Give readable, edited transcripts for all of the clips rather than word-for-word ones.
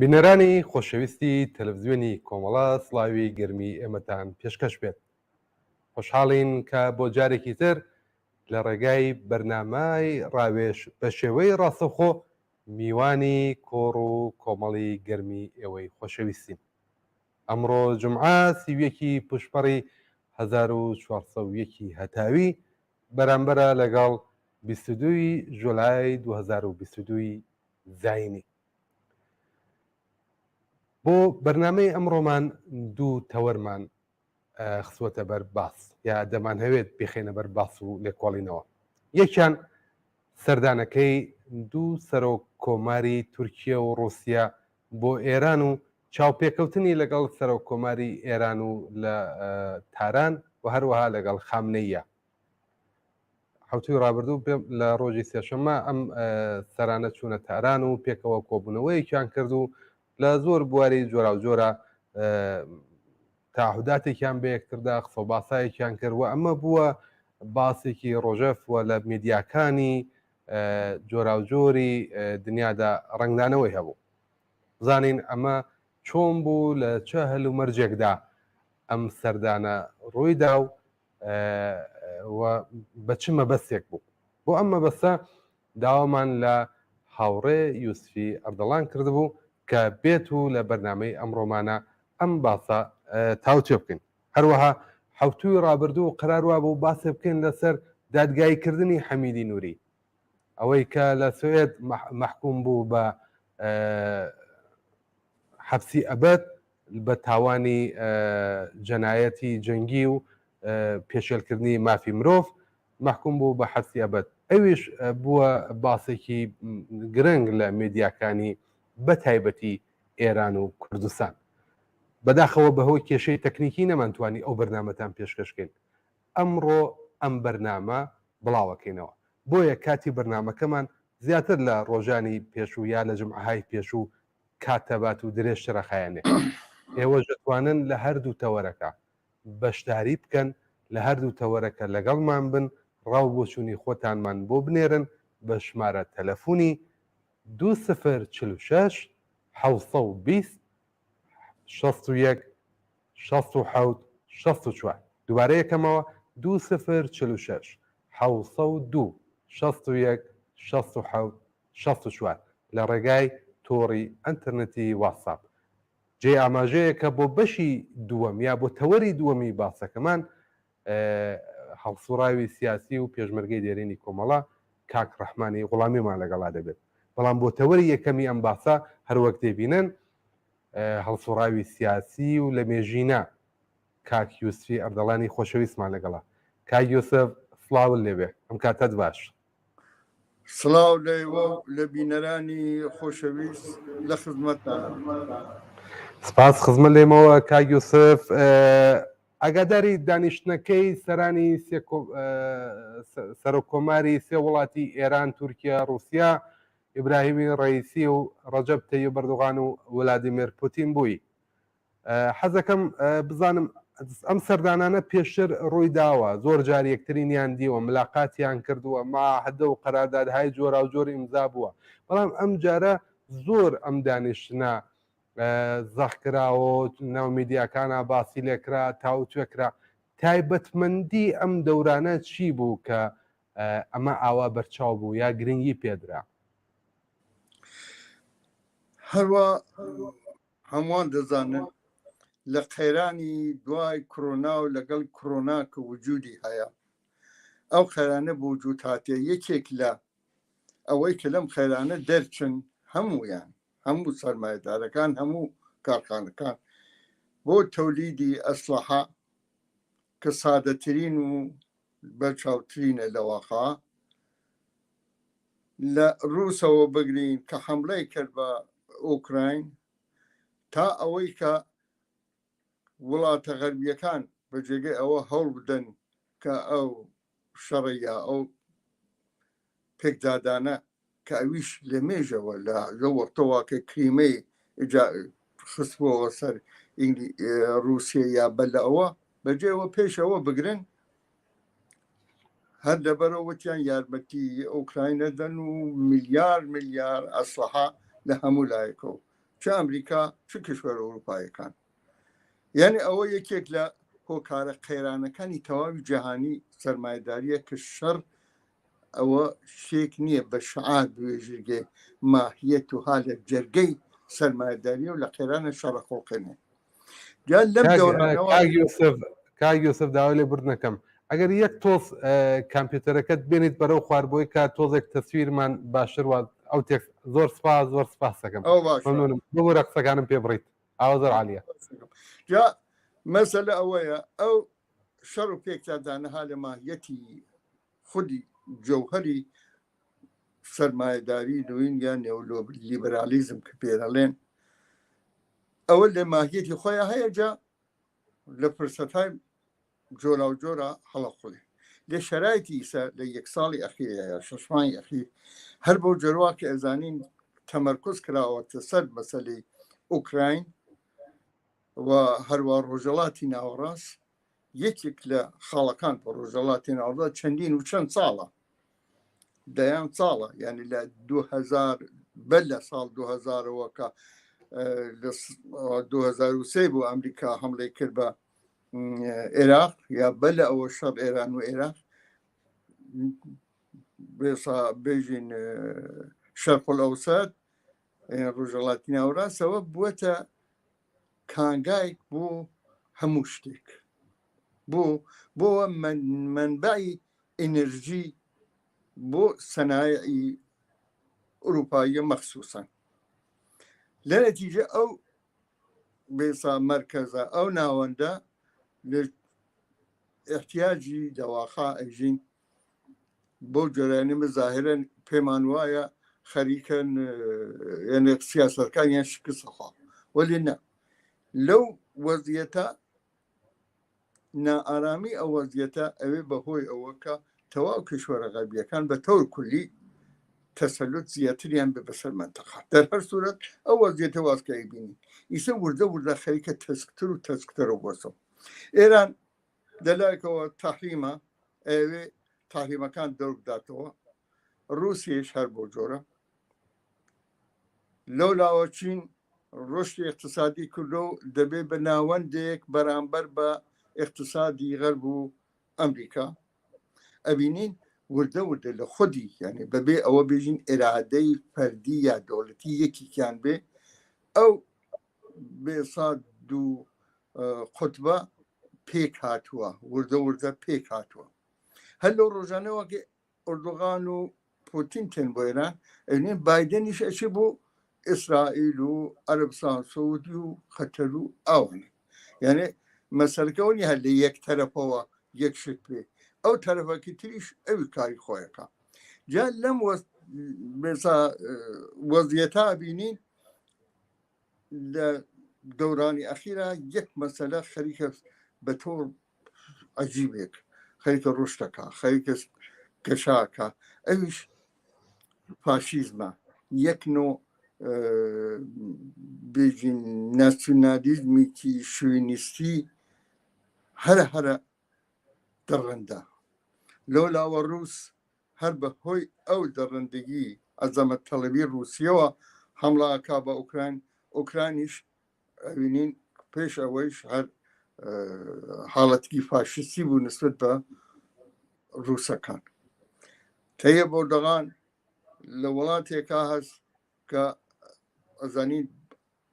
بینەرانی خۆشەویستی تەلەڤیزیۆنی کۆمەڵە سڵاوی گەرمی ئێمەتان پێشکەش بێت. خۆشحاڵین کە بۆ جارێکی تر لە ڕێگای بەرنامای ڕاوێژ بە شێوەی ڕاستەوخۆ میوانی کۆڕ و کۆمەڵی گەرمی ئێوەی خۆشەویستین. ئەمڕۆ جومعە سیویەکی پشپەڕی 1401 هەتاوی بەرامبەرە لەگەڵ 22 ژولای 2022 زاینی. بۆ بەرنامەی ئەمڕۆمان دوو تەوەرمان خسوەتە بەر باس یا دەمان هەوێت بخێنە بەر باس و لێکۆڵینەوە. یەکیان سەردانەکەی دوو سەرۆک کۆماری تورکیە و ڕووسیا بۆ ئێران و چاوپێکەوتنی لەگەڵ سەرۆک کۆماری ئێران و لە تاران و هەروەها لەگەڵ خامنەیە. حوتوی ڕابردوو لە ڕۆژی سێشەممە ئەم سەرانە چوونە تاران و پێکەوە کۆبوونەوەیەکیان کرد و لە زۆر بواری جۆرا و جۆرە تاهوداتێکیان بەیەکتردا قسە و باسایەکیان کردوە. ئەمە بووە باسێکی ڕۆژەفوە لە میدیاکانی جۆرا و جۆری دنیادا ڕنگدانەوەی هەبوو. بزانین ئەمە چۆن بوو لە چه هەل و مەرجێکدا ئەم سەردانە ڕوویدا و بە چ مەبەستێک بوو. بۆ ئەم مەبەستە داوامان لە هاوڕێ یوسفی ئەردەڵان کردبوو کە بێت و لە بەرنامەی ئەمڕۆمانە ئەم باسە تاوتێ بکەین. هەروەها حوتوی ڕابردوو قەراروا بوو باسێ بکەین لەسەر دادگایکردنی حەمیدی نووری، ئەوەی کە لە سوێد مەحکوم بوو بە حەبسی ئەبەد بە تاوانی جەنایەتی جەنگی و پێشێلکردنی مافی مرۆڤ مەحکوم بوو بە حەبسی ئەبەد. ئەویش بووە باسێکی گرنگ لە میدیاکانی بە تایبەتی ئێران و کوردستان. بەداخەوە بەهۆی کێشەی تەکنیکی نەمانتوانی ئەو بەرنامەتان پێشکەشکەین. ئەمڕۆ ئەم بەرنامە بڵاوەکەینەوە، بۆیە کاتی بەرنامەکەمان زیاتر لە ڕۆژانی پێشوو یا لە جمعەهای پێشوو کاتەبات و درێژترە خایەنێ. ئێوە دەتوانن لە هەردوو تەوەرەکە بەشداری بکەن، لە هەردوو تەوەرەکە لەگەڵمان بن، ڕاو بۆچوونی خۆتانمان بۆ بنێرن بە ژمارە تەلەفۆنی 2046 720 61 67 64. دووبارە یەکەمەوە 2046 702 61 67 64 لە ڕێگای تۆڕی ئەنتەرنێتی واتساپ. جێ ئاماژەیەکە بۆ بەشی دووەم یا بۆ تەوەری دووەمی باسەکەمان هەڵسوڕاوی سیاسی و پێشمەرگەی دێرینی کۆمەڵە کاک ڕەحمانی غوڵامیمان لەگەڵا دەبێت. بەڵام بۆ تەوەری یەکەمی ئەم باسە هەروەک دەبینن هەڵسوڕاوی سیاسی و لە مێژینە کاک یوسفی ئەردەڵانی خۆشەویستمان لەگەڵا. کاک یوسف سڵاون لێبێ، ئەم کاتت باش. سڵاو لێوە لە بینەرانی خۆشەویست لە خزمەتتان. سپاس خزمەت لێمەوە کاک یوسف. ئاگاداری دانیشتنەکەی سەرانی سەرۆک کۆماری سێ وڵاتی ئێران، تورکیا، ڕووسیا، ئیبراهیمی ڕەیسی و ڕەجەب تەیب ئەردوغان و ولادیمیر پوتین بووی. حەزەکەم بزانم ئەم سەردانانە پێشتر ڕووی داوە، زۆر جار یەکترینیان دیوە، ملاقاتیان کردووە، معاهدە و قەراردادهای جۆرا و جۆر ئیمزا بووە. بەڵام ئەم جارە زۆر ئەم دانیشتنە زەخکراوە، ناو میدیاکانە باسی لێکرا، تاوتوێکرا. تایبەتمەندی ئەم دەورانە چی بوو کە ئەمە ئاوا بەرچاو بوو یا گرنگی پێدرا؟ هەروە هەمووان دەزانن لە قەیرانی دوای کۆرۆنا و لەگەڵ کۆرۆنا کە وجودی هەیە، ئەو خەیرانە بۆ وجود هاتێ یەکێک لە ئەوەی کە لەم خەیرانە دەرچن هەموویان، هەموو سەرمایەدارەکان، هەموو کارخانەکان بۆ تەولیدی ئەسلحە کە سادەترین و بەرچاوترینە لەواقع لە ڕووسەوە بگرین کە حەملەی کرد بە ئوکراین تا ئەوەی کە وڵاتە غەربیەکان بەجێگەی ئەوە هەوڵ بدەن کە ئەو شەڕەیە ئەو پێکدادانە کە ئەویش لە مێژەوە لە وەختەوە کە کریمەی خستبووەوە سەر رووسیا یا بەلە ئەوە بەجێەوە پێشەوە بگرن، هەر لەبەرەوەتیان یارمەتی ئۆکراینە دەن و ملیار ئەسلحە لە هەموو لایەکەوە چ ئەمریکا چ کشوەر ئەوروپایەکان یعنی ئەوە یەکێک لە هۆکارە قەیرانەکانی تەواوی جیهانی سەرمایه‌داریە کە شەڕ ئەوە شتێک نییە بە شعار بێژگێ ماهیەت و حالە جەرگەی سەرمایه‌داریە و لە قەیرانە شەڕە خۆڵقێنێ دیان لەم دەورانەوە کاگیۆسف داوای لێ بردنەکەم ئەگەر یەک تۆز کامپیوتەرەکەت بێنیت بەرەو خواردبووی کا تۆزێک تەسویرمان باشتر وات ئەو تێک زۆر سپاس دەکەم بۆ قسەکانم پێ بڕیت ئاوا زۆر عالیە جا مەسەلە ئەوەیە ئەو شەڕ و پێکدادانەها لە ماهیەتی خودی جەوهەری سەرمایه‌داری نوین یان نێولیبرالیزم کە پێدەڵێن ئەوە لە ماهیەتی خۆیان هەیە جا لە فرسەتای جۆرا و جۆرە هەڵەخوڵێ لێ شەرایەتی ئیسا لە یەک ساڵی ئەخیرەیە شەشمانی ئەخیر هەر بەو جەروا کە ئەزانین تەمەرکۆز کراوەتە سەر مەسەلەی ئوکراین و هەروە ڕۆژەڵاتی ناوەڕاست یەکێک لە خاڵەکان بە ڕۆژەڵاتی ناوەڕاست چەندین و چەند ساڵە دەیان ساڵە یعنی لە 2000 بەر لە ساڵ 2000ەوە کە 2003 بۆ ئەمریکا هەمڵی کرد بە عێراق یا بەر لە ئەوە شەڕ ئێران و عێراق بێژین شەرق الئەوسەد ڕۆژەڵاتی ناوەڕاستەوە بووەتە کانگایك بۆ هەموو شتێک بۆەوە منبعی ئینەرژی بۆ سەنایعی ئوروپاییە مەخسووسن لە نەتیجە ئەو بێسا مەرکەزە ئەو ناوەندە لە احتیاجی دەواخا ئەژین بۆ جۆرانیمە زاهرەن پێمان وایە خەریکەن یعنی سیاسەتەکانیان شکستەخوا وەلی نە لەو وەزیەتە نائارامی ئەو وەزیەتە ئەوێ بەهۆی ئەوە کە تەواو کشوەرە غەربیەکان بە تەور کولی تەسەلوت زیاتریان بە بەسەر منتەقا دەر هەر سوورەت ئەو وەزیەتە واسکایی بینی ئیسە وردە خەریکە تەسکتر و تەسکتەرە بۆسەوە ئێران دەلایەکەوە تەحریمە ئەوێ تحریمەکان دەور بداتەوە رووسیەش هەر بۆ جۆرە لەو لاوە چین ڕشتی اقتصادی کردو دەبێ بە ناوەندێک بەرامبەر بە اقتصادی غەرب و ئەمریکا ئەبینین وردە لە خودی یعنی بەبێ ئەوە بێژین ئێرادەی فەردی یا دەوڵەتی یەکیان بێ ئەو بێساد و قوتبە پێک هاتووە وردە پێک هاتووە هەر لەو ڕۆژانەوە کە ئۆردوغان و پوتین تێن بۆ ئێران ئەوێن بایدەنیش ئەچێ بۆ ئیسرائیل و عەرەبستان سەعودی و خەتەر و ئەوانە یعنی مەسەلەکەونی هەر لە یەک تەرەفەوە یەک شت بێ ئەو تەرەفەکی تریش ئەوی کاری خۆیەکە جا لەم وەزیەتا بینین لە دەورانی ئەخیرە یەک مەسەلە خەریکە بە تۆر عەجیبێک خەریکە ڕشتەکە خەریکە گەشاکە ئەویش فاشیزمە یەک نوع بێژین ناسیۆنالیزمیکی شوێنیستی هەرە دەڕەندە لەو لاوە ڕووس هەر بە هۆی ئەو دەڕەندگی ئەزەمەت تەڵەبی رووسیەوە هەمڵاکا بە ئوکرانیش ئەوینین پێش ئەوەیش هەر حاڵەتکی فاشیستی بوو نسبەت بە رووسەکان تەیە بۆردەغان لە وڵاتێکا هەست کە ئەزانین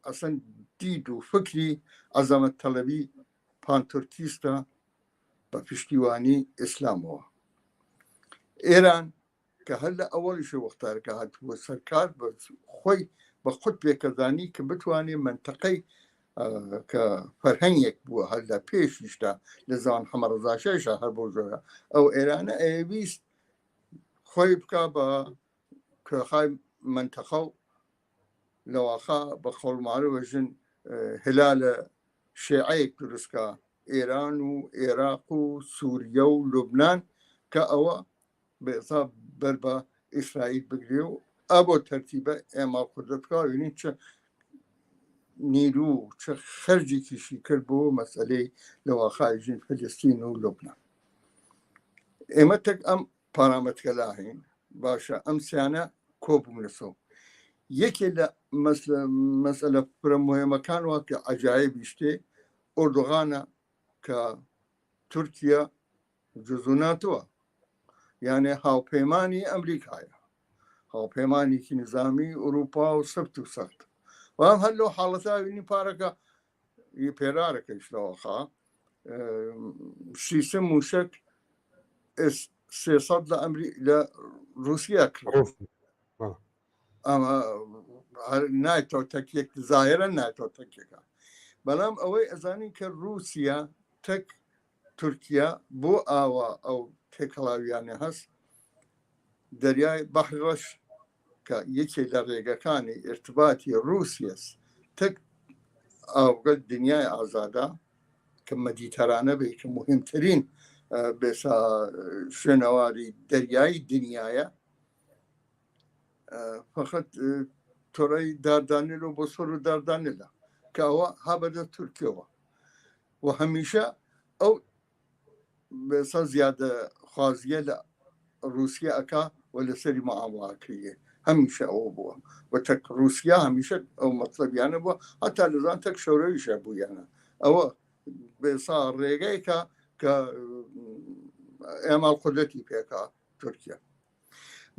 ئەسەن دید و فکری ئەزەمەت تەڵەبی پانتورکیستە بە پشتیوانی ئیسلامەوە ئێران کە هەر لە ئەوەڵیش وەختارەکە هاتووە سەرکار بە خۆی بە خود پێکەزانی کە بتوانێت منتەقەی کە فەرهەنگێک بووە هەر لە پێشیشتا لە زمان حەمەڕەزاشەیشە هەر بۆ جۆرە ئەو ئێرانە ئەویست خۆی بکە بە کۆخای منتەقە و لەواخا بە خۆڵماروەژن هلالە شێعەیەک دروستکە ئێران و عێراق و سووریە و لوبنان کە ئەوە بێزا بەر بە ئیسرائیل بگرێ و ئەبۆ تەرتیبە ئێمە کوردەتکاوێنین چە نیرو چه خەرجێکیشی کرد بۆ مەسئلەی لەواخایژین فەلەستین و لوبنان ئێمە تەک ئەم پارامەتکە لاهین باشە ئەم سیانە کۆبووم لەسەوە یەکێ لە مەسئلە پرە مهمەکانەوە کە عەجایبی شتێ ئۆردوغانە کە تورکیا جزو ناتووە، یانێ هاوپەیمانی ئەمریکایە، هاوپەیمانێکی نظامی ئوروپا و سەبت و سەخت وام هەر لەو حاڵەتا بینی پارەکە پێرارەکەیشتەوەخا شیسم موشک 300 لە رووسیا کرد ئەمە نایتەوە تەکێک زاهرە نایتەوە تەکێکە، بەڵام ئەوەی ئەزانین کە رووسیا تەک تورکیا بۆ ئاوا ئەو تێکەڵاویانە هەست دەریای بەحرەش کە یەکێ لە ڕێگەکانی ئرتباتی رووسیەس تەک ئاوگەل دنیای ئازادا کە مەدیتەرانە بێ کە مهمترین بێسا شوێنەواری دەریایی دنیاە فقط تۆڕی داردانێت و بۆ سۆر و داردانێدا کە ئەوە هابەدە تورکیەوە و هەمیشە ئەو بێسا زیادە خوازیە لە رووسیا ئەکا و لەسەری مەعامڵاکردیە هەمیشە ئەوە بووە و تەک رووسیا هەمیشە ئەو مەطلەبیانە بووە هەتا لەزان تەک شەورەویشە بوویانە ئەوە بێسا ڕێگەیکە کە ئێمە قودرەتی پێکا تورکیا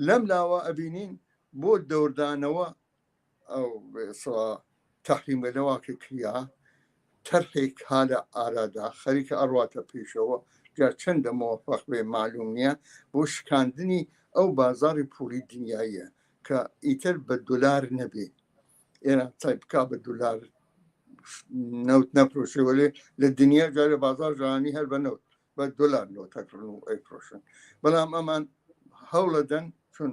لەم لاوە ئەبینین بۆ دەوردانەوە ئەو تەحریمەلەوە کە کریا تەرحێک هالە ئارادا خەریکە ئەڕواتە پێشەوە جا چەندە مۆفەق بێ معلوم نییە بۆ شکاندنی ئەو بازاری پولی دنیاییە کە ئیتر بە دولار نەبێ ئێران چای بکا بە دولار نەوت نەپرۆشێوەلێ لە دنیا جارە بازار جوانی هەر بە نەوت بە دولار نۆتەکردن و ئەیفرۆشن بەڵام ئەمان هەوڵەدەن چون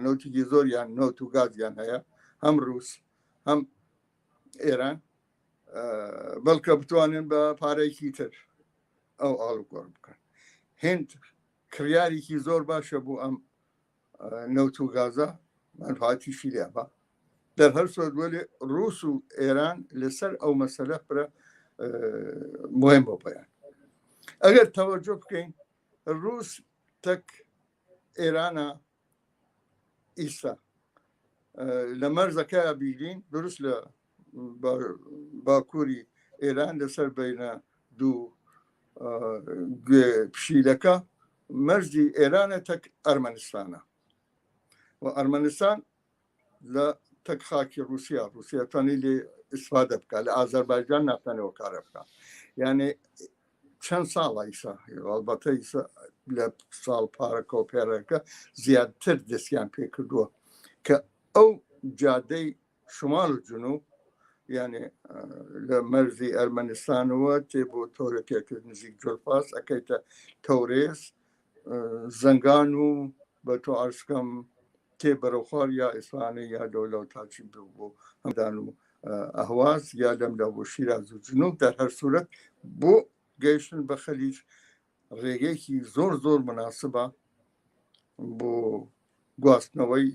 نۆتێکی زۆریان نۆت و گازیان هەیە هەم رووس هەم ئێران بەڵکە بتوانن بە پارەیەکی تر ئەو ئاڵوگۆڕ بکەن هێند کڕیارێکی زۆر باشە بوو ئەم نەوت و گازە منفعەتیشی لێ بە در هەر سۆت وەلێ رووس و ئێران لەسەر ئەو مەسەلە پرە مهم بۆ بەیان ئەگەر تەوەجۆ بکەین رووس تەک ئێرانە ئیستا لە مەرزەکە بیرین دروست لە باکووری ئێران لەسەر بینە دوو پشیلەکە مەرزی ئێرانە تەک ئەرمەنستانە و ئەرمەنستان لە تەک خاکی رووسیا رووسیاتوانی لێ ئیسفادە بکە لە ئازەربایجان ناتوانێەوە کارە بکە یعنی چەند ساڵ ئیسا ئەڵبەتە لە ساڵ پارەکە و پێرەکە زیاتر دەستیان پێ کردووە کە ئەو جادەی شمال و جنوب یعنی لە مەرزی ئەرمەنستانەوە تێ بۆ تۆرەکێکرد نزیک جۆلپاس ئەەکەیتە تەورێز زەنگان و بە تۆ ئارسکەم تێ بەرەوخوار یا ئیسفانە یا دەوڵە و تاچی بۆ هەمدان و ئەهواز یا لەم لە بۆ شیراز و جنوب در هەر سوورەت بۆ گەیشتن بە خەلیج ڕێگەیەکی زۆر زۆر مناسبە بۆ گواستنەوەی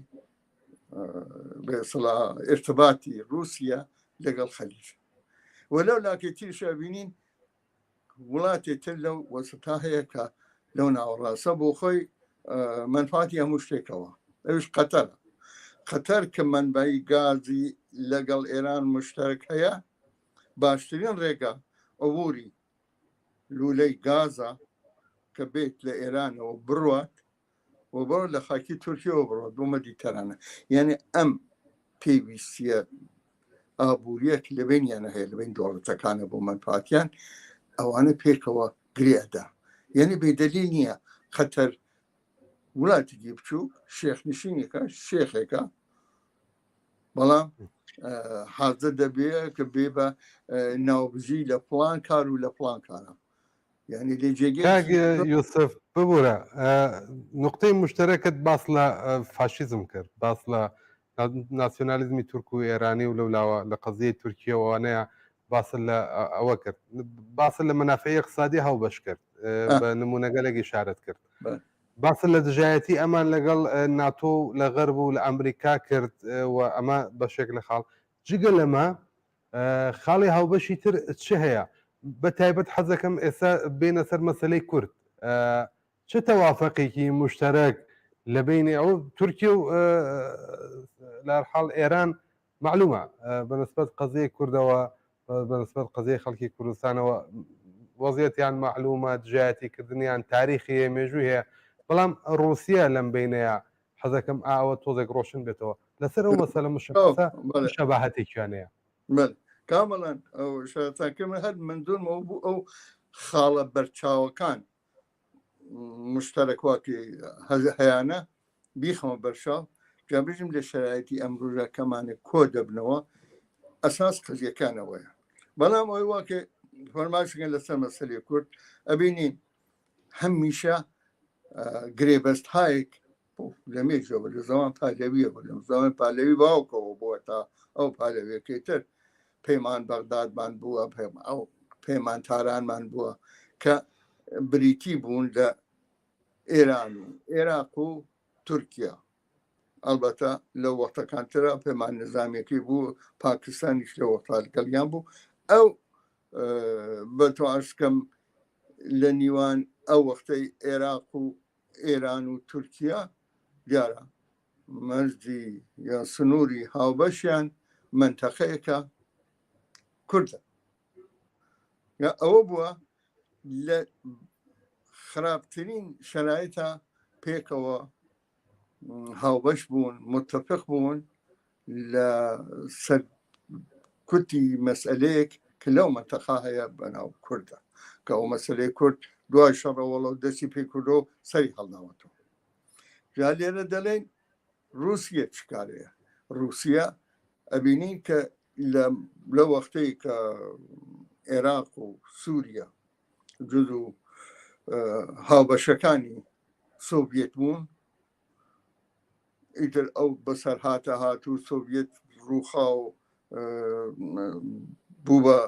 بێسڵا ئرتباتی رووسیا لەگەڵ خەلیج وەلەو لاکێتیشە بینین وڵاتێ تر لەو وەستا هەیە کە لەو ناوەڕاستە بۆ خۆی منفعەتی هەموو شتێکەوە ئەوش قەتەرە قەتەر کە منبعی گازی لەگەڵ ئێران مشتەرک هەیە باشترین ڕێگە عبوری لولەی گازە کە بێت لە ئێرانەوە بڕوات و بڕ لە خاکی تورکیەوە بڕات بۆ مەدیتەرانە یعنی ئەم پێویستیە ئابوووریەک لەبێنیانە هەیە لەبین دۆڵەتەکانە بۆ منفعەتیان ئەوانە پێکەوە گرێدا یعنی بێدەلیل نییە قەتەر وڵاتێکی بچوو شێخنشینێکە شێخێکە بەڵام حاضر دەبێ کە بێ بە ناوبژی لە پڵان کار و لە پڵان کارە یعنی لێ جێگە یوسف ببوورە نقطەی مشتەرەکەت باس لە فاشیزم کرد باس لە ناسیۆنالیزمی تورک و ئێرانی و لەولاوە لە قەزیەی تورکیەوەوانەیە باسە لە ئەوە کرد باسە لە منافعی اقتصادی هەڵبەش کرد بە نمونەگەلێکی شارەت کرد باسە لە دژایەتی ئەمان لەگەڵ ناتۆ لە غەرب و لە ئەمریکا کرد و ئەمە بەشێک لە خاڵ جگە لەمە خاڵی هاوبەشی تر چ هەیە بە تایبەت حەزەکەم ئێستا بینە سەر مەسەلەی کورد چه تەوافەقێکی مشتەرەک لە بینی ئەو تورکیا و لا الحال إيران معلومة بنسبة قضية كردەوە بنسبة قضية خەڵکی کوردستانەوە وەزیەتیان معلومات جایەتی کردنیان تاریخی مێژوو هەیە بەڵام رووسیا لەم بینەیە حەزەکەم ئاوە تۆزێک ڕۆشن بێتەوە لەسەر ئەو مەسەلە مشخصە شەباهەتێکیانەیە کامەڵەن ئەو شتاکەمە هەر منزورمەوە بوو ئەو خاڵە بەرچاوەکان مشتەرەک واکی هەیانە بیخەمە بەرچاو جا بژم لە شرایەتی ئەمڕۆژەکەمانە کۆ دەبنەوە ئەساس قزیەکانەوەیە بەڵام ئەوی واکە فەرماشگەن لەسەر مەسەلەی کورد ئەبینین هەمیشە گرێبەست هایەک لە مێژەوە لە زەمان پالەویەوە لە زەمان پالەوی باوکەوە بووە تا ئەو پالەویەکەی تر پەیمان بەغدادمان بووە ئەو پەیمان تارانمان بووە کە بریتی بوون لە ئێران و عێراق و تورکیا ئەلبەتە لە وەختەکانترە پەیمان نظامێکی بوو پاکستانیش لە وەختا لەگەڵیان بوو ئەو بەتۆ ئەشکەم لە نیوان ئەو وەختەی عێراق و ئێران و تورکیا دیارە مەرجی یا سنووری هاوبەشیان منتەقەیەکە کوردە ئەوە بووە لە خراپترین شرایطە پێکەوە هاوبەش بوون متفق بوون لە سەر کوتی مەسئلەیەک کە لەو منتەقا هەیە بەناو کوردە کە ئەو مەسئلەی کورد دوای شەڕەوەڵە و دەستی پێی کردەوە سەری هەڵناوەتەوە جا لێرە دەڵێن رووسیا چکارەیە رووسیا ئەبینین کە لە وەختەی کە عێراق و سووریا جز و هاوبەشەکانی سۆڤیەت بوون ئیتر ئەو بەسەر هات و سۆڤیەت ڕووخا و بوو بە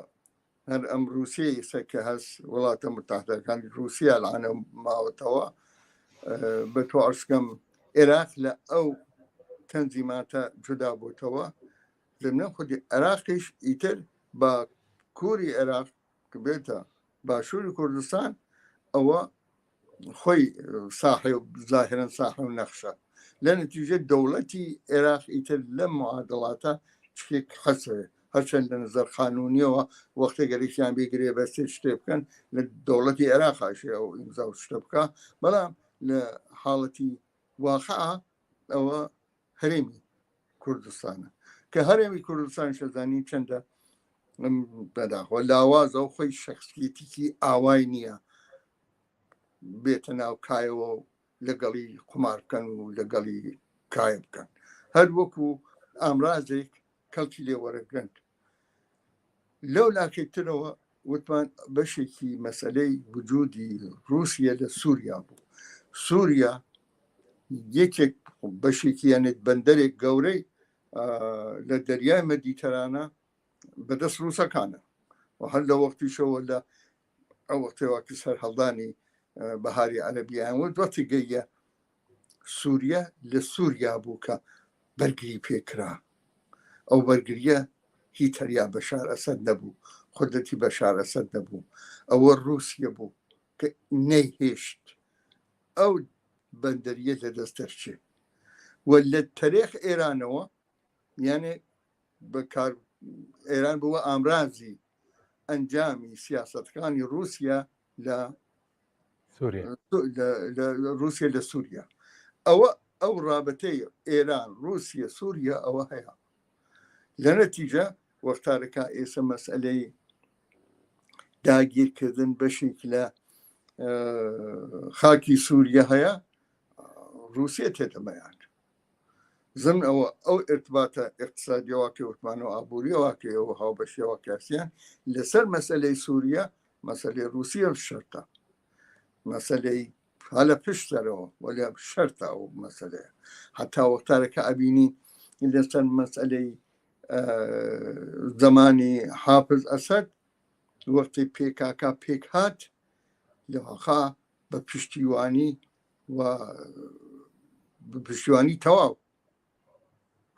هەر ئەم رووسیای سە کە هەست وڵاتە متحدەکانی رووسیا لەعانە ماوەتەوە بە تۆ ئەشکەم عێراق لە ئەو تەنزیماتە جودا بووتەوە لەمنە خودی عێراقیش ئیتر بە کووری عێراق کە بێتە باشووری کوردستان ئەوە خۆی ساحێ و ظاهرەن ساحە و نەخشە لە نەتیجە دەوڵەتی عێراق ئیتر لەم معادڵاتە شتێک حەسەیە هەرچەند لە نظر قانونیەوە وەختە گەرێکیان بێگرێ بەستێ شتێ بکەن لە دەوڵەتی عێراقاشێ ئەو ئیمزا و شتە بکە بەڵام لە حاڵەتی واقعە ئەوە هەرێمی کوردستانە کە هەرێمی کوردستان شەزانی چەندە بەداخۆ لاوازە و خۆی شەخصیەتێکی ئاوای نییە بێتە ناو کایەوە و لەگەڵی قمار بکەن و لەگەڵی کایە بکەن هەر وەکو ئامرازێک کەڵکی لێ وەرەگرند لەو لاکەیترەوە وتمان بەشێکی مەسەلەی وجودی رووسیا لە سووریا بوو سووریا یەکێک بەشێکی یانێت بەندەرێک گەورەی لە دەریای مەدیتەرانە بەدەست رووسەکانە و هەر لە وەختیشەوە لە ئەو وەختێواکە سەر هەڵدانی بەهاری عەرەبییان و دوتی گەیە سووریا لە سووریا بوو کە بەرگری پێکرا ئەو بەرگریە هی تەریا بەشار ئەسەد نەبوو خودەتی بەشار ئەسەد نەبوو ئەوە رووسیا بوو کە نەیهێشت ئەو بەندەریە لە دەستەرچێ و لە تەرێخ ئێرانەوە یانێ بەکار ئێران بووە ئامرازی ئەنجامی سیاسەتەکانی رووسیا لە رووسیا لە سووریا ئەو رابطەی ئێران رووسیا سووریا ئەوە هەیە لە نەتیجە وەختارەکە ئێستا مەسئلەی داگیرکردن بەشێک لە خاکی سووریا هەیە رووسیا تێدەمەیان زمن ئەو ارتباتە اقتصادیەوە کە وتمانەوە ئابوووریەوە کە ئەوە هاوبەشیەوە کاسیان لەسەر مەسئلەی سووریا مەسئلەی رووسیا شەرتە مەسئلەی هەلە پشتەرەوە وەلە شەرتە ئەو مەسئلەیە هەتا وەختارەکە ئەبینی لەسەر مەسئلەی زمانی حافظ ئەسەد وەختی پێکاکا پێک هات لەوەخا بە پشتیوانی و پشتیوانی تەواو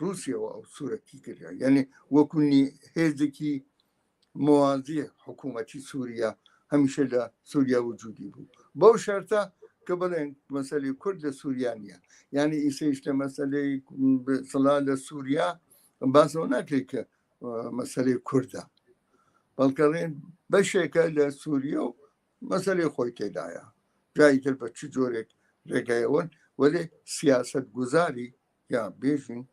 رووسیەوە ئەو سوورەتی کردە یعنی وەکوونی هێزێکی موازی حکوومەتی سووریا هەمیشە لە سووریا وجودی بوو بەو شەرتە قبل مسألة كرد سوريانية يعني إيش مسألة صلاة سوريا بس هناك لك مسألة كردة بلكرين بشكل سوريا مسألة خويتي دايا جاي تلبس شجورك رجعون ولی سیاست گذاری یا بیشین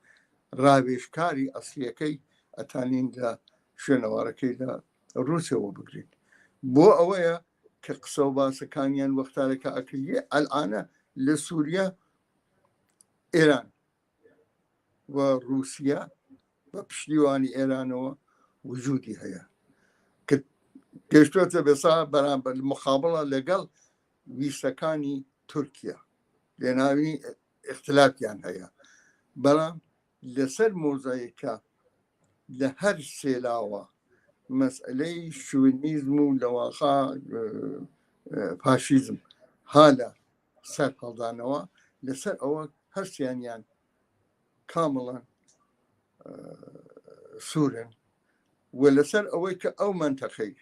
راویش کاری اصلی کی اتانین لا شنواره کی لا روسیه و بگرید بو اویا که قصوبا سکانیان وقتاره که اکلیه الان لسوریا ایران و روسیه و پشتیوانی ایران و وجودی هیا که گشتوت بسا برابر المقابله لقل ویسکانی ترکیا لأن اختلاف يعني هيا بلا لسر موزايكا لهر سيلاوة مسألة شوينيزم لواخا فاشيزم هالا سر قلدانوا لسر أو هر سيانيان كاملا سوريا ولسر أويك أو منطقي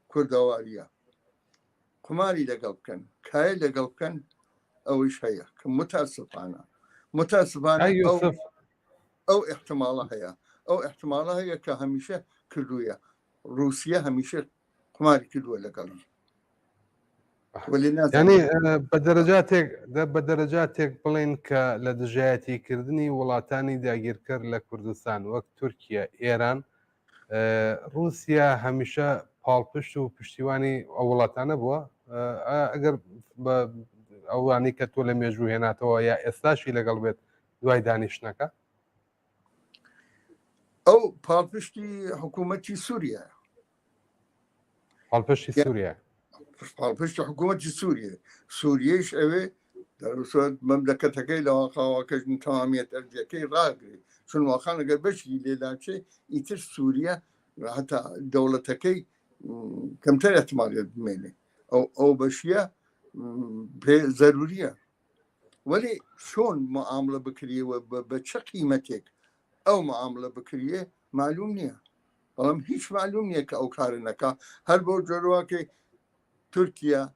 كردواريا قماري لقلب كان كاي لقلب كان أو إيش هي متأسف أنا أو احتمالها هي أو احتمالها هي كهميشة كلوية روسيا هميشة قماري كلوية لقلي يعني بدرجاتك بلين كلدجاتي كردني ولاتاني داير كر لكردستان وقت تركيا إيران روسيا هميشة بالبشت وبشتيواني أولاتانا بوا أجر أو يعني كتول ميجوهناتو يا إسلاشي لقلبت دواي دانيشناكا أو بالبشتي حكومة سوريا بالبشتي سوريا بالبشتي حكومة سوريا إيش أوي درسوا مملكة كي لو خواكش تمامية أرجع راقي شنو خانة قبشي ليلا شيء يتر سوريا حتى دولة كي كم ترى احتمال مني أو بشيا ضرورية ولي شون معاملة بكرية وبش قيمتك أو معاملة بكرية معلوم نية والله هيش معلوم نية كأو كارنكا هل بوجرواك تركيا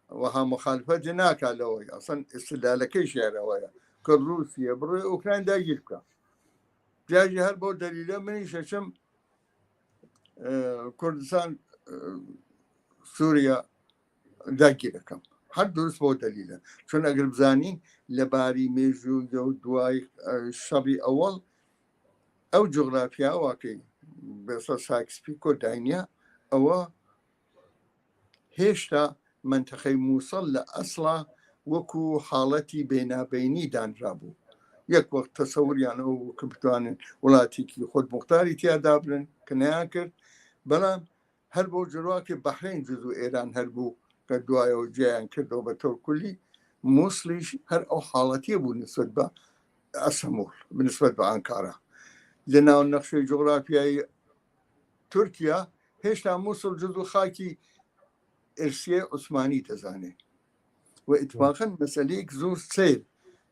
وها مخالفة جناك لوي أصلا استدلالك إيش يا روايا كروسيا بري أوكران دا يلقى جاجي هل بو دليل من يششم كردستان سوريا داكي لكم حد درس بو دليل شون أقرب زانين لباري ميجو يو دواي شبي أول أو جغرافيا واكي بس ساكس بيكو داينيا أو هيشتا منطقة موصل لأصلا وكو حالتي بينا بيني دان رابو يك وقت تصور يعني أو كبتوان ولاتي كي خود مختاري تيادابلن كناكر بلا هربو جرواكي بحرين جزو إيران هربو كدوايا وجيان كردو بطور كلي موصليش هر أو حالتي أبو نسبة أسمول بالنسبة بأنكارا لأنه النقش الجغرافيائي تركيا هيشتا موصل جزو خاكي إرسية عثماني تزاني وإطلاقا مسألة زور سير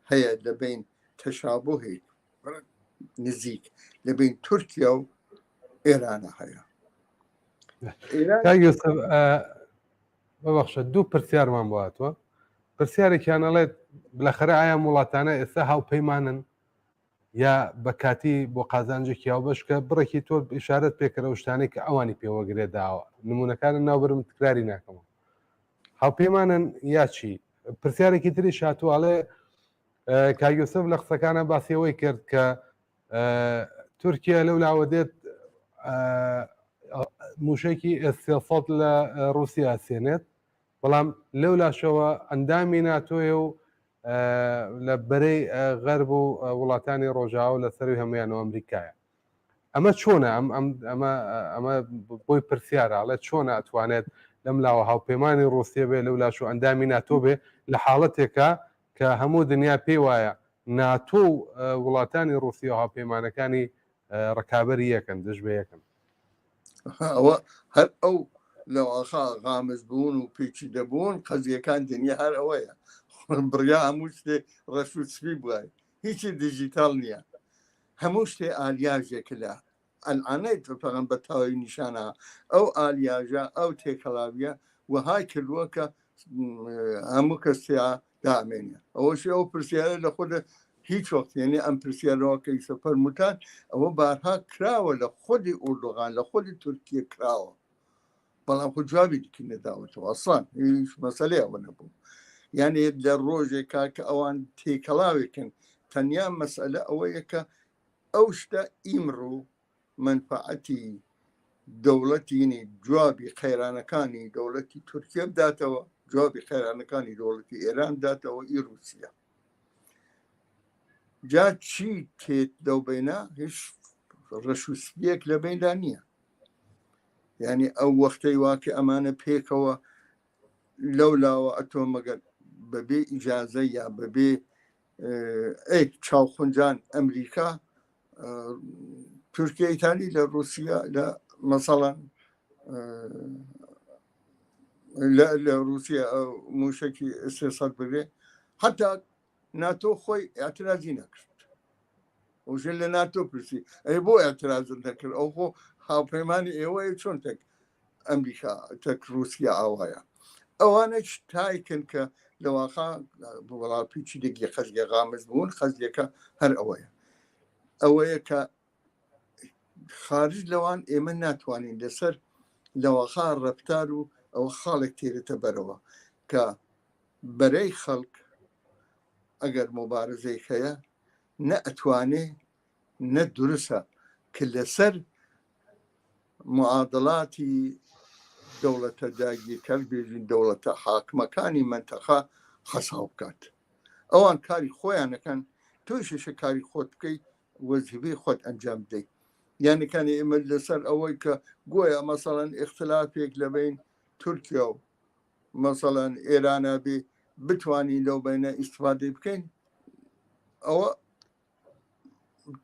هي لبين تشابه نزيك لبين تركيا وإيران هي يا يوسف ببخشە دوو پرسیارمان بواتوە پرسیارێکیانەڵێت بلەخرە ئایا وڵاتانە ئێستا هاوپەیمانن یا بە کاتی بۆ قازانجێکی هاوبەش کە بڕێکی تۆ ئیشارەت پێکەرە شتانەی کە ئەوانی پێوەگرێ داوە نمونونەکانە ناوبرم تکراری ناکەمەوە هاوپەیمانن یا چی پرسیارێکی تری شاتوواڵێ کاگوسف لە قسەکانە باسیەوەی کرد کە تورکیا لەو لاوە دێت موشێکی ئێسێڵسەد لە رووسیا سێنێت بەڵام لەو لاشەوە ئەندامی ناتۆیە و لە بەرەی غەرب و وڵاتانی ڕۆژاوە لە سەروی هەمویان و ئەمریکایە ئەمە چۆنە ئەمە بۆی پرسیارەڵێ چۆنە ئەتوانێت لەم لاوە هاوپەیمانی رووسیا بێ لەو لاش و ئەندامی ناتۆ بێ لە حاڵەتێکە کە هەموو دنیا پێی وایە ناتۆ وڵاتانی رووسیا و هاوپەیمانەکانی ڕکابەری یەکەن دژ بە یەکەن هەر ئەو لەو ئاخا غامز بوون و پێچی دەبوون قەزیەکان دنیا هەر ئەوەیە بڕیا هەموو شتێ ڕەش و سپی بووای هیچی دیجیتال نییە هەموو شتێ ئالیاژێک لە ئەلعانەی فەقەن بە تاوی نیشانە ئەو ئالیاژە ئەو تێکەڵاویە وهای کردووە کە هەموو کەسیا دامێنێ ئەوەشی ئەو پرسیارە لە خۆدا هیچ وەخت یعنی ئەم پرسیارەوەکەی سەفەرموتان ئەوە بارها کراوە لە خودی ئوردوغان لە خودی تورکیە کراوە بەڵام خۆ جوابی دیکە نەداوەتەوە ئەسڵان هیچ مەسەلەی ئەوە نەبوو یعنی لە ڕۆژێکا کە ئەوان تێکەڵاوێکن تەنیا مەسئلە ئەوەیە کە ئەو شتە ئیمڕۆ منفعەتی دەوڵەتینی جوابی خێرانەکانی دەوڵەتی تورکیە بداتەوە جوابی خێرانەکانی دەوڵەتی ئێران بداتەوە ئی رووسیا جا چی تێت دەو بینە هیچ ڕەشوسپیەک لە بیندا نییە یعنی ئەو وەختەی واکە ئەمانە پێکەوە لەولاوە ئەتۆ مەگەر بەبێ ئیجازە یا بەبێ چاوخونجان ئەمریکا تورکیا ئیتالی لە رووسیا لە مەسەڵەن لە رووسیا موشکی سێسەد ببێ حتا ناتۆ خۆی ئاعترازی نەکرد وژن لە ناتۆ پرسی ئەی بۆ ئاعترازت نەکرد ئەو خۆ هاوپەیمانی ئێوەیە چۆن تێک ئەمریکا تەک رووسیا ئاوایە ئەوانە تایکن کە لەواخا وڵاپیچی دێکی خەزگە غامز بوون خەزیەکە هەر ئەوەیە کە خارج لەوان ئێمە ناتوانین لەسەر لەواخا ڕەفتار و ئەوە خاڵێک تێرێتە بەرەوە کە بەرەی خەڵک ئەگەر مبارزەی هەیە نە ئەتوانێ نە دروستە کە لەسەر معادڵاتی دەوڵەتە داگیرکەر بێژین دەوڵەتە حاکمەکانی منتەخا خەساو بکات ئەوان کاری خۆیانەکەن تۆشیشە کاری خۆت بکەیت وەزیفەی خۆت ئەنجام بدەیت یانەکانی ئێمە لەسەر ئەوەی کە گۆیە مەسەڵەن اختلافێک لەبین تورکیا و مەسەڵەن ئێرانە بێ بتوانین لەو بینە ئیستفادەی بکەین ئەوە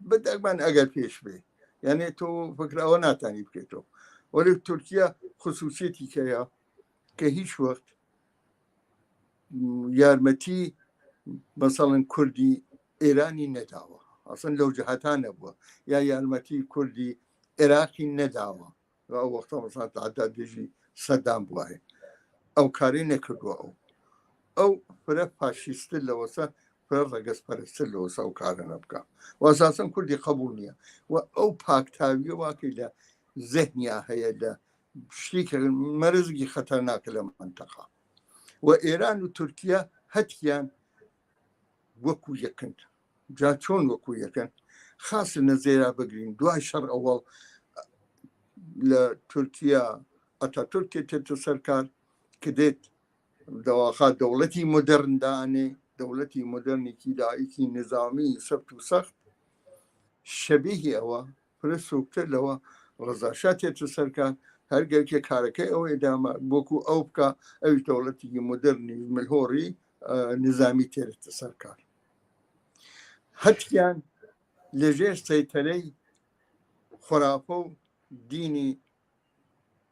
بدەگمان ئەگەر پێش بێ یعنی تۆ فکرەوە ناتانی بکەیتەوە وەلی تورکیا خصوصیەتی کەیە کە هیچ وەخت یارمەتی مەسەڵەن کوردی ئێرانی نەداوە ئەسن لەو جەهەتان نەبووە یا یارمەتی کوردی عێراقی نەداوە ئەو وەختە مەسەڵەن تعداد دێژی سەدام بووایە ئەو کاری نەکردووە ئەو فرە فاشیستە لەوەسە فرە ڕەگەزپەرستە لەوەسە ئەو کارە نەبکە وەساسن کوردی قبول نییە و ئەو پاکتاویە واکەی لە زەهنیا هەیە لە شتێکە مەرزگی خەتەرناکە لە منتەقا و ئێران و تورکیا هەتیان وەکو یەکن جا چۆن وەکو یەکەن خاص نەزێرا بگرین دوای شەڕ ئەوڵ لە تورکیا ئەتا تورکیا تێتە سەرکار کە دێت دەواخا دەوڵەتی مۆدەرندانێ دەوڵەتی مۆدەرنێکی لایەکی نظامی سەفت و سەخت شەبیهی ئەوە فرە سوکتر لەوە ڕەزاشا تێتە سەرکار هەرگەرکێ کارەکەی ئەوە ئێدامە بۆکو ئەو بکە ئەوی دەوڵەتی مۆدەرنی ملهۆڕی نظامی تێرێتە سەرکار هەتیان لەژێر سەیتەرەی خۆراپە و دینی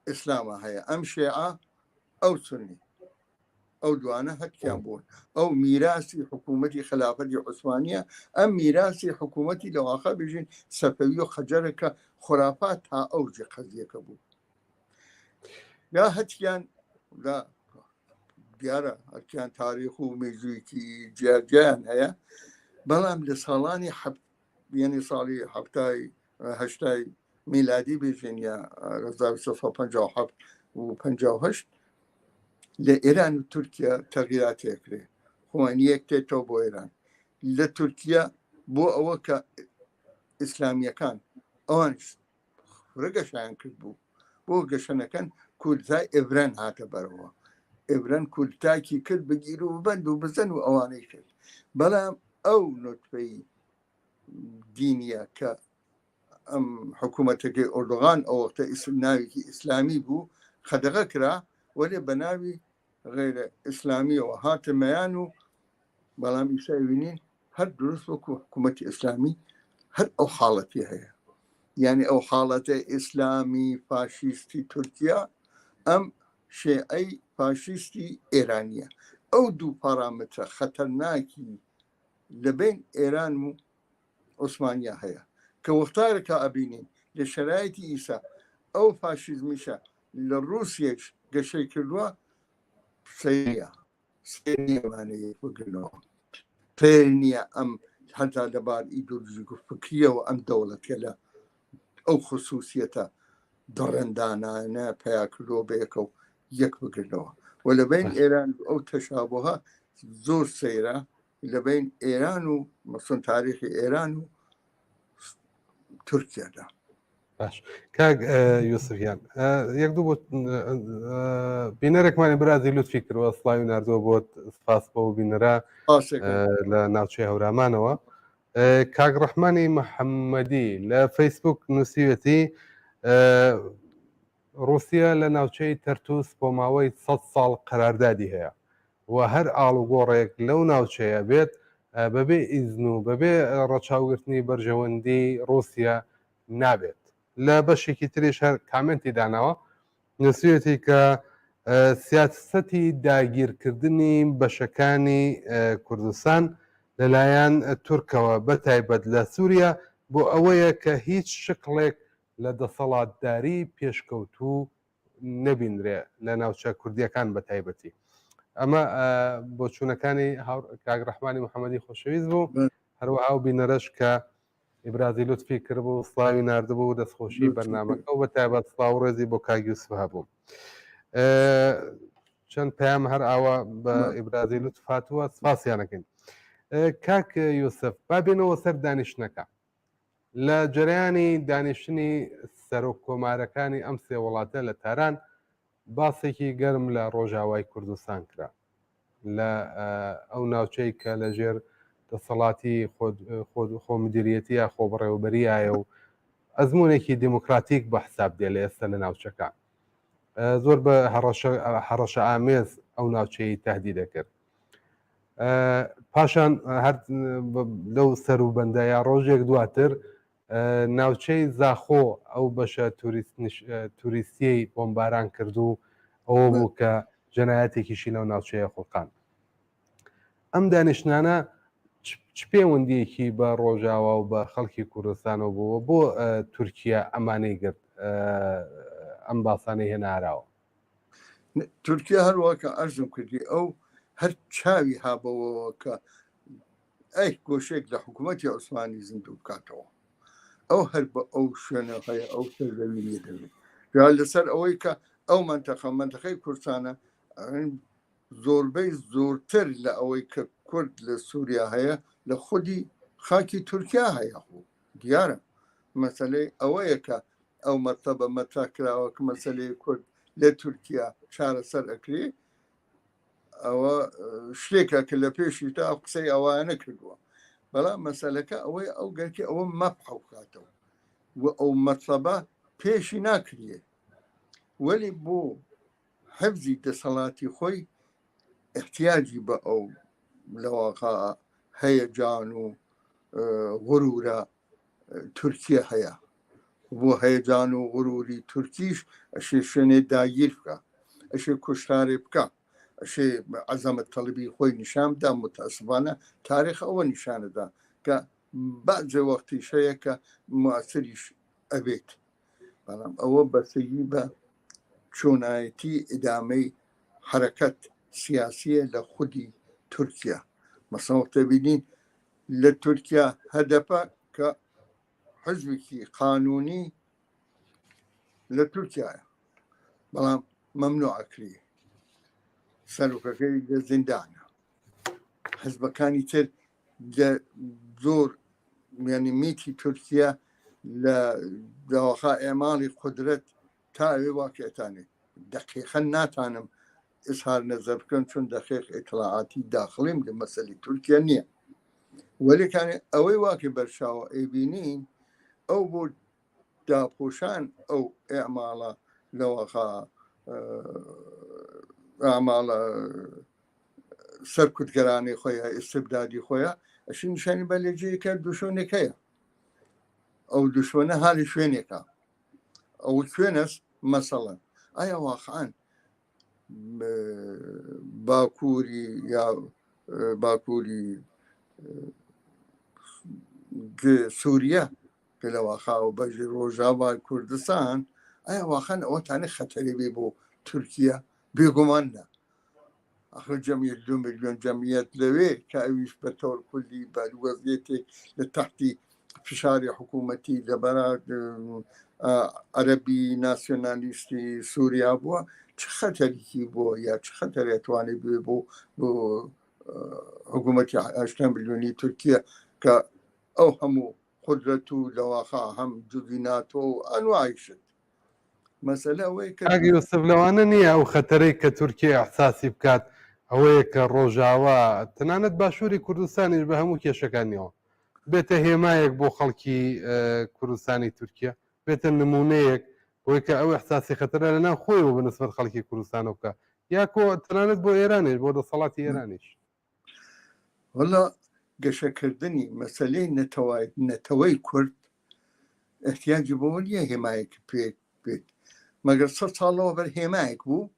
ئیسلامە هەیە ئەم شێعە ئەو سنی ئەو دوانە هەتیان بوون ئەو میراسی حکوومەتی خلافەتی عوسمانیە ئەم میراسی حکوومەتی لەواخا بژین سەفەوی و خەجەرەکە خۆراپات تا ئەوجی قەزیەکە بوو یا هەتیان دیارە هەتیان تاریخ و مێژوویکی جیاجیان هەیە بەڵام لە ساڵانی یعنی ساڵی هەشتای میلادی بێژین یا 1957 و 58 لە ئێران و تورکیا تەغییراتێکرێ خۆنیەک تێتەوە بۆ ئێران لە تورکیا بۆ ئەوە کە ئیسلامیەکان ئەوان ڕگەشیان کرد بوو بۆ گەشەنەکەن کوردای ئێڤرەن هاتە بەرەوە ئێڤرەن کوردتاکی کرد بگیر و ببەند و بزەن و ئەوانەی کرد بەڵام ئەو نوتفەی دینیە کە ئەم حکوومەتەکەی ئۆردوغان ئەو وەختە ناوێکی ئیسلامی بوو خەدەغە کرا وەلێ بە ناوی غیرە ئیسلامیەوە هاتە مەیان و بەڵام ئیساوینین هەر دروست وەکو حکوومەتی ئیسلامی هەر ئەو حاڵەتی هەیە یعنی ئەو حاڵەتە ئیسلامی فاشیستی تورکیا ئەم شێعەی فاشیستی ئێرانیە ئەو دوو پارامترە خەتەرناکی لەبین ئێران و عوسمانیا هەیە کە وەختارێکە ئەبینین لە شەرایەتی ئیسا ئەو فاشیزمیشە لە ڕووسیەش گەشەی کردووە سيرية بقلنا فيرنيا أم حتى دبار إيدولوجي فكرية وأم دولة كلا أو خصوصية درندانا نا بياكلو بيكو يك بقلنا ولا بين إيران أو تشابهها زور سيرة لبين إيران مثلا تاريخ إيران وتركيا ده باش کاک یوسفیان یەک دوو بۆ بینەرێکمانی برازی لوتفی کردوە سڵاوی نردووە بۆت سپاس بۆ بینەرە لە ناوچەی هەورامانەوە کاک ڕەحمانی محەممەدی لە فەیسبوک نووسیوێتی رووسیا لە ناوچەی تەرتوس بۆ ماوەی 100 ساڵ قەراردادی هەیە و هەر ئاڵوگۆڕێک لەو ناوچەیە بێت بەبێ ئیزن و بەبێ ڕەچاوگرتنی بەرژەوەندی رووسیا نابێت لە بەشێکی تریش هەر کامنتی داناوە نووسێتی کە سیاسەتی داگیرکردنی بەشەکانی کوردستان لەلایەن تورکەوە بەتایبەت لە سووریا بۆ ئەوەیە کە هیچ شکڵێک لە دەسەڵاتداری پێشکەوتوو نەبینرێ لە ناوچە کوردیەکان بەتایبەتی ئەمە بۆ چوونەکانی کاک ڕەحمانی محەممەدی خۆشەویست بوو هەروەها و بینەرەش کە ئیبرازی لوتفی کردبوو سڵاوی نردبوو و دەستخۆشی بەرنامەکە و بەتایبەت سڵاو ڕێزی بۆ کاک یوسف هەبوو چەند پەیام هەر ئاوا بە ئیبرازی لوتف هاتووە سپاسیانەکەین کاک یوسف با بێنەوە سەر دانیشتنەکە لە جەرەیانی دانیشتنی سەرۆک کۆمارەکانی ئەم سێ وڵاتە لە تاران باسێکی گەرم لە ڕۆژاوای کوردستان کرا لە ئەو ناوچەی کە لەژێر دەسەڵاتی خۆمدیریەتی یا خۆبڕێوەبەریایە و ئەزمونێکی دیموکراتیک بە حساب دێ لە ئێستا لە ناوچەکە زۆر بە هەڕەشە ئامێز ئەو ناوچەی تهدی دەکرد پاشان هەر لەو سەر و بەندایە ڕۆژێک دواتر ناوچەی زاخۆ ئەو بەشە توریستیەی بۆمباران کرد و ئەوە بوو کە جەنایەتێکیشی لەو ناوچەیە خۆقان ئەم دانیشتانە چ پەیوەندیەکی بە ڕۆژاوا و بە خەڵکی کوردستانەوە بووە بۆ تورکیا ئەمانەی گرت ئەم باسانەی هێناراوە تورکیا هەروەکە ئەرزم کردی ئەو هەر چاوی هابەوە کە ئەی گۆشێک لە حکوومەتی عوسمانی زیندوو بکاتەوە ئەو هەر بە ئەو شوێنە هەیە ئەو سەرزەوینی دەوێت یا لەسەر ئەوەی کە ئەو منتەخەی کوردستانە زۆربەی زۆرتر لە ئەوەی کە کورد لە سووریا هەیە لە خودی خاکی تورکیا هەیە دیارە مەسەلەی ئەوەیە کە ئەو مەرتەبە مەتاکراوە کە مەسەلەی کورد لە تورکیا چارەسەر ئەکرێ ئەوە شتێکە کە لە پێشی تا قسەی ئەوانە نەکردووە بەڵام مەسەلەکە ئەوەی ئەو گەرکی ئەوە مەبحەوکاتەوە و ئەو مەطلبە پێشی ناکرێ وەلی بۆ حەفزی دەسەڵاتی خۆی احتیاجی بە ئەو لەواقع هەیەجان و غرورە تورکیا هەیە بۆ هەیەجان و غروری تورکیش ئەشێ شوێنێ داگیر بکە ئەشێ کوشتارێ بکە ئەشێ عەزەمەت تەڵبی خۆی نیشاندا متەسفانە تاریخ ئەوە نیشانەدا کە بەعزێ وەختی شەیە کە مواسریش ئەبێت بەڵام ئەوە بەسەیی بە چۆنایەتی ئیدامەی حرەکەت سیاسیە لە خودی تورکیا مەسەڵ وەختە بینین لە تورکیا هەدەفە کە حزبێکی قانونی لە تورکیایە بەڵام مەمنوعەکری سەرۆکەکەی لە زیندانە حزبەکانی تر زۆر یعنی میتی تورکیا لە داواخا ئێماڵی قودرەت تا ئەوێ واقعێتانێ دقیقا ناتانم ئظهار نەزەر بکەم چون دقیق ئیطلاعاتی داخلیم لە مەسەلەی تورکیا نییە وەلیکانێ ئەوەی واقع بەرشاوە ئەیبینین ئەو بۆ داپۆشان ئەو ئێعماڵە لەوەخا ئەعماڵە سەرکوتگەرانی خۆیە ئستبدادی خۆیە ئەشی نیشانی بە لێجەیەکە دوشۆنێک هەیە ئەو دوشۆنە حالی شوێنێکە ئەو شوێنەس مەسەڵەن ئایا واقعان باکووری یا باکووری سووریا کە لەواخا و بەژی ڕۆژاوای کوردستان ئایا واقعان ئەوەتانە خەتەری بێ بۆ تورکیا بێگومانە آخر جمعیت 2 ملیۆن جمعیت لەوێ کە ئەویش بە تۆر کولی وەزیەتێک لە تحتی فشاری حکوومەتی لەبەرا عەرەبی ناسیۆنالیستی سووریا بووە چ خەتەرێکی بووە یا چ خەتەرێتوانێت بێ بۆ حکوومەتی 8 ملیۆنی تورکیا کە ئەو هەموو قدرەت و لەواخا هەم جوگی ناتۆ و ئەنواعیشت مەسەلە ئەوەیە کە یوسف لەوانە نییە ئەو خەتەرەی کە تورکیا احساسی بکات ئەوەیە کە ڕۆژاوا تەنانەت باشووری کوردستانیش بە هەموو کێشەکانیەوە بێتە هێمایەک بۆ خەڵکی کوردستانی تورکیا بێتە نمونەیەک بۆی کە ئەو احساسی خەتەرە لەناو خۆیەوە بەنسبەت خەڵکی کوردستان بکە یا کۆ تەنانەت بۆ ئێرانیش بۆ دەسەڵاتی ئێرانیش وەڵا گەشەکردنی مەسەلەی نەتەوەی کورد احتیاجی بۆ نییە هێمایەک پێک بێت مەگەر 100 ساڵەوە بەر هێمایەک بوو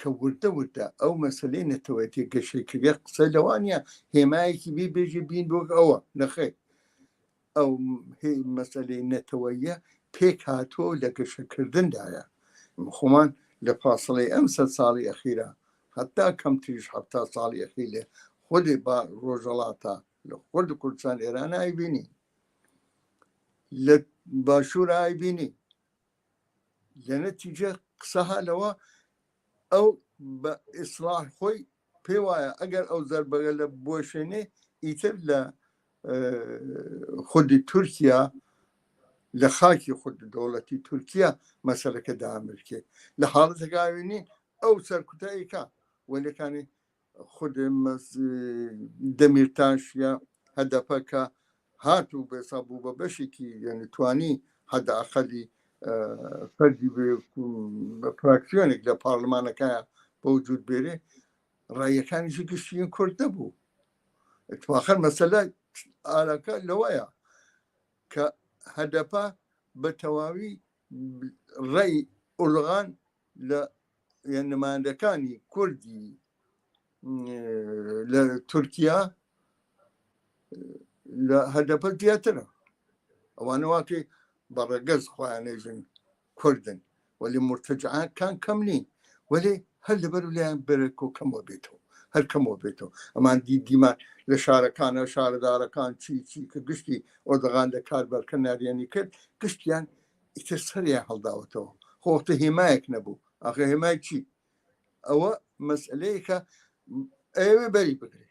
کە وردە ئەو مەسەلەی نەتەوەیەتی گەشەکردی قسە لەوانە هێمایەکی بێژی بین بۆ ئەوە نەخێ ئەو مەسەلەی نەتەوەیە پێک هاتووە لە گەشەکردندایە خۆمان لە فاصلەی ئەم 100 ساڵی ئەخیرە حتا کەمتریش 70 ساڵی ئەخیر لێ خودێ با ڕۆژەڵاتە لە خۆرد کوردستان ئێران ئایبینی لە باشوور ئایبینی لە نەتیجە قسەها لەوە ئەو بە ئیسلاح خۆی پێ وایە ئەگەر ئەو زەربەگە لە بۆشێنێ ئیتر لە خودی تورکیا لە خاکی خود دەوڵەتی تورکیا مەسەلەکە دامرکێ لە حاڵەتەکاوێنی ئەو سەرکوتاییکە وەلەکانی خود دەمیرتاش یا هەدەفەکە هاتوو بێسا بوو بە بەشێکی یعنی توانی حەداقەلی فەردی فراکسیۆنێک لە پارلمانەکەیە بە وجود بێرێ ڕایەکانیشی گشتیان کورد نەبوو اتفاقا مەسەلە ئالەکە لەوەیە کە هەدەفە بە تەواوی ڕێی ئوڵغان لە نمایندەکانی کوردی لە تورکیا لە هەدەفە زیاترە ئەوانە واکەی بەڕێگەز خۆیانێژن کوردن وەلی مرتەجعەکان کەم نین وەلی هەر لەبەر لایەن بەرەکۆ کەمەوە بێتەوە هەر کەمەوە بێتەوە ئەمان دیمان لە شارەکانە شارەدارەکان چی کە گشتی ئۆردەغان لە کاربەرکە ناریانی کرد گشتیان ئیتر سەریان هەڵداوەتەوە خۆتە هێمایەک نەبوو ئاخە هێمای چی ئەوە مەسئلەیەکە ئەوێ بەری بگرێ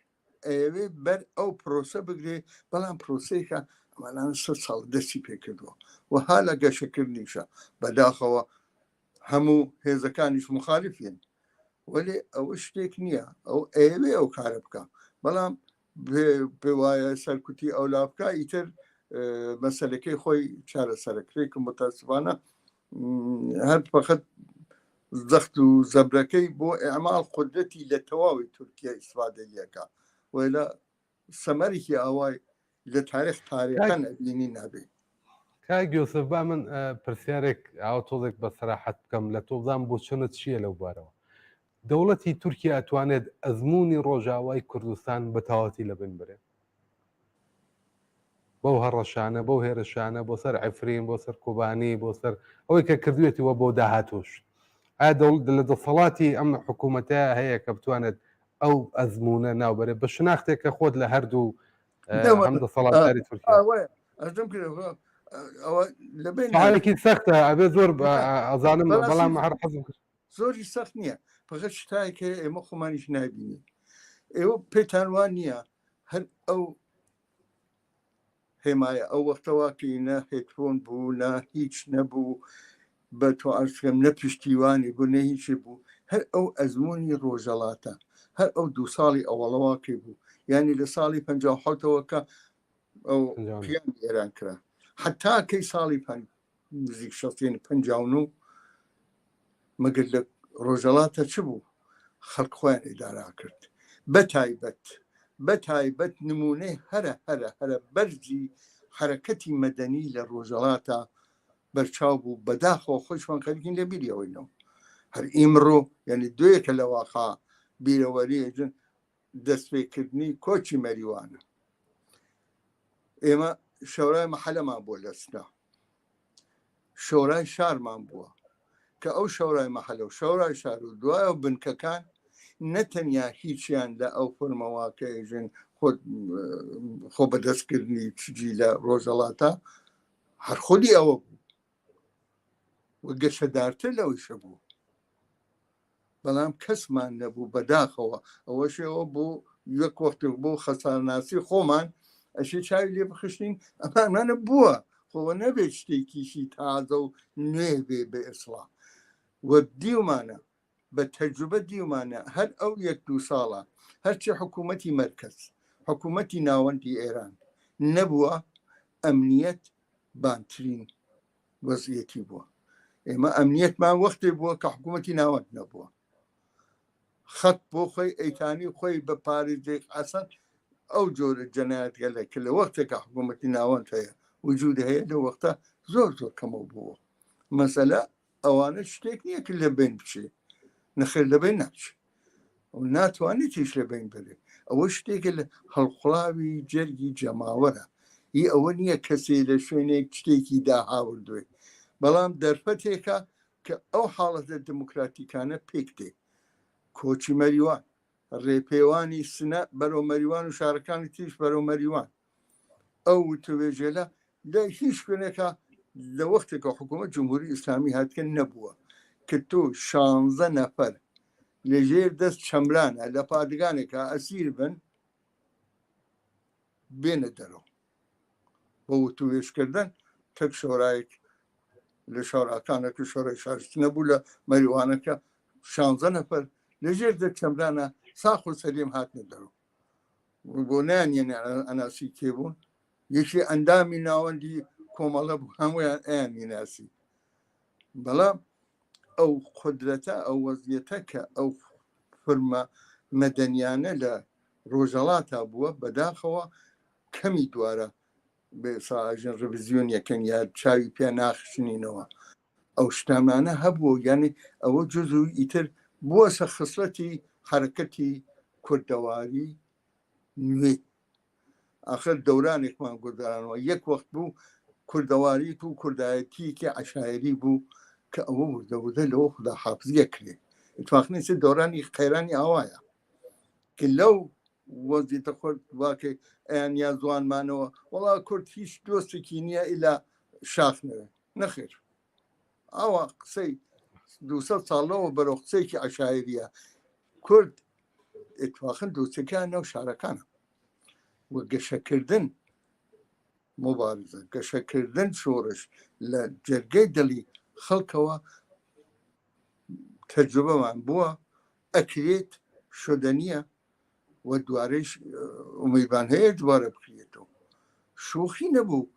ئەوێ بەر ئەو پرۆسە بگرێ بەڵام پرۆسەیەکە ئەمانان 100 ساڵ دەستی پێکردووە و ها لە گەشەکردنیشە بەداخەوە هەموو هێزەکانیش مخالفین وەلێ ئەوە شتێک نییە ئەو ئەوێ ئەو کارە بکە بەڵام پێ وایە سەرکوتی ئەولا بکە ئیتر مەسەلەکەی خۆی چارەسەرەکرێکم متاسفانە هەر فقط زەخت و زەبرەکەی بۆ ئەعمال قودرەتی لە تەواوی تورکیا ئیسفادەیەکە وەلا سەمەرێکی ئاوای لە تاریخ تاریخان ئەبینی نابێ کاک یۆسف با من پرسیارێک ئاوتۆڵێک بە سەراحەت بکەم لە تۆڵدان بۆ چۆنت چییە لەو بارەوە دەوڵەتی تورکیا ئەتوانێت ئەزمموی ڕۆژاوای کوردستان بە تاواتی لە بن برێت بەو هەڕەشانە بەو هێرشانە بۆ سەر عفرین بۆ سەر کوبانی بۆ سەر ئەوەی کە کردوێتیوە بۆ داهاتوش ئایا لە دەسەڵاتی ئەم حکوومەتە هەیە کە بتوانێت ئەو ئەزمونە ناوبەرێ بە شناختێک کە خۆت لە هەردوو ئەم دەسەڵاتداری تورکیا حالێکی سەختە ئەبێ زۆر ئەزانم بەڵام هەر حەزم کرد زۆری سەخت نییە فقط شتایەکە ئێمە خۆمانیش نابینی ئێوە پێتان وان نییە هەر ئەو هێمایە ئەو وەختەواکەی نە هێتفۆن بوو نە هیچ نەبوو بە تۆ ئەرسکەم نە پشتیوانی بوو نە هیچی بوو هەر ئەو ئەزمموی ڕۆژەڵاتە هەر ئەو 2 ساڵی ئەوەڵەواکەی بوو یعنی لە ساڵی 57ەوەکە ئەو پیان ئێران کرا حتا کەی ساڵی نزیک 59 مەگەر لە ڕۆژەڵاتە چ بوو خەڵک خۆیان ئیدارا کرد بە تایبەت نمونەی هەرە بەرزی حرەکەتی مەدەنی لە ڕۆژەڵاتە بەرچاو بوو بەداخەوە خۆشمان خەریکین لە بیریەوەینەوە هەر ئیمڕۆ یعنی دوێکە لە واقع بیرەوەریەجن دەستپێکردنی کۆچی مەریوانە ئێمە شەورای مەحەلەمان بۆ لەسنا شۆرای شارمان بووە کە ئەو شەورای مەحەلە و شەورای شار و دوایە بنکەکان نەتەنیا هیچیان لە ئەو فەرمەواکەژن خۆ بەدەستکردنی چجی لە ڕۆژەڵاتە هەر خودی ئەوە بوو وە گەشەدارتر لەوەیشە بوو بەڵام کەسمان نەبوو بەداخەوە ئەوەشەوە بۆ یەک وەختێک بۆ خەسارناسی خۆمان ئەشی چاوی لێ بخشتین ئەمانە بووە خۆوە نەبێت شتێکیشی تازە و نوێ بێ بە ئیسڵا وە دیومانە بە تەجروبە دیومانە هەر ئەو 1-2 ساڵە هەرچی حکوومەتی مەرکەز حکوومەتی ناوەندی ئێران نەبووە ئەمنیەت بانترین وەزعەتی بووە ئێمە ئەمنیەتمان وەختێ بووە کە حکوومەتی ناوەند نەبووە خەت بۆ خۆی ئەیتانی خۆی بە پارێزێک ئاسان ئەو جۆرە جەنایەت گەلێکە لە وەختێکە حکوومەتی ناوەند هەیە وجود هەیە لە وەختە زۆر کەمە بووە مەسەلە ئەوانە شتێک نییە کە لە بین بچێ نەخێر لەبێن ناچێ و ناتوانێت هیچ لە بین بێ ئەوە شتێکە لە هەڵقڵاوی جەرگی جەماوەرە هی ئەوە نییە کەسێ لە شوێنێک شتێکی داهاوردوێ بەڵام دەرفەتێکە کە ئەو حاڵەتە دموکراتیکانە پێک دێ کۆچی مەریوان ڕێپێوانی سنە بەرەو مەریوان و شارەکانی تیش بەرەو مەریوان ئەو توێژێلە لە هیچ شوێنێکە لە وەختێکە حکوومەت جمهوری ئیسلامی هاتکە نەبووە کە تۆ 16 نەفەر لەژێر دەست چەمرانە لە پادگانێکە ئەسیر بن بێنە دەرەوە بۆ توێژکردن تەک شۆرایەک لە شۆراکانەکە شۆڕی شارست نەبوو لە مەریوانەکە 16 نەفەر لەژێر دەست چەمرانە ساخ و سەلیم هاتنە دەرەوە بۆ نانیێنێ ئەناسی کێبوون یەکی ئەندامی ناوەندی کۆمەڵە بوو هەمویان ئەیانی ناسی بەڵام ئەو قودرەتە ئەو وەزیەتە کە ئەو فرمە مەدەنیانە لە ڕۆژەڵاتە بووە بەداخەوە کەمی دوارە بێ ساژن ڕڤیزیۆن یەکەن یا چاوی پێ ناخشنینەوە ئەو شتامانە هەبووە یعنی ئەوە جزوی ئیتر بووە سە خسڵەتی حرەکەتی کوردەواری نوێ آخر دەورانێکمان گوردارانەوە یەک وەخت بوو کوردەواری و کوردایەتیکی عشایری بوو کە ئەوە وردەوردە لەوە خوددا حافزیە کرێ اتفاقنی سێ دەورانی قەیرانی ئاوایە کە لەو وەزیتە خۆرد واکە ئەیانیا زوانمانەوە وەڵا کورد هیچ دۆستێکی نییە ئیلا شاخنەوە نەخێر ئاوا قسەی 200 ساڵەوە بەرەو قسەیەکی عشایریە کورد اتفاقن دۆستەکان نەو شارەکانە وە گەشەکردن مبارزە گەشەکردن شۆڕش لە جەرگەی دڵی خەڵکەوە تەجروبەمان بووە ئەکرێت شدەنیە و دوارەش ئومێدوان هەیە دوارە بکرێتەوە شوخی نەبوو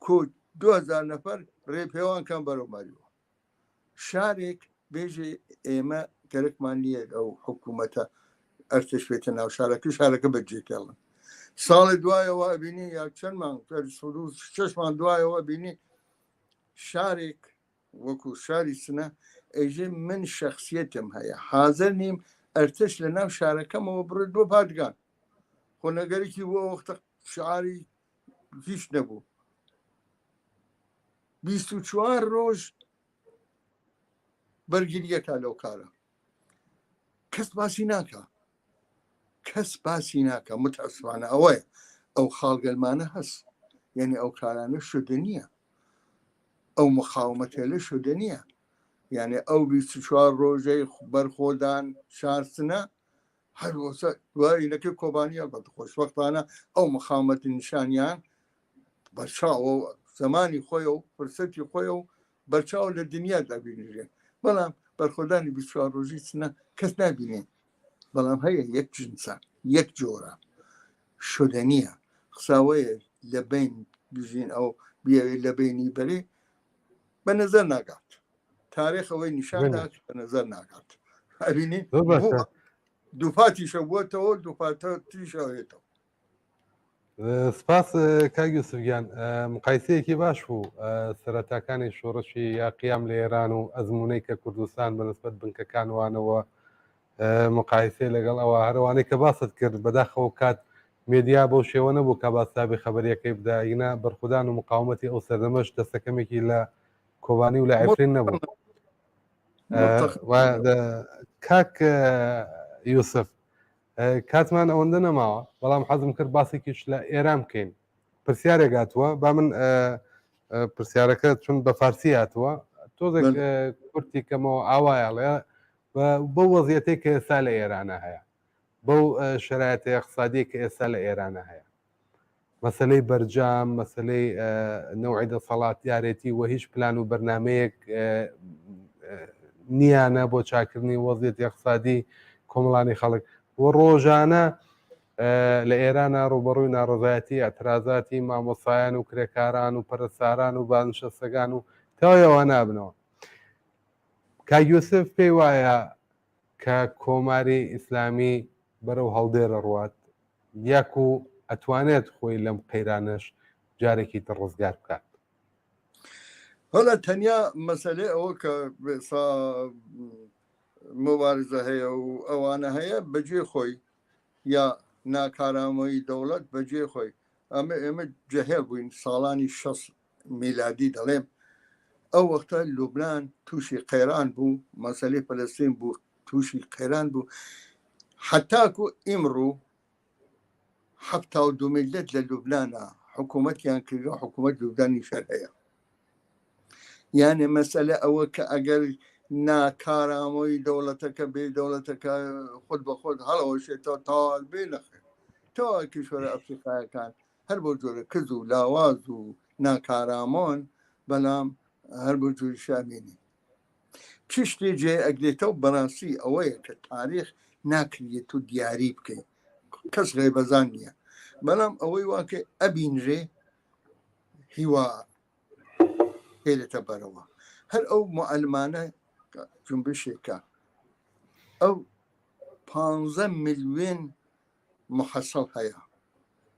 کۆ 2000 نەفەر ڕێپێوانکان بەرەو ماریوە شارێک بێژێ ئێمە گەرەکمان نییە ئەو حکوومەتە ئەرتش بێتە ناو شارەکە شارەکە بەجێکێڵن ساڵی دوایەوە بینی یا چەندمان 6 مان دوایەوە بینی شارێک وەکو شاری سنە ئەژێ من شخصیتم هەیە حاضر نیم ئەرتش لە ناو شارەکەمەوە بڕێت بۆ پادگان خۆ نەگەرێکی بۆ وەختە شعاری هیچ نەبوو 24 ڕۆژ بەرگریەکە لەو کارە کەس باسی ناکە کەس باسی ناکە متەسفانە ئەوەیە ئەو خاڵگەلمانە هەست یعنی ئەو کارانە شدە نییە ئەو مخاومەتێ لە شدە نییە یعنی ئەو 24 ڕۆژەی بەرخۆدان شارسنە هەروەسە دوایینەکەی کۆبانیە بەدخۆش وەختانە ئەو مخاومەت نیشانیان بەرچاوە زمانی خۆی و فرسەتی خۆی و بەرچاو لە دنیا دابینێ بەڵام بەرخۆدانی 24 ڕۆژی چنە کەس نبینێ بەڵام هەیە یەک جنسە یەک جۆرە شدە نییە قساوەیە لە بین بژین ئەو بیاوێت لە بینی بەرێ بە نەزەر ناگات تاریخ ئەوەی نیشاندا بە نەزەر ناگات ئەبینی دووپاتیشە بووەتەوە دووپاتیشەوێتەوە سپاس کاک یوسفگیان مقایسەیەکی باش بوو سەرەتاکانی شۆڕشی یا قیام لە ئێران و ئەزمونەی کە کوردستان بەنسبەت بنکەکانوانەوە مقایسەی لەگەڵ ئەوە هەروانەی کە باست کرد بەداخەوە کات مێدیا بۆ شێوە نەبوو کە باسابی خەبەریەکەی بداینا بەرخودان و مقاومەتی ئەو سەردەمەش دەستەکەمێکی لە کۆبانی و لە عفرین نەبوو کاک یوسف کاتمان ئەوەندە نەماوە بەڵام حەزم کرد باسێکیش لە ئێران بکەین پرسیارێک هاتووە با من پرسیارەکە چون بە فارسی هاتووە تۆزێک کورتی کەمەوە ئاوایەڵێ بۆ وەزیەتێک کە ئێستا لە ئێرانە هەیە بەو شرایەتە اقتصادی کە ئێستا لە ئێرانە هەیە مەسلەی بەرجام مەسلەی نەوعی دەسەڵات یارێتی و هیچ پلان و بەرنمەیەک نیانە بۆ چاکردنی وەزیەتی اقتصادی کۆمەڵانی خەڵک و ڕۆژانە لە ئێرانە ڕوبەڕووی ناڕزایەتی ئەترازاتی مامۆسایان و کرێکاران و پەرستاران و بانشەستەکان و تەوایەوە نابنەوە کا یوسف پێی وایە کە کۆماری ئیسلامی بەرەو هەڵدێرە ڕوات یاک و ئەتوانێت خۆی لەم قەیرانش جارێکی تر ڕزگار بکات هەڵە تەنیا مەسەلەی ئەوە کە مبارزە هەیە و ئەوانە هەیە بەجێ خۆی یا ناکارامەی دەوڵەت بەجێ خۆی ئێمە جەهێل بووین ساڵانی 6 میلادی دەڵێم ئەو وەختە لوبنان تووشی قەیران بوو مەسەلەی فەلەستین بوو تووشی قەیران بوو حتاکو ئیمڕۆ 72 میلیۆن لە لوبنانە حکوومەتیان کردوە حکوومەت لوبنانی شەر هەیە یانێ مەسەلە ئەوە کە ئەگەر ناکارامەی دەوڵەتەکە بێ دەوڵەتەکە خود بە خۆت هەڵەوەشێتەوە تاوان بێ نەخێت تەوا کیشوەرە ئەفریقایەکان هەر بۆ جۆرە کز و لاواز و ناکارامۆن بەڵام هەر بۆ جووری شامێنی پشتی جێ ئەگرێتەوە بەڕاستی ئەوەیە کە تاریخ ناکرێت و دیاری بکەیت کەس غێبەزان نییە بەڵام ئەوەی واکە ئەبینرێ هیوا هێرێتە بەرەوە هەر ئەو معلمانە جنبشێکە ئەو 15 میلیۆن محەسەڵ هەیە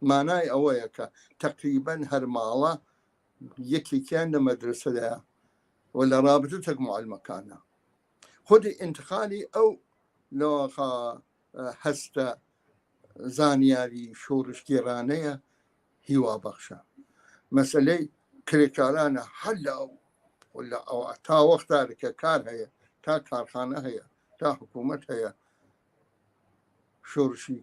مانای ئەوەیە کە تقریبەن هەر ماڵە یەکێکیان لە مەدرسەدایە و لە رابطە تەک معلمەکانە خودی انتقالی ئەو لەوەخا هەستە زانیاری شۆڕشتیێرانەیە هیوا بەخشە مەسلەی کرێکارانە هەر لە ئەو تا وەختارێکە کار هەیە تا کارخانە هەیە تا حکوومەت هەیە شۆڕشی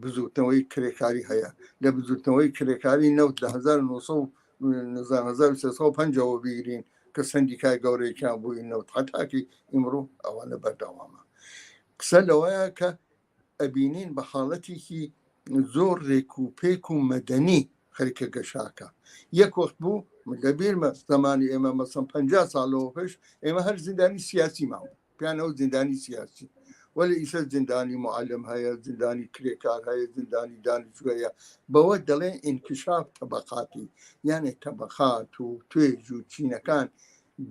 بزوتنەوەی کرێکاری هەیە لە بزوتنەوەی کرێکاری نەوت لە 1950 بیرین کە سندیکای گەورەیەکیان بووی نەوت حتاکی ئیمڕۆ ئەوانە بەردەوامە قسە لەوەیە کە ئەبینین بە حاڵەتێکی زۆر ڕێک و پێک و مەدەنی خەریکە گەشاکە یەک وەخت بوو لەبیرمە زمانی ئێمە مەسەڵ 50 ساڵەوە پێش ئێمە هەر زیندانی سیاسی ماوە پیان ئەو زیندانی سیاسی ولی ئیسە زیندانی معلم هەیە زیندانی کرێکار هەیە زیندانی دانیشتوو هەیە بەوە دەڵێن ئینکشاف تەبەقاتی یانێ تەبەقات و توێژ و چینەکان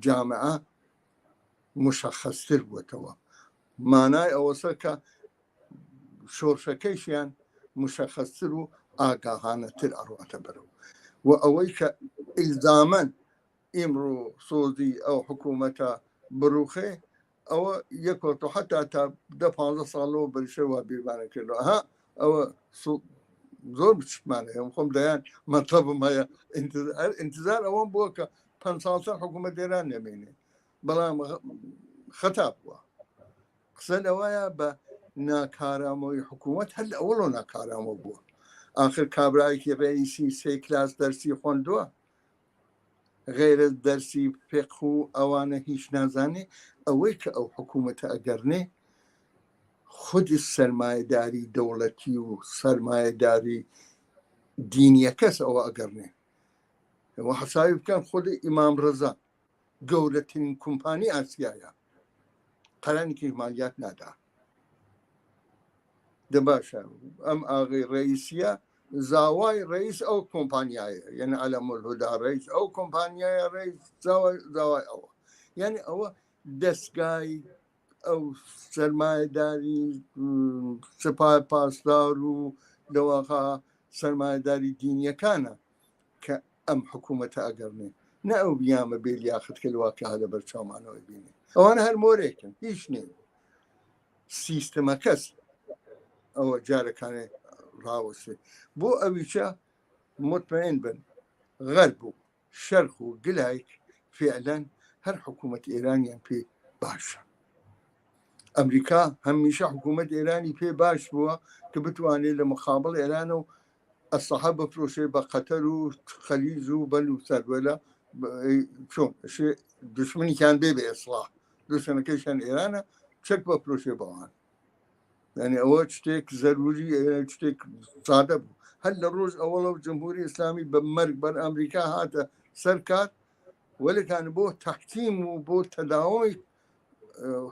جامعە مشەخەستر بووەتەوە مانای ئەوەسە کە شۆرشەکەیشیان مشەخەستر و ئاگاهانەتر ئەڕواتە بەرەو و ئەوەی کە ئیلزامەن ئیمڕۆ سۆزی ئەو حکوومەتە بڕوخێ ئەوە یەکۆتۆ حتا تا 15 ساڵەوە بەرشەوە بیرمانە کردەوە ها ئەوە زۆر بچمانە هەم خۆم دەیان مەطلبم هەیە ئینتزار ئەوەم بووە کە 500 ساڵ حکوومەت ئێران نەمێنێ بەڵام خەتا بووە قسە لەوایە بە ناکارامەوەی حکوومەت هەر لە ئەوڵۆ ناکارامە بووە آخر کابراایکی ڕئیسی 3 کلاس دەرسی خوێندووە غێرە دەرسی فقه و ئەوانە هیچ نازانێ ئەوەی کە ئەو حکوومەتە ئەگەرنێ خودی سەرمایەداری دەوڵەتی و سەرمایەداری دینیە کەس ئەوە ئەگەرنێ ئەوە حسابی بکەن خودی ئیمام ڕەزا گەورەترین کومپانی ئاسیایە قەرانێکی مالیات نادا دەباشە ئەم ئاغی ڕئیسیە زاوای ڕئیس ئەو کۆمپانیایە یعنی عەلەم الهودا ڕئیس ئەو کۆمپانیایە ڕئیس زاوای ئەوە یعنی ئەوە دەستگای ئەو سەرمایەداری سپای پاسدار و لەواقع سەرمایەداری دینیەکانە کە ئەم حکوومەتە ئەگەرنێ نە ئەو بیامە بێ لیاقت کردواکە هەلە بەرچاومانەوەی بینێ ئەوانە هەر مۆرێکن هیچ نین سیستەمە کەس ئەوە جارەکانێ ڕاوەسێ بۆ ئەویچە مطمئن بن غەرب و شەرق و گلایک فعلەن هەر حکوومەت ئێرانیان پێ باشە ئەمریکا هەمیشە حکوومەت ئێرانی پێ باش بووە کە بتوانێت لە مخابڵ ئێرانە و ئەسەحە بفرۆشێ بە قەتەر و خەلیج و بەل و سەروەلە چۆن دشمنیان بێ بێ ئێسڵاح دوشمنەکەیشان ئێرانە چەک بە فرۆشێ بەوان یعنی ئەوە شتێک زەروری شتێک سادە بوو هەر لە ڕۆژ ئەوڵە و جمهوری ئیسلامی بە مەرگ بەر ئەمریکا هاتە سەر کات وەلەکان بۆ تەحکیم و بۆ تەداوی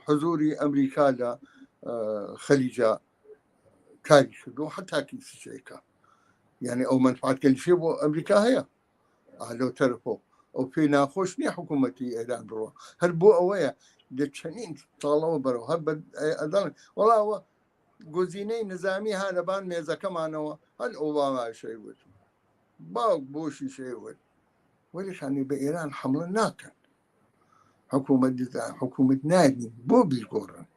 حزوری ئەمریکا لە خەلیجا کاری کردو حتاکی سیچێکە یعنی ئەو منفعاتکەلیشێ بۆ ئەمریکا هەیە لەو تەرەفۆ ئەو پێی ناخۆش نییە حکوومەتی ئێران بڕوە هەر بۆ ئەوەیە لە چەندین تاڵەوە بەرەوە هەر ئەدڵ وەڵاوە گۆزینەی نظامی هانەبان مێزەکەمانەوە هەر ئۆباما شەیوت باوک بۆشی شەیوت وەلیشانی بە ئێران حملە ناکەن حکوومەت نادین بۆ بیگۆڕن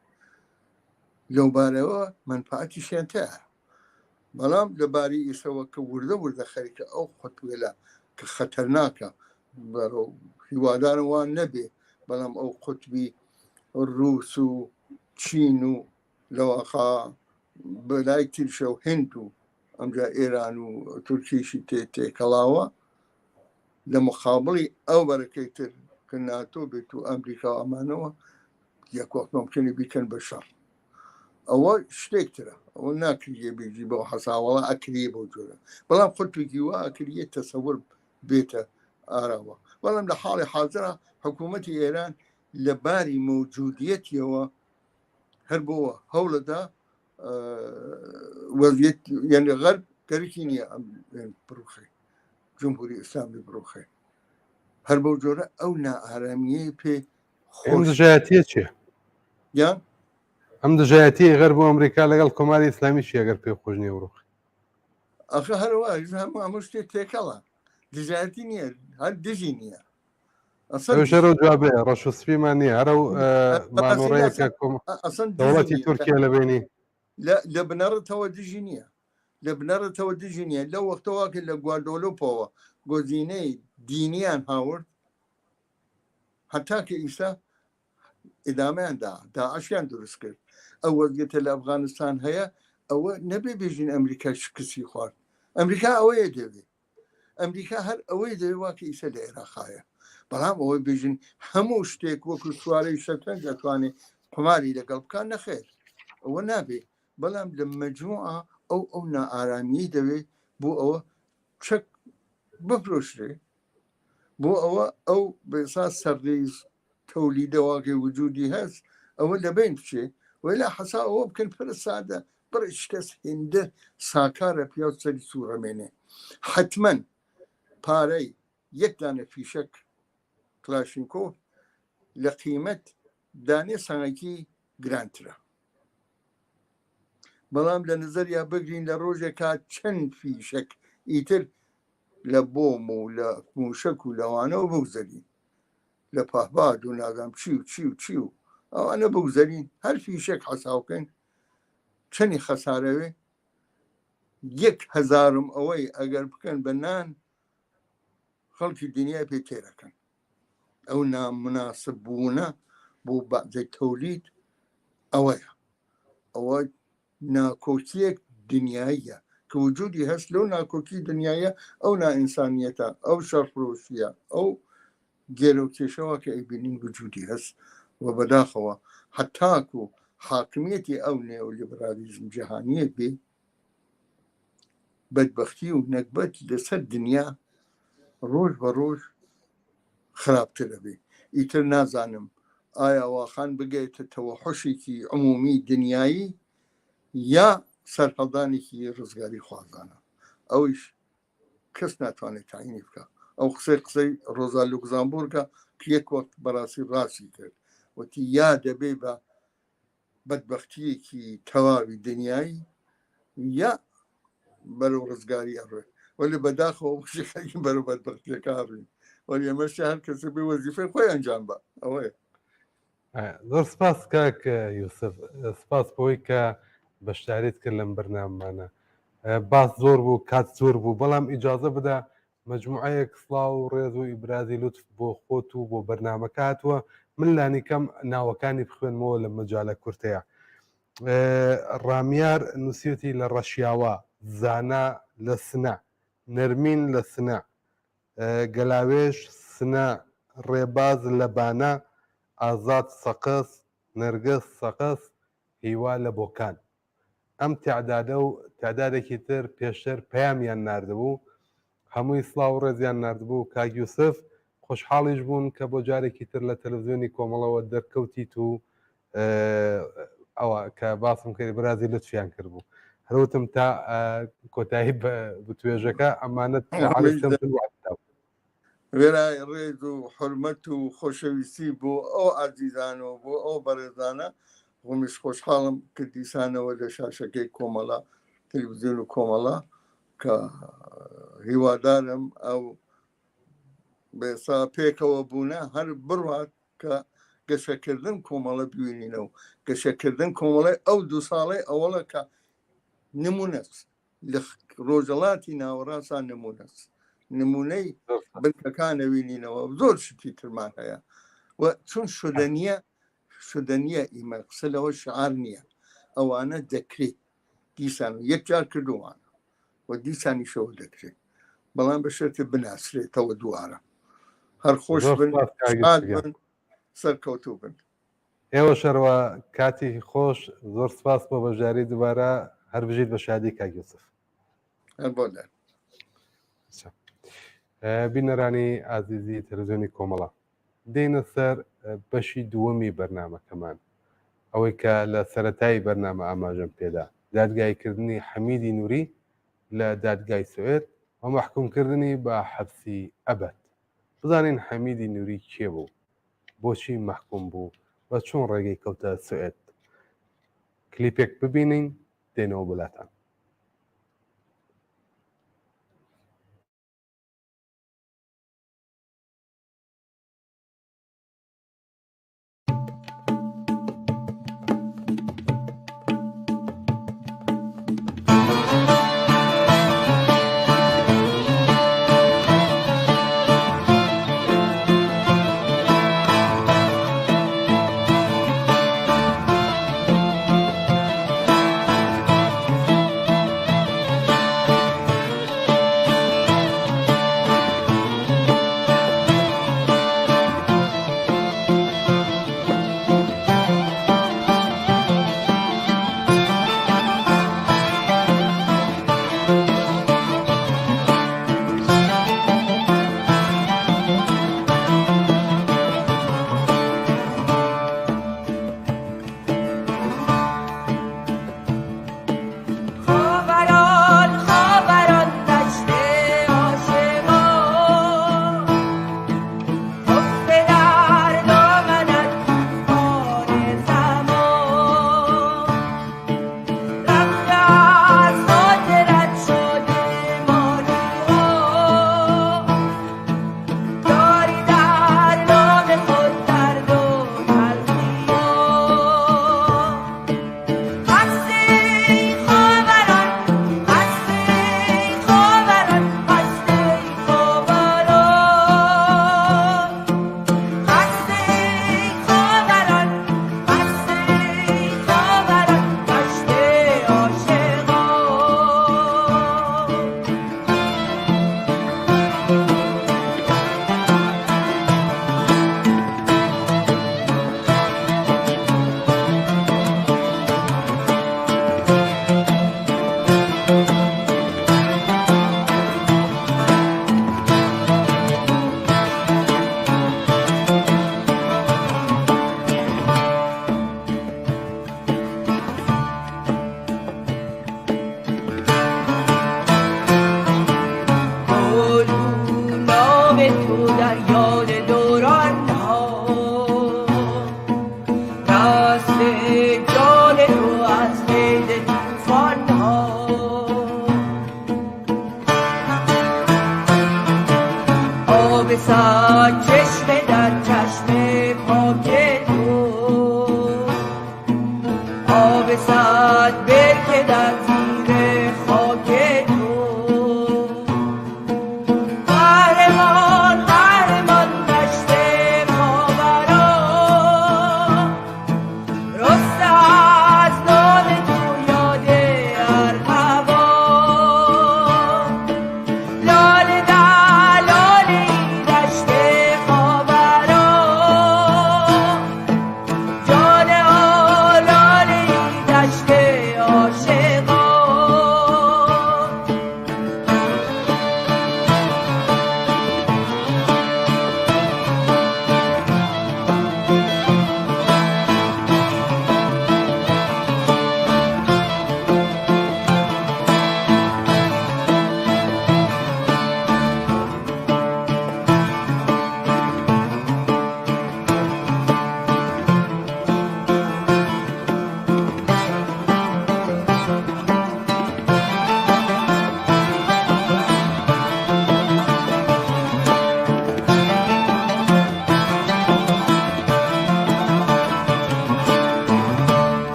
لەو بارەوە منفعاتی شێنتەیە بەڵام لەباری ئیسەوە کە وردە خەریکە ئەو خۆتوێلە کە خەتەرناکە بەرەو هیوادارەوان نەبێ بەڵام ئەو قوتبی ڕووس و چین و لەوەخا بەلای تیرشە و هند و ئەمجا ئێران و تورکیشی تێکەڵاوە لە مخابڵی ئەو بەرەکەی تر کە ناتۆ بێت و ئەمریکا ئەمانەوە یەکوەخت ممکنی بیکەن بە شەڕ ئەوە شتێکترە ئەوە ناکریە بێژی بۆ حەساوەڵە ئەکریە بۆ جۆرە بەڵام خۆتوێکی وە ئەکریە تەسەور بێتە ئاراوە بەڵام لە حاڵی حاضرە حکوومەتی ئێران لە باری موجودیەتیەوە هەر بۆوە هەوڵەدا وەزیەت یعنی غەرب گەرکی نییە بڕوخێ جمهوری ئیسلامی بڕوخێ هەر بەو جۆرە ئەو نائارامیە پێ خۆشایەتیە چیە یان ئەم دژایەتی غەرب بۆ ئەمریکا لەگەڵ کۆماری ئیسلامی چی ئەگەر پێ خۆش نییە وڕوخ ئەخە هەروە هەموو شتێک تێکەڵە دژایەتی نییە هەر دژی نییە شەرە جوابێ ڕەشوسپیمان نییە هەرە مانوڕەیەکە دەوڵەتی تورکیا لەبێنی لە بنەڕەتەوە دژی نییە لە بنەڕەتەوە دژی نییە لەو وەختەوەکە لە گواردۆلۆپەوە گۆزینەی دینیان هاورد هەتاکە ئیسا ئیدامیاندا داعشیان دروست کرد ئەو وەزگێتە لە ئەفغانستان هەیە ئەوە نەبێ بێژین ئەمریکا شکستی خوارد ئەمریکا ئەوەیە دەوێ ئەمریکا هەر ئەوەی دەوێ واکە ئیسە لە عێراقایە بەڵام ئەوەی بێژین هەموو شتێک وەکو سوارەی شەترەنج دەتوانێت قماری لەگەڵ بکان نەخێر ئەوە نابێ بەڵام لە مەجموعە ئەو نائارامی دەوێت بۆ ئەوە چەک بفرۆشرێ بۆ ئەوە ئەو بێساس سەرڕێز تەولیدەواقعی وجودی هەست ئەوە لەبین بچێ وەلا حەسا ئەوە بکەن پرە سادە بڕش کەس هێندە ساکارە پیا سەری سوورەمێنێ حتمما پارەی یەکدانە فیشەک کلاشینکۆف لە قیمەت دانێ سەنگی گرانترە بەڵام لە نظریا بگرین لە ڕۆژێکا چەند فیشەک ئیتر لە بۆم و لە موشک و لەوانەوە بگوزەرین لە پاهباد و ناگام چی و ئەوانە بگوزەرین هەر فیشێک حەساوکەن چەندی خەسارەوێ 1000 ئەوەی ئەگەر بکەن بە نان خەڵکی دنیا پێ تێرەکەن ئەو نامناسب بوونە بۆ بەعدەی تەولید ئەوەیە ئەوە ناکۆکیەک دنیاییە کە وجودی هەست لەو ناکۆکی دنیاە ئەو نائینسانیەتە ئەو شەڕفرۆشیە ئەو گێرە و کێشەوە کە ئەیبینین وجودی هەست و بەداخەوە حتاکو حاکمیەتی ئەو نێۆلیبرالیزم جیهانیە بێ بەدبەختی و نەکبەت لەسەر دنیا ڕۆژ بە ڕۆژ خراپترە بێ ئیتر نازانم ئایا واخان بگەیتە تەوەحشێکی عمومی دنیایی یا سەرهەڵدانێکی ڕزگاری خوازانە ئەویش کەس ناتوانێت تاینی بکە ئەو قسەی ڕۆزا لوکزامبورگە کە یەک وەخت بەڕاستی ڕاستی کرد وتی یا دەبێ بە بەدبەختیەکی تەواوی دنیایی یا بەرەو ڕزگاری ئەڕێ وەلی بەداخەوە شێخی بەرەو بەدبەختیەکارڕین وەلی ئەمەشی هەر کەسە بێ وەزیفەی خۆی ئەنجام بە ئەوەیە زۆر سپاس کاک یوسف سپاس بۆی کە بەشداریت کرد لەم بەرناممانە باس زۆر بوو کات زۆر بوو بەڵام ئیجازە بدە مجموعەیەک سڵاو و ڕێز و ئیبرازی لوتف بۆ خۆت و بۆ بەرنامەکە هاتووە من لانی کەم ناوەکانی بخوێنمەوە لە مەجالە کورتەیە. ڕامیار نووسێتی لە ڕەشیاوە، زانا لە سنە، نەرمین لە سنە، گەلاوێش سنە، ڕێباز لە بانە، ئازاد سەقس، نەرگس سەقس، هیوا لە بۆکان. ئەم تعدادە و تعدادێکی تر پێشتر پەیامیان ناردبوو، هەمووی سڵاو و ڕێزیان ناردبوو. کاک یوسف خۆشحاڵیش بوون کە بۆ جارێکی تر لە تەلەڤیزیۆنی کۆمەڵەوە دەرکەوتیت و ئەوە کە باسم کردی برازی لوتفیان کرد بوو. هەروتم تا کۆتایی بتوێژەکە ئەمانەت وێرای ڕێز و حرمەت و خۆشەویستی بۆ ئەو عزیزان و بۆ ئەو بەڕێزانە خۆمیش خۆشحاڵم کە دیسانەوە لە شاشەکەی کۆمەڵە تەلەڤیزیۆن و کۆمەڵە کە هیوادارم ئەو بێسا پێکەوە بوونە هەر بڕات کە گەشەکردن کۆمەڵە ببینینەوە. گەشەکردن کۆمەڵی ئەو 2 ساڵەی ئەوەڵە کە نمونەت لە ڕۆژەڵاتی ناوەڕاستان نمونەی بنکەکانە بینینەوە. زۆر شتی ترمان هەیە و چون شدەنیە ئیمە قسە لەوە شعار نییە، ئەوانە دەکرێت دیسان یەک جار کردووانە و دیسانیشەوە دەکرێت، بەڵام بە شێتە بناسرێتەوە دووارە. هەر خۆش بن سەرکەوتوو بن. ئێوە شەڕوە کاتی خۆش، زۆر سپاس بۆ بەژاری دووبارە، هەر بژیت بە شادی کاک یوسف. هەر بۆ لە بینەرانی ئازیزی تەلەڤیزیۆنی کۆمەڵە، دێنە سەر بەشی دووەمی بەرنامەکەمان، ئەوەی کە لە سەرەتایی بەرنامە ئاماژەم پێدا، دادگایکردنی حەمیدی نووری لە دادگای سوێد و مەحکومکردنی بە حەبسی ئەبەد. بزانین حەمیدی نووری کێ بوو، بۆچی مەحکوم بوو و چۆن ڕێگەی کەوتە سوێد. کلیپێک ببینین دێنەوە بڵاتان.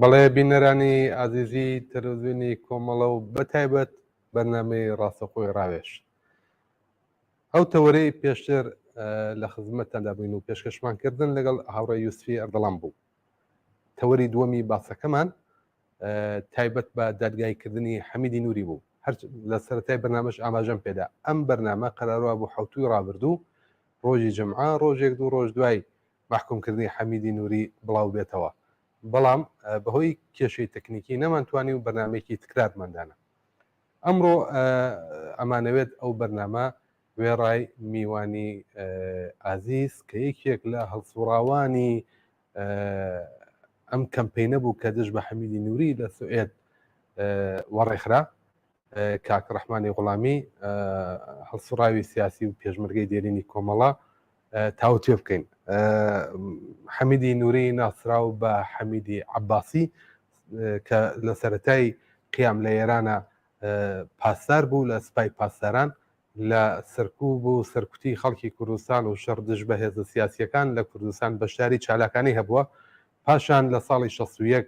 بەڵێ بینەرانی ئازیزی تەلەڤیزیۆنی کۆمەڵە و بەتایبەت بەرنامەی ڕاستەخۆی ڕاوێژ ئەو تەوەرەی پێشتر لە خزمەتتاندا بووین و پێشکەشمانکردن لەگەڵ هاوڕێ یوسفی ئەردەڵام بوو. تەوەری دووەمی باسەکەمان تایبەت بە دادگایکردنی حەمیدی نووری بوو. هەر لە سەرەتای بەرنامەش ئاماژەم پێدا ئەم بەرنامە قەراروا بوو حەوتوی ڕابردوو ڕۆژی جمعە ڕۆژێک دوو ڕۆژ دوای محکومکردنی حەمیدی نووری بڵاو بێتەوە. بەڵام بەهۆی کێشەی تەکنیکی نەمانتوانی و بەرنمێکی تکرارماندانە. ئەمڕۆ ئەمانەوێت ئەو بەرنامە وێڕای میوانی ئازیز کە یەکێک لە هەڵسوڕاوانی ئەم کەمپینە بوو کە دژ بە حەمیدی نووری لە سوئێد وەڕێخرا کاک ڕەحمانی غوڵامی هەڵسوڕاوی سیاسی و پێشمەرگەی دێرینی کۆمەڵە تاوتێ بکەین. حەمیدی نووری ناسرااو بە حەمیدی عەباسی کە لە سەرەتای قیام لە ئێرانە پاسدار بوو لە سپای پاسداران لە سەرکوب بوو سەرکوتی خەڵکی کوردستان و شەڕ دژ بە هێزە سیاسیەکان لە کوردستان بەشداری چالاکانی هەبووە. پاشان لە ساڵی 61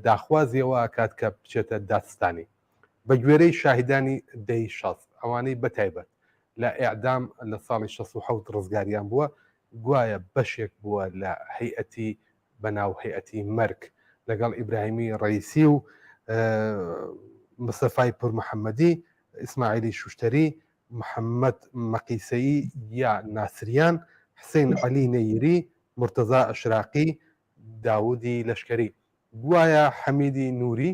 داخوازیەوە ئاکات کە بچێتە دادستانی بە گوێرەی شاهیدانی دەی 60 ئەوانەی بەتایبەت لە ئیعدام لە ساڵی 67 ڕزگاریان بووە گوایە بەشێک بووە لە هەیئەتی بەناو هەیئەتی مەرگ لەگەڵ ئیبراهیمی ڕەیسی و مستەفای پورمحەممەدی ئیسماعیلی شوشتەری محەممەد مەقیسەیی یا ناسریان حسین عەلی نەیری مرتەزا ئەشراقی داودی لەشکەری گوایە حەمیدی نووری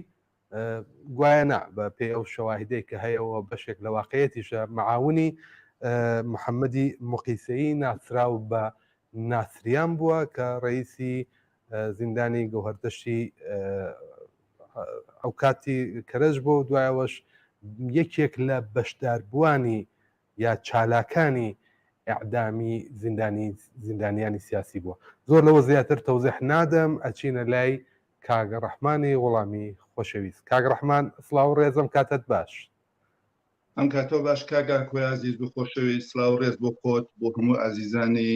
گوایە نا بە پێی ئەو شەواهیدەی کە هەیەەوە بەشێک لە واقعەتیشە معاونی محەممەدی مقیسەیی ناسرااو بە ناسریان بووە کە ڕئیسی زیندانی گەوهەردەشتی ئەو کاتی کەرەش بۆ دوایەوەش یەکێک لە بەشداربووانی یا چالاکانی ئیعدامی زیندانیانی سیاسی بووە. زۆر لەوە زیاتر تەوزیح نادەم ئەچینە لای کاگە ڕەحمانی وەڵامی خۆشەویست. کاگە ڕەحمان سڵاو و ڕێزم کاتت باش. ئەم کاتۆ باش کاگا کۆی عزیز و خۆشەویست سڵاو ڕێز بۆ خۆت بۆ هەموو ئازیزانی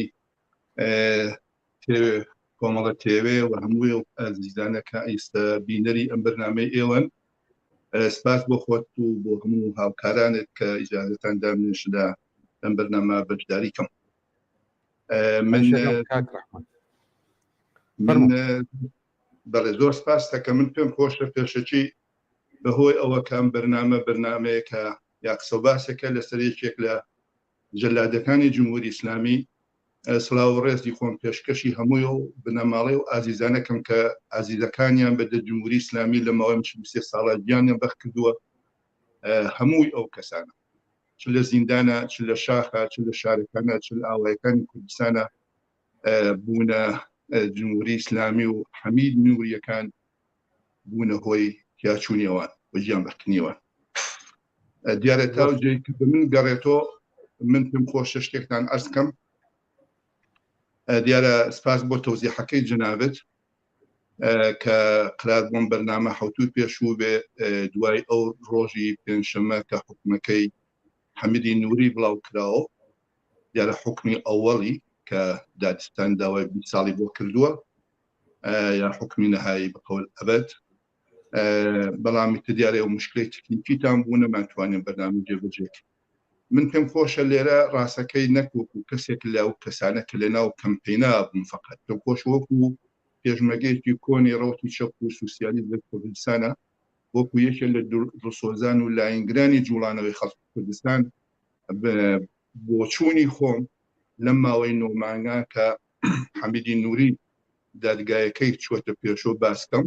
کۆمەڵە تێوێ و هەمووی ئازیزانە کە ئیستە بینەری ئەم بەرنامەی ئێوەن سپاس بۆ خۆت و بۆ هەموو هاوکارانت کە ئیجازەتان دامنێشدا ئەم بەرنامە بەشداری کەم. من بەڵێ زۆر سپاس دەکەم. من پێم خۆشە پێشەچی بەهۆی ئەوە کەم بەرنامەیە کە یاقسە باسێکە لەسەر یەکێک لە جەلادەکانی جمهوری ئیسلامی سڵاو و ڕێزی خۆم پێشکەشی هەمووی و بنەماڵی و ئازیزانەکەم کە ئازیزەکانیان بە جمهوری ئیسلامی لە ماوەی 23 ساڵە گیانیان بەخت کردووە. هەمووی ئەو کەسانە چ لە زیندانە چ لە شاخە چ لە شارەکانە چ لە ئاوایەکانی کوردستانە بوونە جمهوری ئیسلامی و حەمید نووریەکان بوونە هۆی تیاچوونیەوەن و گیان بەختنیەوە. دیارە تاوجێ کە من گەڕێتەوە من پێم خۆشە شتێکتان عەرز بکەم. دیارە سپاس بۆ تەوزیحەکەی جەنابەت کە قرار بۆم بەرنامە حەوتوی پێشوو بێ دوای ئەو ڕۆژی پێنجشەممە کە حکومەکەی حەمیدی نووری بڵاو کراوە. دیارە حکمی ئەوەڵی کە دادستان داوای 20 ساڵی بۆ کردووە یا حکمی نەهایی بەقەول ئەبەد. بەڵامی کە دیارە ئەو مشکلەی تکنیکیتان بوو نەمانتوانین بەرنامە جێبەجێ. من پێم خۆشە لێرە ڕاستەکەی نەکوەکو کەسێک لە ئەو کەسانە کە لەناو کەمپەینا بوون فەقەت پێم خۆش وەکو پێشمەرگەیەکی کۆنی ڕەوتی چەپ و سوسیالیزم لە کوردستانە وەکو یەکێک لە دڵسۆزان و لایەنگرانی جوڵانەوەی خەڵکی کوردستان بۆ چوونی خۆم لەم ماوەی 9 مانگە کە حەمیدی نووری دادگایەکەی چوەتە پێشۆ باسکەم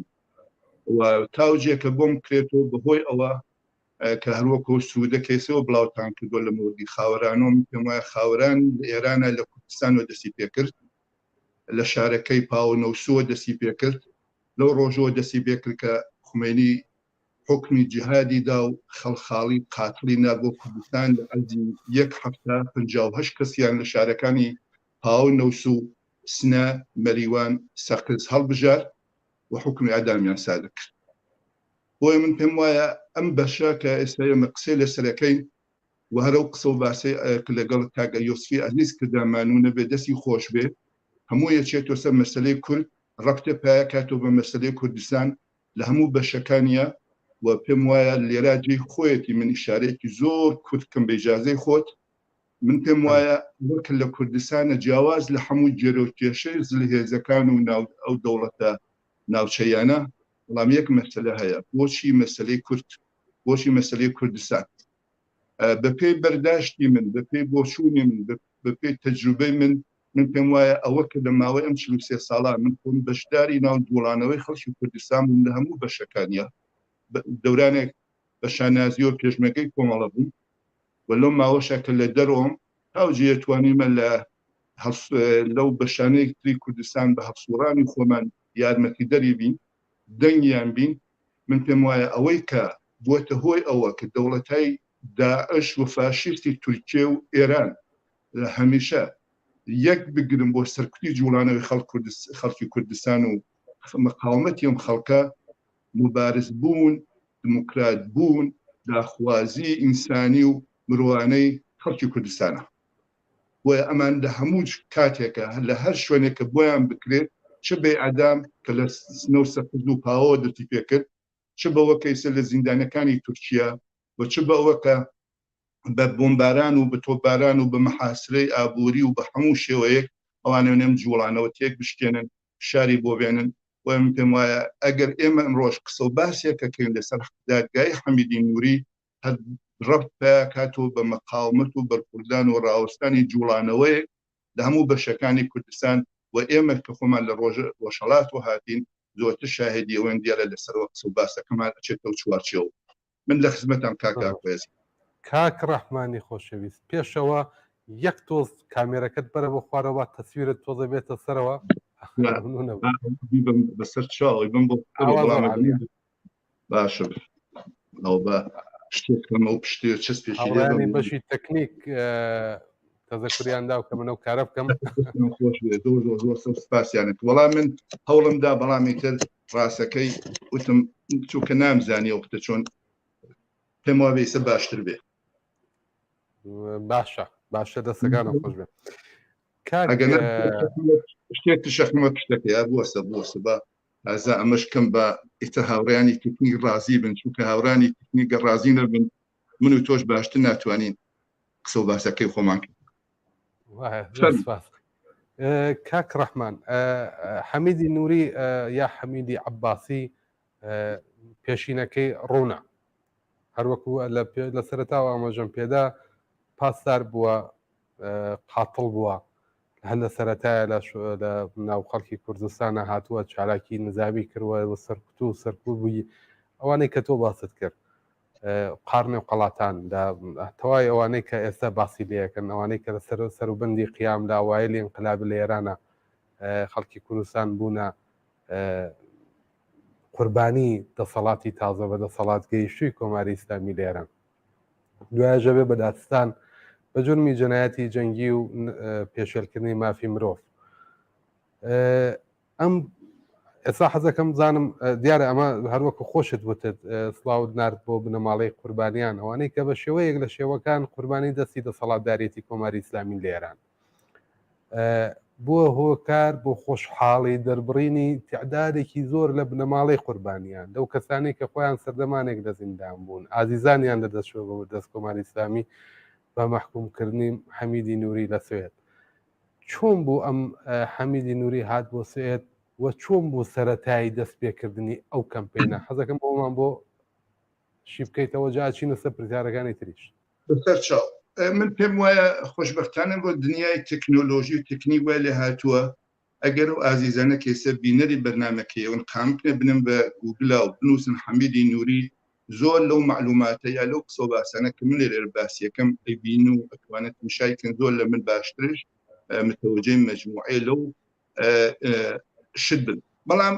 و تاوجێکە بۆم کرێتەوە بەهۆی ئەوە کە هەروەکو سوودە کەیسەوە بڵاوتان کردووە لە مۆردی خاوەرانۆم پێم وایە خاوەران لە ئێرانە لە کوردستانەوە دەستی پێکرد لە شارەکەی پاو نەوسووە دەستی پێکرد لەو ڕۆژەوە دەستی پێکرد کە خومێنی حکمی جیهادی دا و خەڵخاڵی قاتڵی نابۆ کوردستان لە ئەرزی 1 هەفتە 58 کەسیان لە شارەکانی پاو نەوسوو سنە مەریوان سەقز هەڵبژار و حکمی ئەدامیان سادە کرد. بۆیە من پێم وایە ئەم بەشە کە ئێستا ئێمە قسەی لەسەرەکەین و هەرە و قسە و باسی لەگەڵ کاگە یوسفی عەزیز کردامانوونە بێ دەستی خۆش بێ هەموو یەکێتۆ سەر مەسەلەی کورد ڕەبتە پایکاتەوە بە مەسەلەی کوردستان لە هەموو بەشەکانیە و پێم وایە لێراجی خۆیەتی من ئیشارەیەکی زۆر کورتکەم بە ئیجازەی خۆت من پێم وایە وەکە لە کوردستانە جیاواز لە هەموو جێرەوکێشەی زلهێزەکان و ئەو دەوڵەتە ناوچەیانە بەڵام یەک مەسەلە هەیە بۆچی مەسەلەی کورد بۆچی مەسەلەی کوردستان بەپێی بەرداشتی من بەپێی بۆچوونی من بەپێی تەجروبەی من پێم وایە ئەوە کە لە ماوەی ئەم 43 ساڵان من خۆم بەشداری ناو دووڵانەوەی خەڵکی کوردستان بووم لە هەموو بەشەکانیە دەورانێک بە شانازی و پێشمەکەی کۆمەڵە بووم و لەو ماوەشە کە لە دەرۆم تاوجێ توانیمە لەو بەشانەی تری کوردستان بە هەفسوڕانی خۆمان یارمەتی دەری بین دەنگیان بین من پێم وایە ئەوەی کە بووەتە هۆی ئەوە کە دەوڵەتای داعش و فاشیستی تورکیە و ئێران لە هەمیشە یەک بگرن بۆ سەرکوتی جوڵانەوەی خەڵکی کوردستان و مقاومەتی ئەم خەڵکە مبارز بوون دموکرات بوون داخوازی ئینسانی و مرۆوانەی خەڵکی کوردستانە بۆیە ئەمان لە هەموو کاتێکە لە هەر شوێنێکە بۆیان بکرێت چ بێ ئەدام کە لە سنە و سەفرد و پاوە دەتی پێکرد چ بەوە کەیسە لە زیندانەکانی تورکیا و چ بەوەکە بە بۆمباران و بە تۆپباران و بە مەحاسرەی ئابووری و بە هەموو شێوەیەک ئەوانە نێم جوڵانەوە تێک بشکێنن شاری بۆ بێنن و من پێم وایە ئەگەر ئێمە ئەمڕۆژ قسە و باسێکەکەین لەسەر دادگای حەمیدی نووری هەر ڕەبت پێکاتەوە بە مەقاومەت و بەرخوردان و ڕاوەستانی جوڵانەوەیەک لە هەموو بەشەکانی کوردستان و ئێمە کە خۆمان لە ڕۆژهەڵات و هاتین زۆرتر شاهدی ئەوەن دیارە لەسەرەوە قسە و باسەکەمان ئەچێتەوە چوارچێوە من لە خزمەتم کاکا کوێز کاک ڕەحمانی خۆشەویست پێشەوە یەک تۆز کامێرەکەت بەرە بۆ خوارەوە تەسویرت تۆزە بێتە سەرەوە بەسەر چاوی بم بۆ باشە ئەو بە شتێکمە و پشتێ چەسپێکی بەشی تەکنیک تەزەکوریاندا و کە منە و کارە بکەم زۆر سپاسیانێت وەڵام من هەوڵمدا بەڵامی تر ڕاستەکەی وتم چووکە نامزانی وقتە چۆن پێم وا بێسە باشتر بێ باشە دەستەکانە خۆش بێ شتێک شەخمە پشتەکەی بووەسە بە ئازا ئەمەشکەم بە ئیتە هاوڕیانی تکنیک ڕازی بن چونکە هاوڕانی تکنیکە ڕازی نەبن من و تۆش باشتر ناتوانین قسە و باسەکەی خۆمان کاک ڕەحمان حەمیدی نووری یا حەمیدی عەباسی پێشینەکەی ڕوونە هەروەکو لە سەرەتاوە ئاماژەم پێدا پاسدار بووە قاتڵ بووە هەر لە سەرەتایە لە ناو خەڵکی کوردستانە هاتووە چالاکی نزامی کردووە و سەرکوت و سەرکوت بووی ئەوانەی کە تۆ باست کرد قارنێ و قەڵاتان تەوای ئەوانەی کە ئێستا باسی لەکەن ئەوانەی کە لە سەروبەندی قیامدا وایلی انقلاب لە ئێرانە خەڵکی کوردستان بوونە قوربانی دەسەڵاتی تازە بە دەسەڵات گەیشتووی کۆماری ئیسلامی لە ئێران دوایەژە بێ بە دادستان بە جورمی جەنایەتی جەنگی و پێشێلکردنی مافی مرۆڤ ئەم ئێستا حەزەکەم بزانم دیارە ئەمە هەروەکو خۆشت وتت سڵاوت نارد بۆ بنەماڵەی قوربانیان ئەوانەی کە بە شێوەیەک لە شێوەکان قوربانی دەستی دەسەڵاتدارێتی کۆماری ئیسلامی لە ئێران بووە هۆکار بۆ خۆشحاڵی دەربڕینی تعدادێکی زۆر لە بنەماڵەی قوربانیان لەو کەسانی کە خۆیان سەردەمانێک لە زیندان بوون ئازیزانیان لەدەستشوە بە دەست کۆماری ئیسلامی بە مەحکومکردنی حەمیدی نووری لە سوێد چۆن بوو ئەم حەمیدی نووری هات بۆ سوێد و چۆن بوو سەرەتایی دەست پێکردنی ئەو کەمپێنە حەزەکەم بۆمان بۆ شی بکەیتەوە جاچینە سەر پرسیارەکانی تریش بەسەر چاو من پێم وایە خۆشبەختانە بۆ دنیای تەکنۆلۆژی و تکنیک وای لێ هاتووە ئەگەر و ئازیزانە کەیسە بینەری بەرنامەکەیەوەن قامکنە بنم بە گوگلا و بنووسن حەمیدی نووری زۆر لەو معلوماتە یا لەو قسە و باسانە کە من لێرە باسیەکەم ئەبین و ئەتوانێت مشایکن زۆر لە من باشترش متەوەجەی مەجموعەی لەو شت بن بەڵام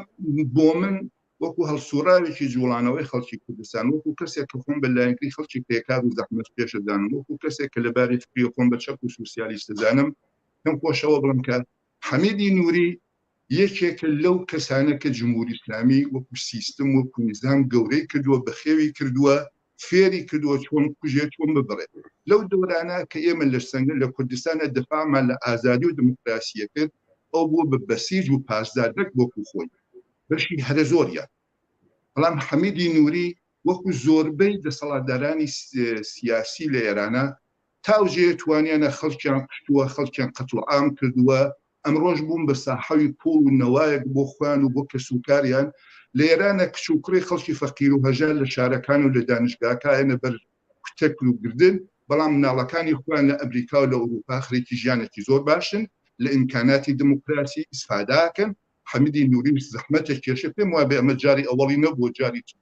بۆ من وەکو هەڵسوڕاوێکی جوڵانەوەی خەڵکی کوردستان وەکو کەسێک کە خۆم بەلایەنگری خەڵکی پێکار و زەحمەت پێشەدانم وەکو کەسێک کە لەباری فکری خۆم بە چەک و سوسیالیست دەزانم پێم خۆشەوە بڵم کە حەمیدی نووری یەکێکە لەو کەسانە کە جمهوری ئیسلامی وەکو سیستم وەکو نظام گەورەی کردووە بەخێوی کردووە فێری کردووە چۆن کوژێت چۆن ببڕێت لەو دەورانە کە ئێمە لە سەنگە لە کوردستانە دفاعمان لە ئازادی و دموکراسیە کرد ئەو بووە بە بەسیج و پاسداربەک بۆکو خۆی بەشی هەرە زۆریان بەڵام حەمیدی نووری وەکو زۆربەی دەسەڵاتدارانی سیاسی لە ئێرانە تاوجێ توانیانە خەڵکیان قشتووە خەڵکیان قەتڵ عام کردووە ئەمڕۆژ بووم بە ساحەوی پوڵ و نەوایەک بۆ خوان و بۆ کەسوکاریان لە ئێرانە کچ و کوڕی خەڵکی فەقیر و هەژار لە شارەکان و لە دانشگاکانە بەر کوتەکل و گردن بەڵام مناڵەکانی خۆیان لە ئەمریکا و لە ئەوروپا خڕێکی ژیانێکی زۆر باشن لە ئیمکاناتی دموکراسی ئیسفاداکەن حەمیدی نووری زەحمەتە کێشە پێم وایە بێ ئەمە جاری ئەوەڵی نەبووە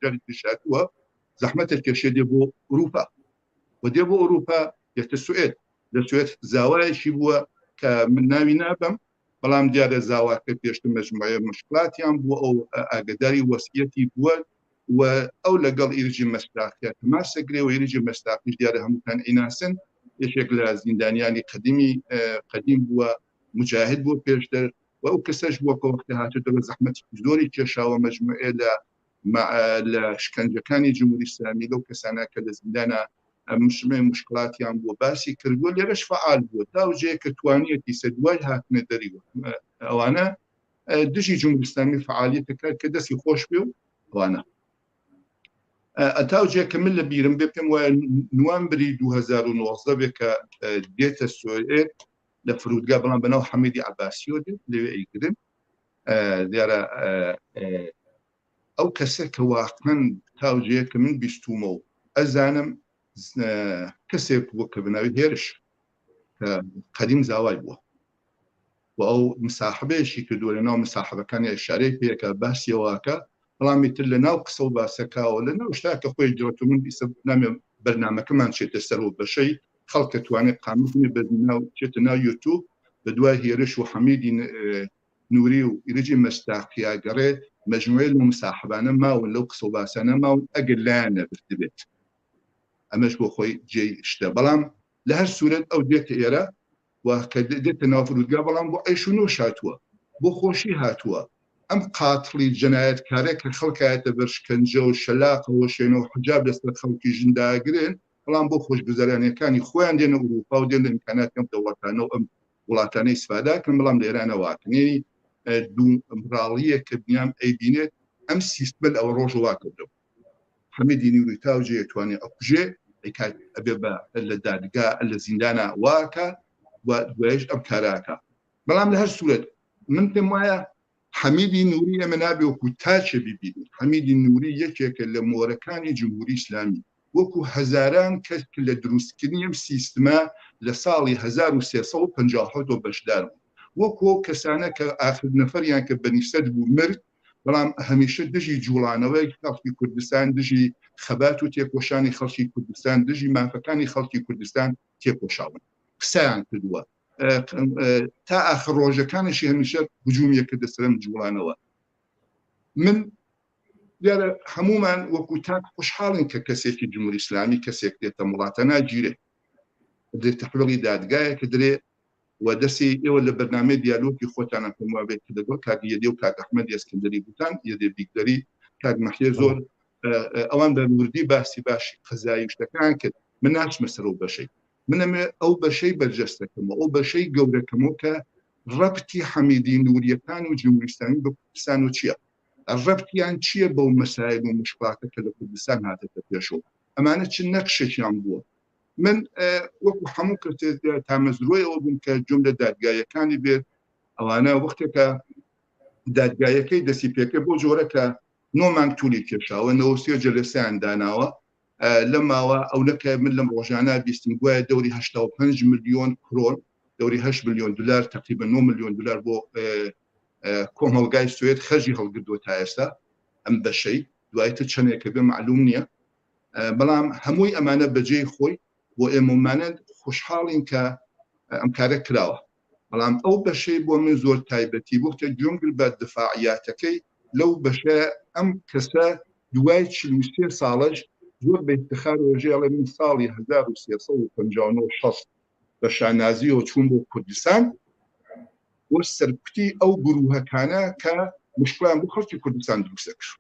جاری پێشاتووە زەحمەتە کێشە دێ بۆ ئەوروپا و دێ بۆ ئەوروپا یەتە سوئێد لە سوێت زاوایەکی بووە کە من ناوی نابم بەڵام دیارە زاواکە پێشتر مەجموعە مشکلاتیان بووە ئەو ئاگداری وەسیەتی بووە و ئەو لەگەڵ ئیرجی مەستاقیە تەماسەگرێ و ئیرجی مەستاقیش دیارە هەمووتان ئیناسن یەکێک لە زیندانیانی قەدیم بووە مجاهد بووە پێشتر و ئەو کەسەش بووە کە وەختە هاتووە زەحمەتی زۆری کێشاوە مەجموعێ لە شکنجەکانی جمهوری ئیسلامی لەو کەسانە کە لە زیندانە مشکلاتیان بۆ باسی کردووە لێرەش فعال بووە تاوجەیە کە توانیەتی سەدوای هاتنە دەریوە ئەوانە دژی جمهوری ئیسلامی فعالیەتە کرد کە دەستی خۆش بێ و ئەوانە ئەتاوجەیە کە من لە بیرم بێ پێم وایە نوامبری 2019 بێ کە دێتە سوئێد لە فرودگا بەڵام بەناو حەمیدی عەباسیۆ دێت لەوێ ئەیگرن دیارە ئەو کەسە کە واقعەن تاوجەیە کە من بیستومە و ئەزانم کەسێک بووە کە بناوی هێرش کە قەدیم زاوای بووە و ئەو مساحبەیەشی کردووە لە ناو مساحبەکانی ئەشارەی پێکە باسیەوەکە بەڵامی تر لە ناو قسە و باسەکەەوە لە ناو شتا کە خۆی جوت و من بیسە نامێ بەرنامەکەمان چێتە سەر و بەشەی خەڵکە توانێت قاموزنی بەناو چێتە ناو یوتیوب بە دوای هێرش و حەمیدی نووری و ئیرجی مەستاقیا گەڕێ مەجموعەی مساحبانە ماون لەو قسە و باسانە ماون ئەگەر لایەن نەبرد بێت ئەمەش بۆ خۆی جێی شتە بەڵام لە هەر سوورەت ئەو دێتە ئێرە و کە دێتە ناو فرودگا بەڵام بۆ ئەیش و نۆش هاتووە بۆ خۆشی هاتووە ئەم قاتڵی جەنایەتکارێک کە خەڵکایەتە بەر شکنجە و شەلاقەوە شوێنەوە حجاب لەسەر خەڵکی ژنداگرن بەڵام بۆ خۆشگوزەرانیەکانی خۆیان دێنە ئەوروپا و دێنە ئیمکاناتیان دەوڵەتانە و ئەم وڵاتانەی ئیسفاداکەن بەڵام لە ئێرانە واکنێنی دوو ئەمڕاڵیە کە بنیام ئەیبینێت ئەم سیستمە ئەوە ڕۆژ واکردەوە حەمیدی نووری تاوجێ توانێ ئەکوژێ ئەبێ بە لە دادگا لە زیندانە واکە و دوێژ ئەم کاراکە بەڵام لە هەر سوورەت من پێم وایە حەمیدی نووری ئەمە نابێ وەکو تاچە بیبینین حەمیدی نووری یەکێکە لە مۆرەکانی جمهوری ئیسلامی وەکو هەزاران کەس لە دروستکردنی ئەم سیستمە لە ساڵی 1350 بەشدار بوو وەکو کەسانە کە ئاخر نەفەریان کە بەنیسەد بوو مرد بەڵام هەمیشە دژی جوڵانەوەی خەڵکی کوردستان دژی خەبات و تێکۆشانی خەڵکی کوردستان دژی مافەکانی خەڵکی کوردستان تێکۆشاون قسەیان کردووە تا ئاخر ڕۆژەکانشی هەمیشە هجوومیە کردە سەرم جوڵانەوە من دیارە هەمومان وەکو تاک خوشحاڵین کە کەسێکی جمهوری ئیسلامی کەسێک دێتە وڵاتە ناگیرێ دێت تەحویڵی دادگایە کە درێ و دەستی ئێوە لە بەرنامەی دیالۆگی خۆتانە پێم وابێت کە دەگوڵ کاک یەدێ و کاک ئەحمەد ئێسکەندەری گوتان یەدێ بیگدەری کاک مەحیە زۆر ئەوان بە وردی باسی باشی قەزایی شتەکان کرد من ناچمە سەر ئەو بەشەی منەمێ ئەو بەشەی بەرجەستەکەمەوە ئەو بەشەی گەورەکەمەوە کە ڕەبتی حەمیدی نووریەکان و جمهوری ئیسلامی بە کوردستان و چییە ڕەبتیان چییە بەو مەسایل و مشکلاتە کە لە کوردستان هاتەتە پێشەوە ئەمانە چ نەخشێکیان بووە من وەکو هەموو کەسێک تامەزرۆی ئەوە بووم کە جملە دادگایەکانی بێت ئەوانە وەختێکە دادگایەکەی دەستی پێکە بۆ جۆرەکە 9 مانگ تولی کێشاوە 93 جەلسەیان داناوە لە ماوە ئەو نەکە من لەم ڕۆژانە بیستم گوایە دەوری 85 ملیۆن کرۆن دەوری 8 ملیۆن دلار تقریبا 9 ملیۆن دلار بۆ کۆمەڵگای سوێت خەرجی هەڵگردووە تا ئێستا ئەم بەشەی دوایتر چەندێکە بێ معلوم نییە بەڵام هەمووی ئەمانە بەجێی خۆی بۆ ئێمەمانە خوشحاڵین کە ئەم کارە کراوە بەڵام ئەو بەشەی بۆ من زۆر تایبەتی بووکە گوێنگر بە دفاعیاتەکەی لەو بەشە ئەم کەسە دوای 43 ساڵەش زۆر بە افتخار وێژێڵێ من ساڵی 1359 بە شانازیەوە چوون بۆ کوردستان بۆ سەرکوتی ئەو گروهەکانە کە مشکلان بۆ خەڵکی کوردستان دروستە کرد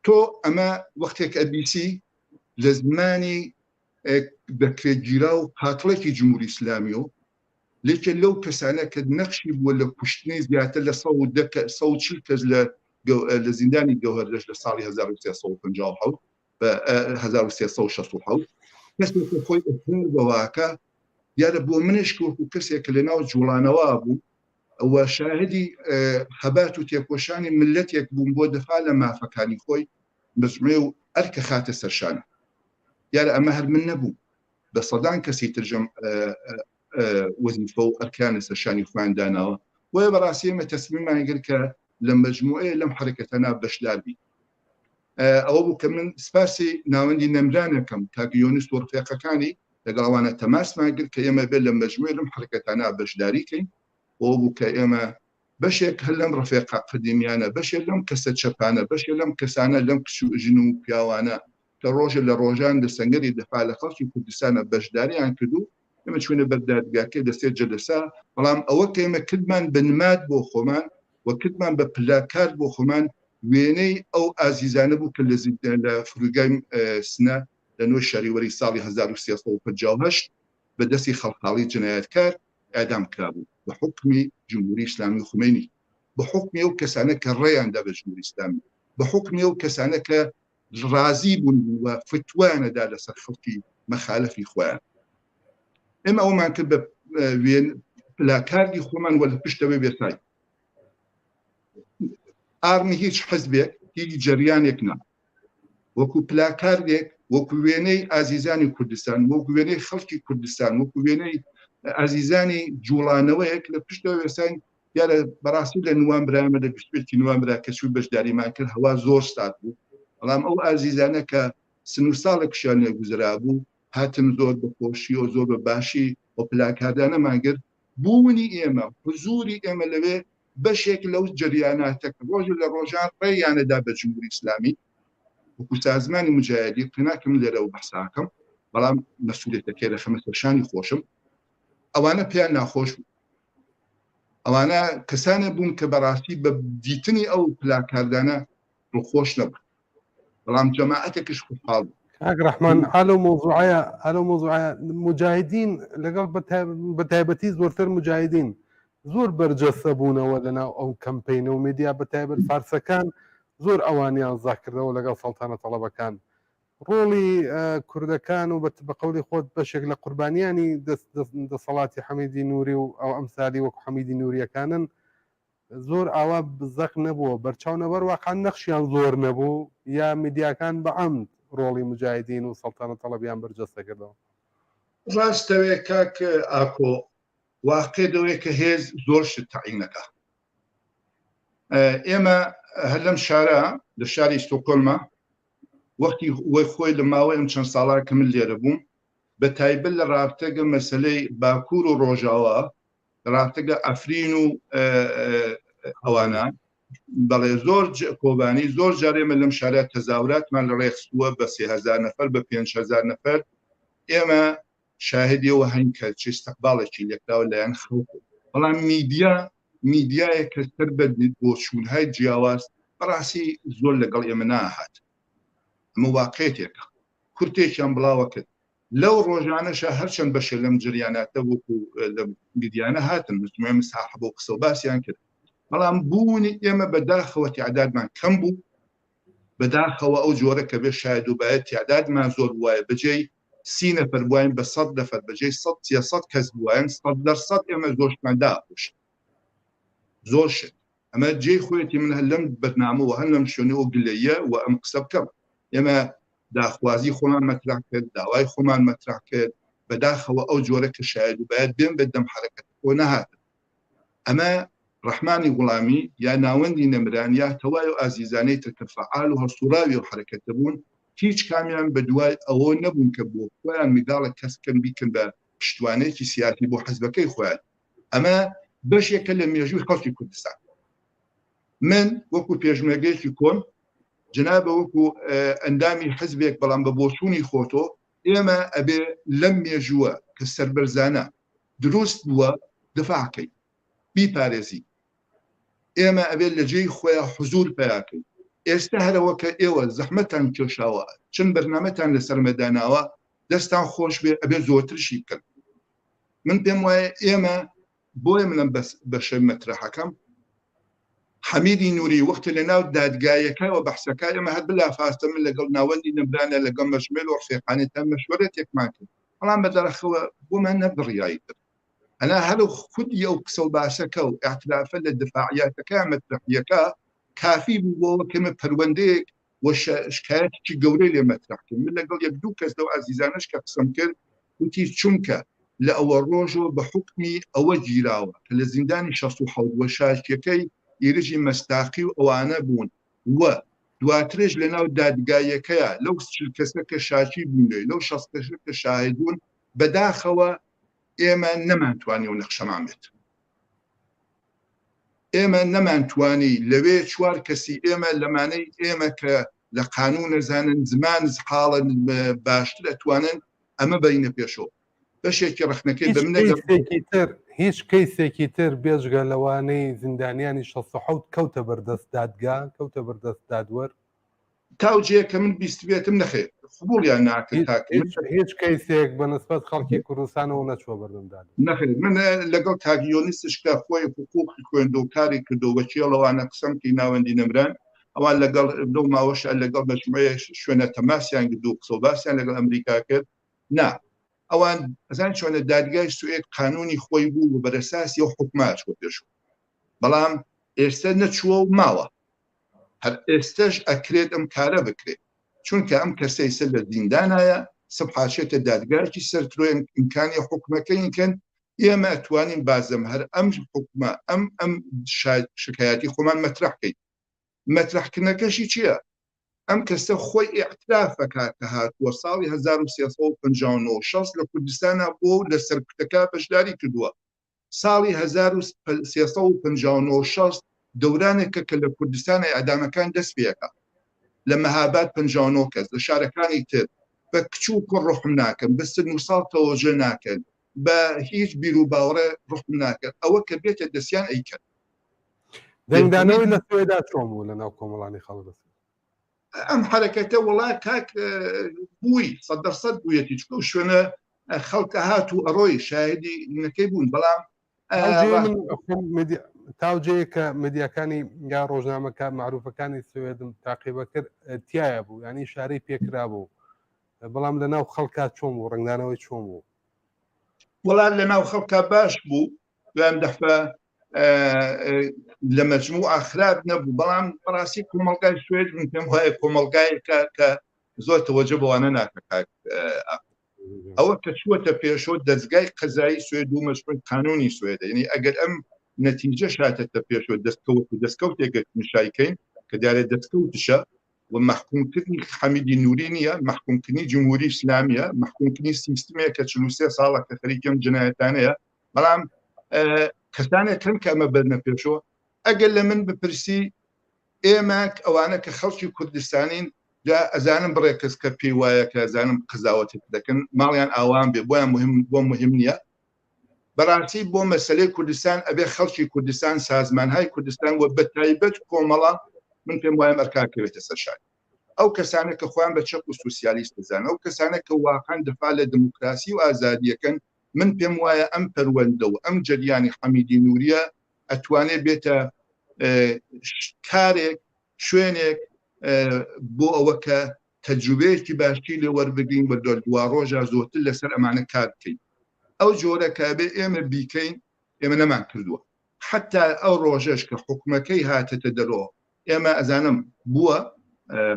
تۆ ئەمە وەختێک ئەبیسی لە زمانی دەکرێتگیرا و قاتڵێکی جمهوری ئیسلامی و لێکێ لەو کەسانە کە نەخشی بووە لە کوشتنی زیاتر لە 140 کەس لە زیندانی گەوهەردەشت لە ساڵی 1357 بە 1367 کەسێکە خۆی ئەفرار بەواکە دیارە بۆ منش وەکو کەسێک کە لەناو جوڵانەوە بوو ئەوە شاهدی خەبات و تێکۆشانی ملەتێک بووم بۆ دەفا لە مافەکانی خۆی بەزمێ و ئەرکە خاتە سەرشانە دیارە ئەمە هەر من نەبوو بە سەدان کەسی ترجم وەزیفە و ئەرکانە سەرشانی خۆیان داناوە وە بەڕاستی ئێمە تەسمیمان گر کە لە مەجموعەیە لەم حرەکەتەنا بەشدار بی ئەوە بوو کە من سپاسی ناوەندی نەمرانەکەم کاگیۆنیست و ڕفێقەکانی لەگەڵوانە تەماسمان گر کە ئێمە بێت لە مەجموعەی لەم حرەکەتانە بەشداریکەین ئەوە بوو کە ئێمە بەشێک هەر لەم ڕفێقا قدیمیانە بەشێک لەم کەسە چەپانە بەشێک لەم کەسانە لەم ژن و پیاوانە کە ڕۆژە لە ڕۆژان لە سەنگەری دەفا لە خەڵکی کوردستانە بەشداریان کردو ئێمە چوونە بەردادگاکە دەستێت جەلسا بەڵام ئەوە کە ئێمە کردمان بە نماد بۆ خۆمان و کردمان بە پلاکارد بۆ خۆمان وێنەی ئەو ئازیزانە بوو کە لە فرودگای سنە لە نوێ شەریوەری ساڵی 1358 بە دەستی خەڵقاڵی جنایەتکار ئەدام کرابوو بە حکمی جمهوری ئیسلامی خومینی بە حکمی ئەو کەسانە کە ڕێیاندا بە جمهوری ئیسلامی بە حکمی ئەو کەسانە کە ڕازی بوون و فتوانەدا لەسەر خەڵکی مەخالەفی خۆیان ئێمە ئەومان کرد بە پلاکاردی خۆمان وە لە پشتەوەی بێتای ئارمی هیچ حزبێک هیچ جەریانێک نا وەکو پلاکاردێک وەکو وێنەی ئازیزانی کوردستان وەکو وێنەی خەڵکی کوردستان وەکو وێنەی ئازیزانی جوڵانەوەیەک لە پشتەوە وێسان یارە بەڕاستی لە نوامبرامە لە گشتێکی نوامبرا کەسوی بەشداریمان کرد هەوا زۆر سات بوو بەڵام ئەو ئازیزانە کە سن و ساڵێکشیان لێ گوزرا بوو هاتن زۆر بەخۆشی و زۆر بە باشی و پلاکاردانەمان کرد بوونی ئێمە حزوری ئێمە لەوێ بەشێک لەو جریاناتەکە ڕۆژ لە ڕۆژان ڕێیانەدا بە جمهوری ئیسلامی وەکو سازمانی مجاهدین قناکەم لێرە و بەحساکەم بەڵام مەسئولیەتەکەی لە خەمە سەرشانی خۆشم ئەوانە پێیان ناخۆش بوو ئەوانە کەسانە بوون کە بەڕاستی بە دیتنی ئەو پلاکاردانە ڕووخۆش نەبوو بەڵام جەماعەتێکش خوشحاڵ بوو کاک ڕەحمان ئالۆ مۆزوعە مجاهدین لەگەڵ بەتایبەتی زۆرتر مجاهدین زۆر بەرجەستە بوونەوە لەناو ئەو کەمپینە و میدیا بەتایبەت فارسەکان زۆر ئەوانیان زاکردەوە لەگەڵ سەڵتانە تەڵەبەکان ڕۆڵی کوردەکان و بە قەولی خۆت بەشێک لە قوربانیانی دەسەڵاتی حەمیدی نووری و ئەو ئەمسالی وەکو حەمیدی نووریەکانن زۆر ئاوا بزەق نەبووە بەرچاو نەبەر واقعا نەخشیان زۆر نەبوو یا میدیاکان بە عەمد ڕۆڵی مجاهدین و سەڵتانە تەڵەبیان بەرجەستە کردەوە ڕاستەوێ کاک ئاکۆ واقع دەوەیە کە هێز زۆر شت تەعینەکە ئێمە هەر لەم شارە لە شاری ستۆکۆلمە وەختی وەی خۆی لە ماوەی ئەم چەند ساڵا کە من لێرە بووم بە تایبەت لە ڕابتەگە مەسلەی باکوور و ڕۆژاوە ڕابتەگە ئەفرین و ئەوانە بەڵێ زۆر کۆبانی زۆر جارێمە لەم شارە تەزاوراتمان لە ڕێخستووە بە 3000 نەفەر بە 5000 نەفەر ئێمە شاهدیەوە هەین کە چ استقباڵێکی لێکراوە لایەن خەڵک بەڵام میدیایە کە سەر بە بۆ چوونهای جیاواز بەڕاستی زۆر لەگەڵ ئێمە ناهات ئەمە واقعێتێکە کورتێکیان بڵاوە کرد لەو ڕۆژانەشە هەرچەند بەشێ لەم جریاناتە وەکو لە میدیانە هاتن مستمێ مساحە بۆ قسە و باسییان کرد بەڵام بوونی ئێمە بەداخەوە تعدادمان کەم بوو بەداخەوە ئەو جۆرە کە بێ شاید و باید تعدادمان زۆر وایە بەجێی 30 نەفەر بواین بە 100 نەفەر بەجێی 100 کەس بواین 100% ئێمە زۆرشمان داپۆش زۆر شت ئەمە جێی خۆیەتی من هەر لەم بەرنامەوە هەر لەم شوێنەوە گلەیە و ئەم قسە بکەم ئێمە داخوازی خۆمان مەترح کرد داوای خۆمان مەترح کرد بەداخەوە ئەو جۆرە کە شاید و باید بێن بەدەم حرەکەت خۆ نەهاتن ئەمە ڕەحمانی غوڵامی یا ناوەندی نەمران یا تەوای و ئازیزانەی ترکە فەعال و هەرسوڕاوی و حرەکەتە بوون هیچ کامیان بە دوای ئەوە نەبوون کە بۆ خۆیان میداڵە کەسکن بیکن بە پشتوانەیەکی سیاسی بۆ حەزبەکەی خۆیان ئەمە بەشێکە لە مێژووی خەڵکی کوردستان من وەکو پێشمەرگەیەکی کۆن جنابە وەکو ئەندامی حزبێک بەڵام بە بۆچوونی خۆتۆ ئێمە ئەبێ لەم مێژووە کە سەربەرزانە دروست بووە دفاعکەی بیپارێزی ئێمە ئەبێت لە جێی خۆیان حزور پیاکەی ئێستا هەرەوە کە ئێوە زەحمەتان کێشاوە چەند بەرنامەتان لەسەر مەداناوە دەستان خۆش بێ ئەبێ زۆرترشی بکەن من پێم وایە ئێمە بۆیە منم بەشەی مەترەحەکەم حەمیدی نووری وەختە لە ناو دادگایەکەەوە بەحسەکە ئێمە هەر بلافاستە من لەگەڵ ناوەندی نەبرانە لەگەڵ مەژمێر و ڕفیقانێتە مەشوەرەتێکمان کرد بەڵام بەدەرەخەوە بۆمان نەبڕیایی کرد ئەنا هەرو خودی ئەو قسە و باسەکە و ئاعترافە لە دفاعیاتەکە مەترەحیەکە کافی بوو بۆەوە کەمە پەروەندەیەک وە شکایەتێکی گەورەی لێ مەترەح کرد من لەگەڵ یەک دوو کەس لەو ئازیزانش کە قسەم کرد وتی چونکە لە ئەوە ڕۆژەوە بە حکمی ئەوە گیراوە کە لە زیندانی 16 وە شاژکەکەی ئێرژی مەستاقی و ئەوانە بوون وە دواترێژ لە ناو دادگایەکەیە لەو کەسە کە شاکی بوونێ لەو 16 کەسە کە شاهد بوون بەداخەوە ئێمە نەمانتوانی و نەخشەمامێت ئێمە نەمانتوانی لەوێ چوار کەسی ئێمە لەمانەی ئێمە کە لە قانون نەزانن زمان حاڵن باشتر ئەتوانن ئەمە بەینە پێشەوە بەشێکی ڕخنەکەی بە منە هیچ کەیسێکی تر بێژگە لەوانەی زیندانیانی 16 کەوتە بەردەست دادگا کەوتە بەردەست دادوەر تاوجێ کە من بیستوێتم نەخێت قبوڵیان ناکرد هیچ کەیسێک بەنسبەت خەڵکی کوردستانەوە نەچوە بەردەمدان نەخێت من لەگەڵ تاگیۆنیستشکە خۆی حقوقی خوێندەوەکاری کردەوە چێڵەوانە قسەمکی ناوەندی نەمران ئەوان لەگەڵ دڵ ماوەشە لەگەڵ بەشمەیە شوێنە تەماسیان کرد و قسەباسیان لەگەڵ ئەمریکا کرد نا ئەوان ئەزان چۆنە دادگای سوئێد قانونی خۆی بوو و بەرەساسی و حکومات چوە پێشوە بەڵام ئێستا نەچووە و ماوە هەر ئێستش ئەکرێت ئەم کارە بکرێت چونکە ئەم کەسەی سەر لە دیندانایە سەبحاشێتە دادگایکی سەرترۆ ئیمکانی حکومەکەیکەن ئێمە ئەتوانین بازم هەر ئەم حکومە ئەم شکایەتی خۆمان مەترەحکەین مەترەحکردنەکەشی چییە؟ ئەم کەسە خۆی ئیعترافەکە کە هاتووە ساڵی 1359 لە کوردستانە بۆ لە سەرکوتەکە بەشداری کردووە ساڵی 1359 دەورانێکە کە لە کوردستانە ئەدامەکان دەست پێەکە لە مەهاباد 59 کەس لە شارەکانی تر بە کچوو کوڕ ڕحم ناکەن بە سن و ساڵ تەوەژە ناکەن بە هیچ بیر و باوەڕە ڕحم ناکەن ئەوە کە بێتە دەستیان ئەیکەن دەنگدانەوەی لە سوێدا چۆن بوو لە ناو کۆمەڵانی خەڵک ئەم حرەکەتە وڵا کاک بووی 100% بوویەتی چکە و شوێنە خەڵکە هات و ئەڕۆی شاهدی نەکەی بوون بەڵام تاوجەیە کە مدیاکانی یا ڕۆژنامەکە معروفەکانی سوێدم تاقیبە کرد تایە بوو ینی شارەی پێکرا بوو بەڵام لە ناو خەڵکات چۆن بوو ڕنگدانەوەی چۆن بوو وڵات لە ناو خەڵکا باش بوو دوام دەفە لە مەجموع ئاخراب نەبوو بەڵام بەڕاستی کۆمەڵگای سوێد من پێم وایە کۆمەڵگایەکە کە زۆر تەوەجە بەوانە ناکە ئەوە کە چووەتە پێشەوە دەستگای قەزایی سوێد و مەشمول قانونی سوێدە یعنی ئەگەر ئەم نەتیجە شاتێتە پێشەوە دەستکەوتێک نیشایکەین کە دیارە دەستکەوتشە و محکومکردنی حەمیدی نووری نییە محکومکردنی جمهوری ئیسلامیە محکومکردنی سیستمێک کە 43 ساڵە کە خەریکەم جنایەتانەیە بەڵام کەسانێک کەم کە ئەمە بەرنە پێشەوە ئەگەر لە من بپرسی ئێمە ئەوانە کە خەڵکی کوردستانین جا ئەزانم بڕێ کەس کە پێی وایە کە ئەزانم قزاوەتی دەکەن ماڵیان ئاوان بێ بۆیان بۆ مهم نییە بەڕاستی بۆ مەسلەی کوردستان ئەبێ خەڵکی کوردستان سازمانهای کوردستان و بە تایبەت کۆمەڵە من پێم وایە ئەرکاکەوێتە سەرشار ئەو کەسانە کە خۆیان بە چەق و سوسیالیست دەزانن ئەو کەسانە کە واقعاً دفاع لە دموکراسی و ئازادیەکەن من پێم وایە ئەم پەروەندە و ئەم جەریانی حەمیدی نووریە ئەتوانێت بێتە کارێک شوێنێک بۆ ئەوە کە تەجروبەیەکی باشی لێ وەربگرین بە دوا ڕۆژە زۆرتر لەسەر ئەمانە کار بکەین ئەو جۆرە کابێ ئێمە بیکەین ئێمە نەمان کردووە حتا ئەو ڕۆژەش کە حکومەکەی هاتەتە دەرەوە ئێمە ئەزانم بووە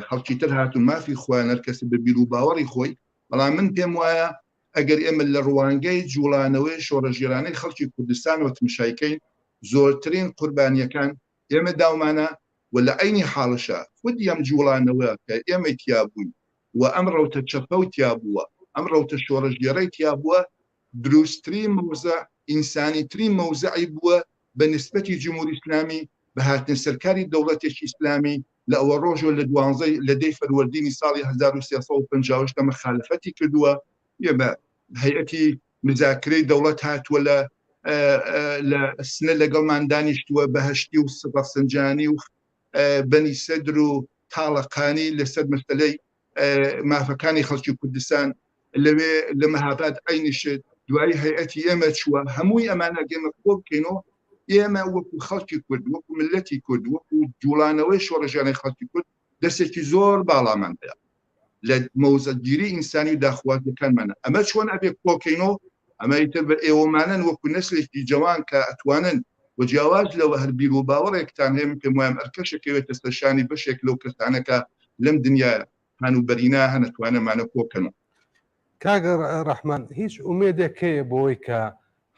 خەڵکی تر هاتون مافی خۆیان هەر کەس بە بیر و باوەڕی خۆی بەڵام من پێم وایە ئەگەر ئێمە لە ڕوانگەی جوڵانەوەی شۆڕەژێرانەی خەڵکی کوردستان و تمشایکەین زۆرترین قوربانیەکان ئێمە داومانە و لە عینی حاڵشە خودی ئەم جوڵانەوە کە ئێمە تیا بووین و ئەم ڕەوتە چەپە و تیا بووە ئەم ڕەوتە شۆڕەژێرەی تیا بووە دروستترین مەوزە ئینسانیترین مەوزعی بووە بە نسبەتی جمهوری ئیسلامی بە هاتن سەرکاری دەوڵەتێکی ئیسلامی لە ئەوە ڕۆژۆ لە دوانزەی لە دەی فەروەردینی ساڵی 1350 مەخالفەتی کردووە بە هەیئەتی مزاکرەی دەوڵەت هاتووە لە سنە لەگەڵمان دانیشتووە بەهشتی و سەنجانی و بەنی سەدر و تاڵەقانی لەسەر مەسەلەی مافەکانی خەڵکی کوردستان لەوێ لە مەهاباد عینیشت دوای هەیئەتی ئێمە چووە هەمووی ئەمانە گەمە کۆ بکەینەوە ئێمە وەکو خەڵکی کورد وەکو ملەتی کورد وەکو جوڵانەوەی شۆڕژیانەی خەڵکی کورد دەستێکی زۆر باڵامان هەیە لە مەوزەتگیری ئینسانی و داخوازیەکانمانە ئەمە چۆن ئەبێ کۆکەینەوە ئەمە ئیتر بە ئێوەمانن وەکو نەسلێکی جوان کە ئەتوانن و جیاواز لەوە هەر بیر و باوەڕێکتان هەیە من پێم وایە ئەرکەشێکەوێتە سەرشانی بەشێک لەو کەسانەکە لەم دنیاە هەنووبەرینا هەنەتوانەمانە کۆکەنەوە. کاگە ڕەحمان هیچ ئومێدێک هەیە بۆی کە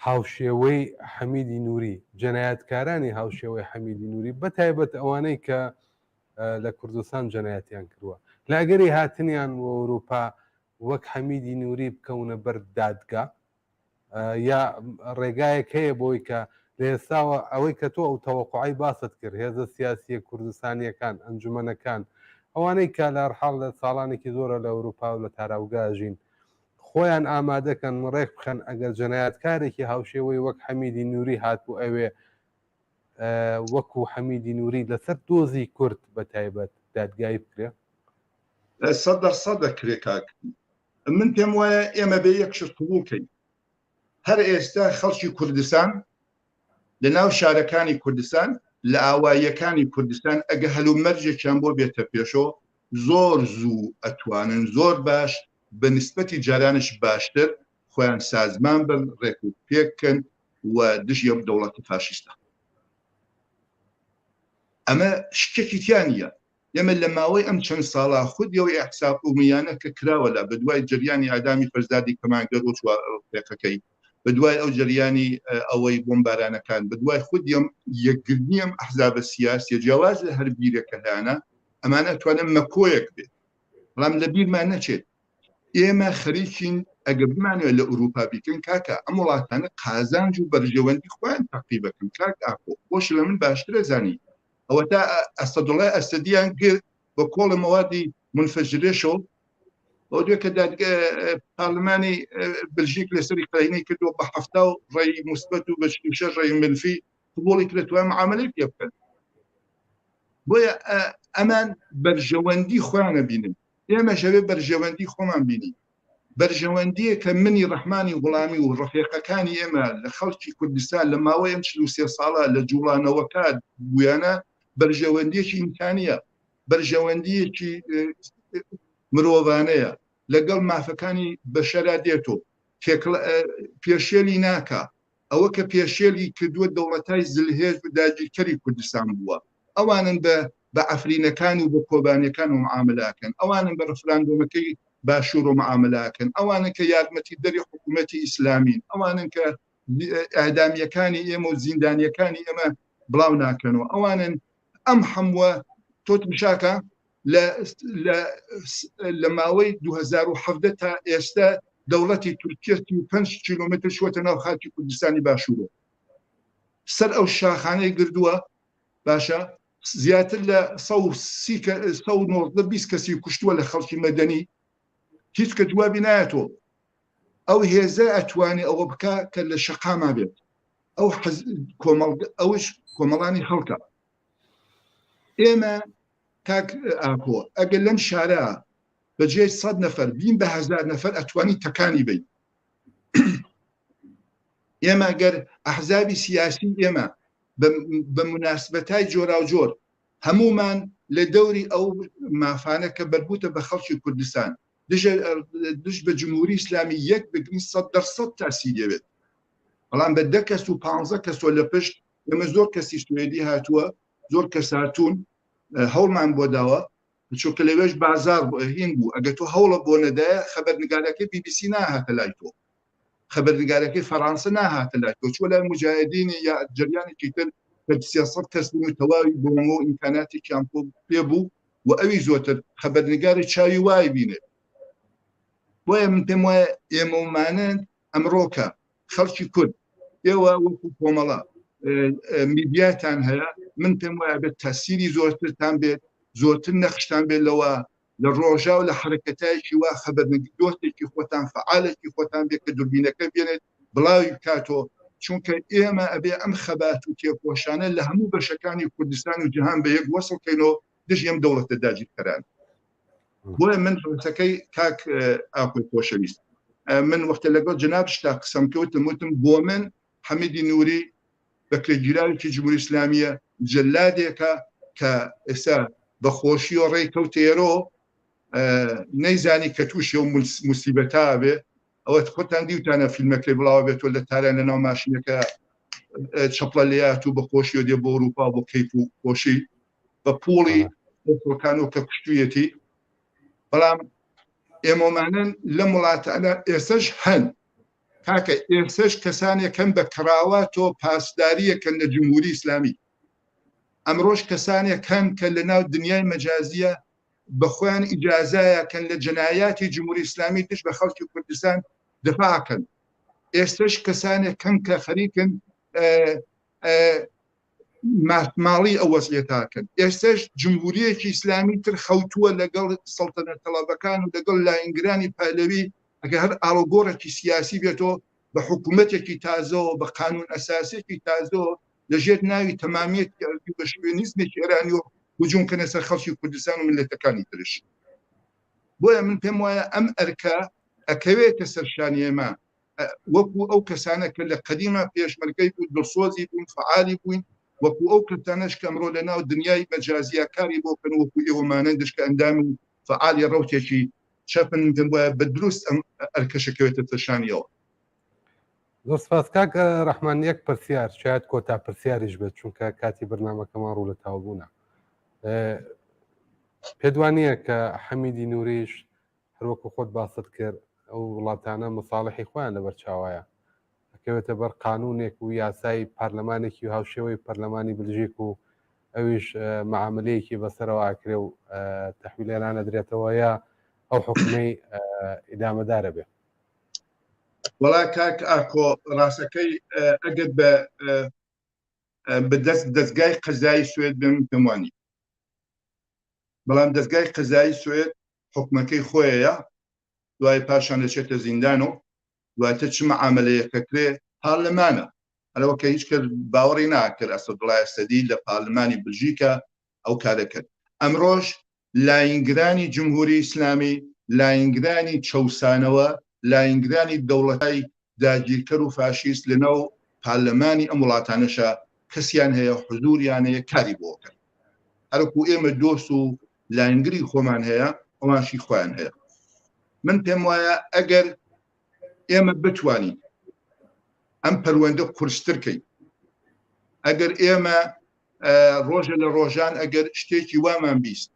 هاوشێوەی حەمیدی نووری جەنایەتکارانی هاوشێوەی حەمیدی نووری بەتایبەت ئەوانەی کە لە کوردستان جەنایەتیان کردووە لاگەری هاتنیان و ئەوروپا وەک حەمیدی نووری بکەونە بەر دادگا یا ڕێگایەک هەیە بۆی کە لە ئێستاوە ئەوەی کە تۆ ئەو تەوەقعی باست کرد هێزە سیاسیە کوردستانیەکان ئەنجومەنەکان ئەوانەی کە لە هەرحاڵ لە ساڵانێکی زۆرە لە ئەوروپا و لە تاراوگاژین خۆیان ئامادەکەن ڕێک بخەن ئەگەر جەنایەتکارێکی هاوشێوەی وەک حەمیدی نووری هاتبوو ئەوێ وەکو حەمیدی نووری لەسەر دۆزی کورد بە تایبەت دادگایی بکرێ 100% دەکرێ کاک من پێم وایە ئێمە بێ یەک شت قبوڵکەین هەر ئێستا خەڵکی کوردستان لە ناو شارەکانی کوردستان لە ئاواییەکانی کوردستان ئەگە هەلومەرجێکیان بۆ بێتە پێشەوە زۆر زوو ئەتوانن زۆر باش بە نسبەتی جارانش باشتر خۆیان سازمان بن ڕێک و پێککەن و دژی ئەم دەوڵەتە فاشیستە ئەمە شتێکی تیان نیە ئێمە لە ماوەی ئەم چەند ساڵا خودیەوەی ئەحساب ئومیانە کە کراوە لە بەدوای جریانی ئادامی فەرزادی کەمانگەر و پێقەکەی بەدوای ئەو جریانی ئەوەی بۆمبارانەکان بەدوای خودیم یەکگرنیم ئەحزابە سیاسی جیاواز لە هەر بیرێکە هەیانە ئەمانە توانن مەکۆیەک بێت بەڵام لە بیرمان نەچێت ئێمە خەریکین ئەگە بمانوێت لە ئوروپا بیکەن کاکە ئەم وڵاتانە قازانج و بەرژەوەندی خۆیان تەقیبەکەن کاک ئاکۆ خۆش لە من باشترە زانی ئەوە تا ئەسەدوڵای ئەسەدیان گرت بە کۆڵە مەوادی منفەجرێشەوە ئەو دوێ کە پارلمانی بلژیک لەسەری قەینەی کردووە بە 70 ڕێی موسبەت و بە 6 ڕێی منفی قبوڵی کرێت توان معاملەی پێ بکەن بۆیە ئەمان بەرژەوەندی خۆیانە بینن ئێمە شەوێ بەرژەوەندی خۆمان بینی بەرژەوەندیە کە منی ڕەحمانی غوڵامی و ڕەفیقەکانی ئێمە لە خەڵکی کوردستان لە ماوەی ئەم 43 ساڵە لە جوڵانەوەکە بوویانە بەرژەوەندیەکی ئیمکانیە بەرژەوەندیەکی مرۆڤانەیە لەگەڵ مافەکانی بەشەرا دێتۆ پێشێلی ناکە ئەوە کە پێشێلی کردووە دەوڵەتای زلهێز و داگیرکەری کوردستان بووە ئەوانن بە ئەفرینەکان و بە کۆبانیەکان و معاملاکەن ئەوانن بە ڕفراندۆمەکەی باشوور و معاملاکەن ئەوانن کە یارمەتی دەری حکوومەتی ئیسلامین ئەوانن کە ئەعدامیەکانی ئێمە و زیندانیەکانی ئێمە بڵاو ناکەنەوە ئەوانن ئەم هەمووە تۆت مشاکە لە ماوەی 2017 تا ئێستا دەوڵەتی تورکیا 5 کیلومتر شوتە ناو خاکی کوردستانی باشوورە سەر ئەو شاخانەی گردووە باشە زیاتر لە 120 کەسی کوشتووە لە خەڵکی مەدەنی هیچ کە جوابی نایەتەوە ئەو هێزە ئەتوانێ ئەوە بکە کە لە شەقاما بێت ئەوش کۆمەڵانی خەڵکە ئێمە کاک ئاکۆ ئەگەر لەم شارە بەجێ 100 نەفەر بین بە 1000 نەفەر ئەتوانی تەکانی بین ئێمە گەر ئەحزابی سیاسی ئێمە بە مناسبەتای جۆرا و جۆر هەمومان لە دەوری ئەو مافانە کە بەربوتە بە خەڵکی کوردستان دش بە جمهوری ئیسلامی یەک بگرین 100% تاسی دەوێت بەڵام بە 10 کەس و 15 کەسۆ لە پشت ئێمە زۆر کەسی سوێدی هاتووە زۆر کەساتون هەوڵمان بۆ داوە چونکە لەوێش بازار هین بوو ئەگە تۆ هەوڵە بۆ نەدایە خەبەرنگارەکەی BBC ناهاتە لای تۆ خەبەرنگارەکەی فەڕەنسا ناهاتە لای تۆ چوە لای مجاهدینی یا جریانێکی تر 300 کەس بوون و تەواوی بۆمەوە و ئیمکاناتێکیان پێ بوو و ئەوی زۆرتر خەبەرنگاری چاوی وای بینێت بۆیە من پێم وایە ئێمەمانن ئەمڕۆکە خەڵکی کورد ئێوە وەکو کۆمەڵە میدیاتان هەیە من پێم وایە بێت تاسیری زۆرترتان بێت زۆرتر نەخشتان بێت لەوە لە ڕۆژا و لە حرەکەتایەکی وا خەبەرنگاری دۆستێکی خۆتان فعالێکی خۆتان بێت کە دوربینەکە بێنێت بڵاوی بکاتەوە چونکە ئێمە ئەبێ ئەم خەبات و تێپۆشانە لە هەموو بەشەکانی کوردستان و جیهان بە یەک وەسڵکەینەوە دژ ئەم دەوڵەتە داگیرکەران بۆیە من ڕوسەکەی کاک ئاکۆی خۆشەویست من وەختە لەگەڵ جناب شتا قسەم کەوتم وتم بۆ من حەمیدی نووری بەکرێگیراوێکی جمهوری ئیسلامیە جەلادێکە کە ئێستا بەخۆشی و ڕێی کەوتێرۆ نەیزانی کە تووشی و موسیبەتا بێ ئەوە خۆتان دیوتانە فیلمەکەی بڵاوە بێتەوە لە تاران لە ناو ماشینەکە چەپڵە لێات و بەخۆشی و دێ بۆ ئەوروپا بۆ کەیف و خۆشی بە پوڵی ئۆکان و کە کوشتویەتی بەڵام ئێمەمانن لە وڵاتانە ئێسش هەن کاکە ئێسش کەسانێکن بە کراواتۆ پاسداریەکەن لە جمهوری ئیسلامی ئەمڕۆژ کەسانێکن کە لە ناو دنیای مەجازیە بەخۆیان ئیجازایەکەن لە جنایاتی جمهوری ئیسلامی دش بە خەڵکی کوردستان دفاعکەن ئێستش کەسانێکن کە خەریکن ماڵی ئەو وەسیەتاکەن ئێستش جمهوریەکی ئیسلامی تر خەوتووە لەگەڵ سەڵتەنەت تەڵەبەکان و لەگەڵ لاینگرانی پەهلەوی ئەگە هەر ئاڵۆگۆڕێکی سیاسی بێتەوە بە حکوومەتێکی تازەوە بە قانون ئەساسێکی تازەوە لەژێر ناوی تەمامیەت بە شوێنیزمێکی ئێرانی و هجوم کەنە سەر خەڵکی کوردستان و ملەتەکانی ترش بۆیە من پێم وایە ئەم ئەرکە ئەکەوێتە سەرشانی ئێمە وەکو ئەو کەسانە کە لە قەدیمە پێشمەرگەی بوو دڵسۆزی بوون فعالی بووین وەکو ئەو کەسانەش کە ئەمڕۆ لە ناو دنیای مەجازیە کاری بۆ کەن وەکو ئێوەمانەندش کە ئەندامی فعالی ڕەوتێکی چەپن پێم وایە بە دروست ئەم ئەرکەشەکەوێتە سەرشانیەوە. زۆر سپاس کاک ڕەحمان یەک پرسیار شاید کۆتا پرسیاریش بێت چونکە کاتی بەرنامەکەمان ڕوو لە تاوبوونە پێدوانیە کە حەمیدی نووریش هەروەکو خۆت باست کرد ئەو وڵاتانە مصالحی خۆیان لەبەر چاوایە ئەکەوێتە بەر قانونێک و یاسای پارلەمانێکی و هاوشێوەی پەرلەمانی بلژیک و ئەویش معاملەیەکی بەسەرەوە ئاکرێ و تەحویلێرانە درێتەوە یا ئەو حکومەی ئیدامەدارە بێ. وڵا کاک ئاکۆ ڕاستەکەی ئەگەر بە دەستگای قەزایی سوێد بێن پێموانی بەڵام دەستگای قەزایی سوێد حکومەکەی خۆیە دوای پاشان دەچێتە زیندان و دواتە چ معاملەیەکە کرێ پارلەمانە هەرەوە کە هیچ کرد باوەڕی ناکرد ئەسەدوڵای سەدی لە پارلەمانی بلژیکە ئەو کارەکرد ئەمڕۆژ لاینگرانی جمهوری ئیسلامی لاینگرانی چەوسانەوە لاینگرانی دەوڵەتای داگیرکەر و فاشیست لەناو پارلەمانی ئەم وڵاتانەشە کەسیان هەیە حضوریان هەیە کاری بۆکەن هەرکو ئێمە دۆست و لاینگری خۆمان هەیە ئەوانشی خۆیان هەیە من پێم وایە ئەگەر ئێمە بتوانین ئەم پەروەندە قورسترکەین ئەگەر ئێمە ڕۆژە لە ڕۆژان ئەگەر شتێکی وامان بیست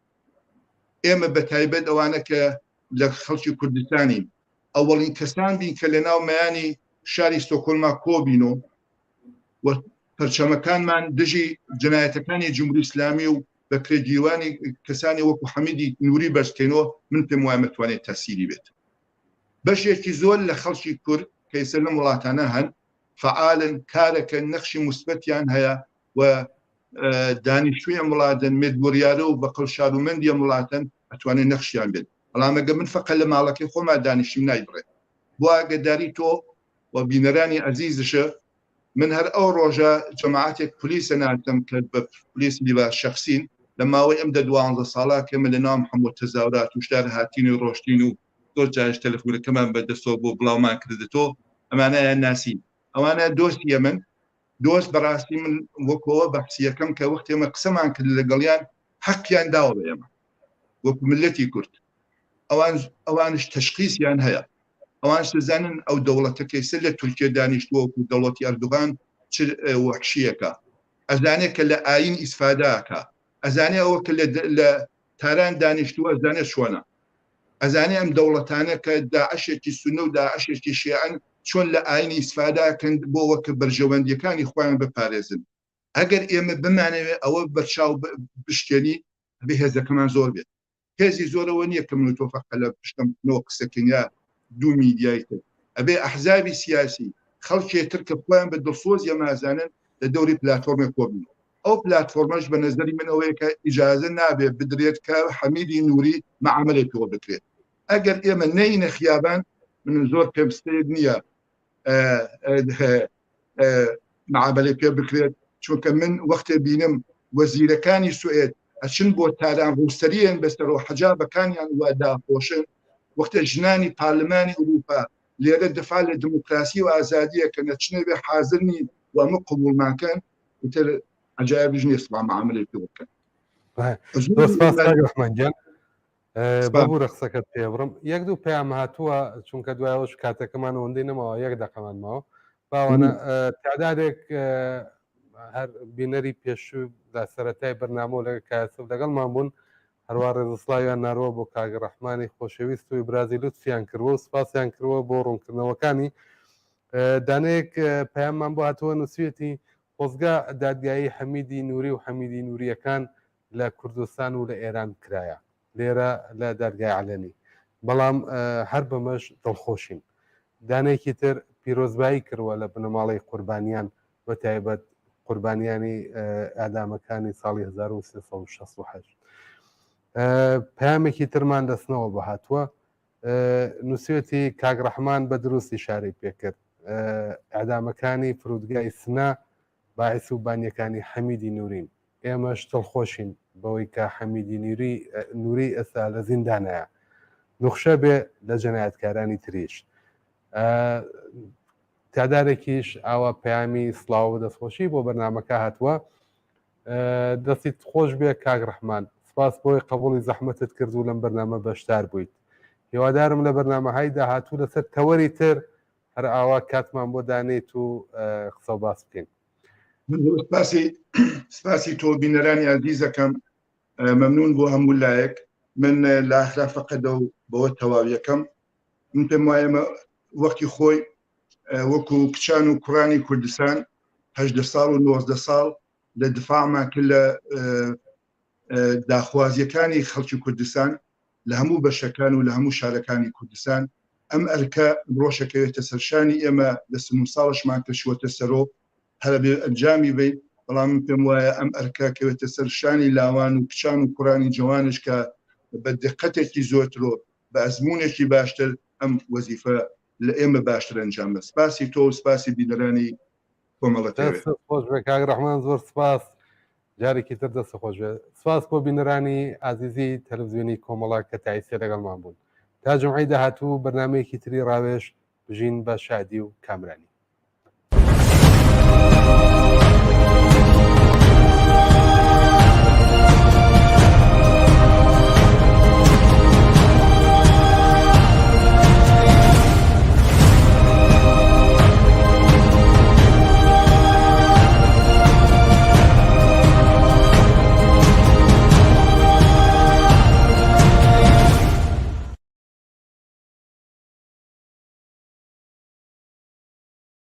ئێمە بە تایبەت ئەوانە کە لە خەڵکی کوردستانی ئەوەڵین کەسان بین کە لە ناو مەیانی شاری ستۆکۆلما کۆبین و پەرچەمەکانمان دژی جنایەتەکانی جمهوری ئیسلامی و بەکرێگیرانی کەسانی وەکو حەمیدی نووری بەرزکەینەوە من پێم وایە متوانێت تەسیری بێت بەشێکی زۆر لە خەڵکی کورد کە ئێستا لەم وڵاتانە هەن فعالن کارەکە نەخشی موسبەتیان هەیە و دانیشتووی ئەم وڵاتن مێدبوریارە و بەقڵ شارومەندی ئەم وڵاتن ئەتوانێت نەخشیان بێت بەڵام ئەگە من فەقەت لە ماڵەکەی خۆمان دانیشتیم نایبڕێت بۆ ئاگاداری تۆ و بینەرانی عەزیزشە من هەر ئەو ڕۆژە جەماعەتێک پلیسە ناتم کە بە پلیس لیبا شەخسین لە ماوەی ئەم 12 ساڵا کە من لە ناو محەممەد تەزاورات توشدار هاتین و ڕۆشتین و زۆر جارش تەلەفۆنەکەمان بەدەستەوە بۆ بڵاومان کردێتەوە ئەمانەیان ناسین ئەوانە دۆستیە من دۆست بەڕاستی من وەکەوە بەحسیەکەم کە وەختی ئێمە قسەمان کرد لەگەڵیان حەقیان داوە بە ئێمە وەکو ملەتی کورد ئەوانش تەشخیصیان هەیە ئەوان دەزانن ئەو دەوڵەتەکەی سەر لە تورکیا دانیشتووە وەکو دەوڵەتی ئەردوغان چ وەحشیەکە ئەزانێت کە لە ئاین ئیسفاداکە ئەزانێ ئەوە کە لە تاران دانیشتووە ئەزانێت چۆنە ئەزانێ ئەم دەوڵەتانە کە داعشێکی سونە و داعشێکی شیعەن چۆن لە ئاینی ئیسفاداکەن بۆەوە کە بەرژەوەندیەکانی خۆیان بپارێزن ئەگەر ئێمە بمانەوێت ئەوە بەرچاو بشکێنی بە هێزەکەمان زۆر بێت هێزی زۆرەوە نییە کە من و تۆ فەقەت لە پشتەمەوە قسەکەین یا دوو میدیای تر ئەبێ ئەحزابی سیاسی خەڵکێتر کە خۆیان بە دڵسۆز ئەمازانن لە دەوری پلاتفۆرمێک کۆبن ئەو پلاتفۆرمەش بە نەزەری من ئەوەیە کە ئیجازە نابێت بدرێت کە حەمیدی نووری معاملەی پێوە بکرێت ئەگەر ئێمە نەینە خیابان من زۆر پێم سێت نییە معاملەی پێ بکرێت چونکە من وەختێ بینم وەزیرەکانی سوئێد ئەچن بۆ تاران ڕووسەریان بەستەرەوە حەجابەکانیان وا داپۆشن وەختە ژنانی پارلەمانی ئەوروپا لێرە دفاع لە دموکراسی و ئازادیە کە نەچنە بێ حاضر نین و ئەمە قبولمانکەن ئیتر عجایبش نییە سڵ معاملەی پێ بکەن. ڕحمانجان بەبوو ڕخسەکەت پێ بڕم یەک دوو پێیان هاتووە چونکە دوایەوەش کاتەکەمان ئەوەندەی نەماوە یەک دەقەمانماوە باوانە تعدادێک هەر بینەری پێشوو لە سەرەتای بەرنامە لە کاسب لەگەڵمان بوون هەروە ڕێزسلاویان ناروە بۆ کاگە ڕەحمانی خۆشەویست و برازیل و سیان کردوە و سپاسیان کردوە بۆ ڕوونکردنەوەکانی دانەیەک پەیاممان بۆ هاتووە نووسێتی خۆزگا دادگایی حەمیدی نووری و حەمیدی نووریەکان لە کوردستان و لە ئێران کرایە لێرە لە دادگای عەلەمی بەڵام هەر بەمەش دڵخۆشین دانێکی تر پیرۆزبایی کردوە لە بنەماڵی قوربانیان بە تایبەت قوربانیانی ئادامەکانی ساڵی 1368 پامێکی ترمان دەستنەوە بە هاتووە نووسێتی کاگ ڕەحمان بە دروستی شارەی پێکرد ئادامەکانی فرودگای سنا باعث و بانیەکانی حەمیدی نوورین ئێمەش دڵخۆشین بەوەی کە حەمیدی نووری ئێستا لە زیندانەیە نوخشە بێ لە جەنایەتکارانی تریش تعدادێکیش ئاوا پەیامی سڵاو و دەستخۆشی بۆ بەرنامەکە هاتووە دەستیت خۆش بێ کاگ ڕەحمان سپاس بۆی قبوڵی زەحمەتت کرد و لەم بەرنامە بەشدار بوویت هیوادارم لە بەرنامەهای داهاتوو لەسەر تەوەری تر هەر ئاوا کاتمان بۆ دانێت و قسە و باس بکەین سپاسی تۆ بینەرانی عزیزەکەم مەمنون بۆ هەموو لایەک من لە ئاخرافەقەدە و بەوە تەواویەکەم من پێم وایە وەختی خۆی وەکو کچان و کوڕانی کوردستان 18 ساڵ و 19 ساڵ لە دفاعمان کرد لە داخوازیەکانی خەڵکی کوردستان لە هەموو بەشەکان و لە هەموو شارەکانی کوردستان ئەم ئەرکە ڕۆژەکەوێتە سەرشانی ئێمە لە 30 ساڵشمان کەشوەتە سەرۆ هەر بێ ئەنجامی بیت بەڵام پێم وایە ئەم ئەرکە کەوێتە سەرشانی لاوان و کچان و کوڕانی جوانش کە بە دقەتێکی زۆرترۆ بە ئەزمونێکی باشتر ئەم وەزیفە لە ئێمە باشتر ئەنجام بە سپاسی تۆ و سپاسی بینەرانی کۆمەڵەتەوێت خۆش بێ کاگ ڕەحمان زۆر سپاس جارێکی تر دەستە خۆش بێ سپاس بۆ بینەرانی ئازیزی تەلەڤیزیۆنی کۆمەڵا کە تایسێ لەگەڵمان بوون تا جمعەی داهاتوو بەرنامەیەکی تری ڕاوێژ بژین بە شادی و کامرانی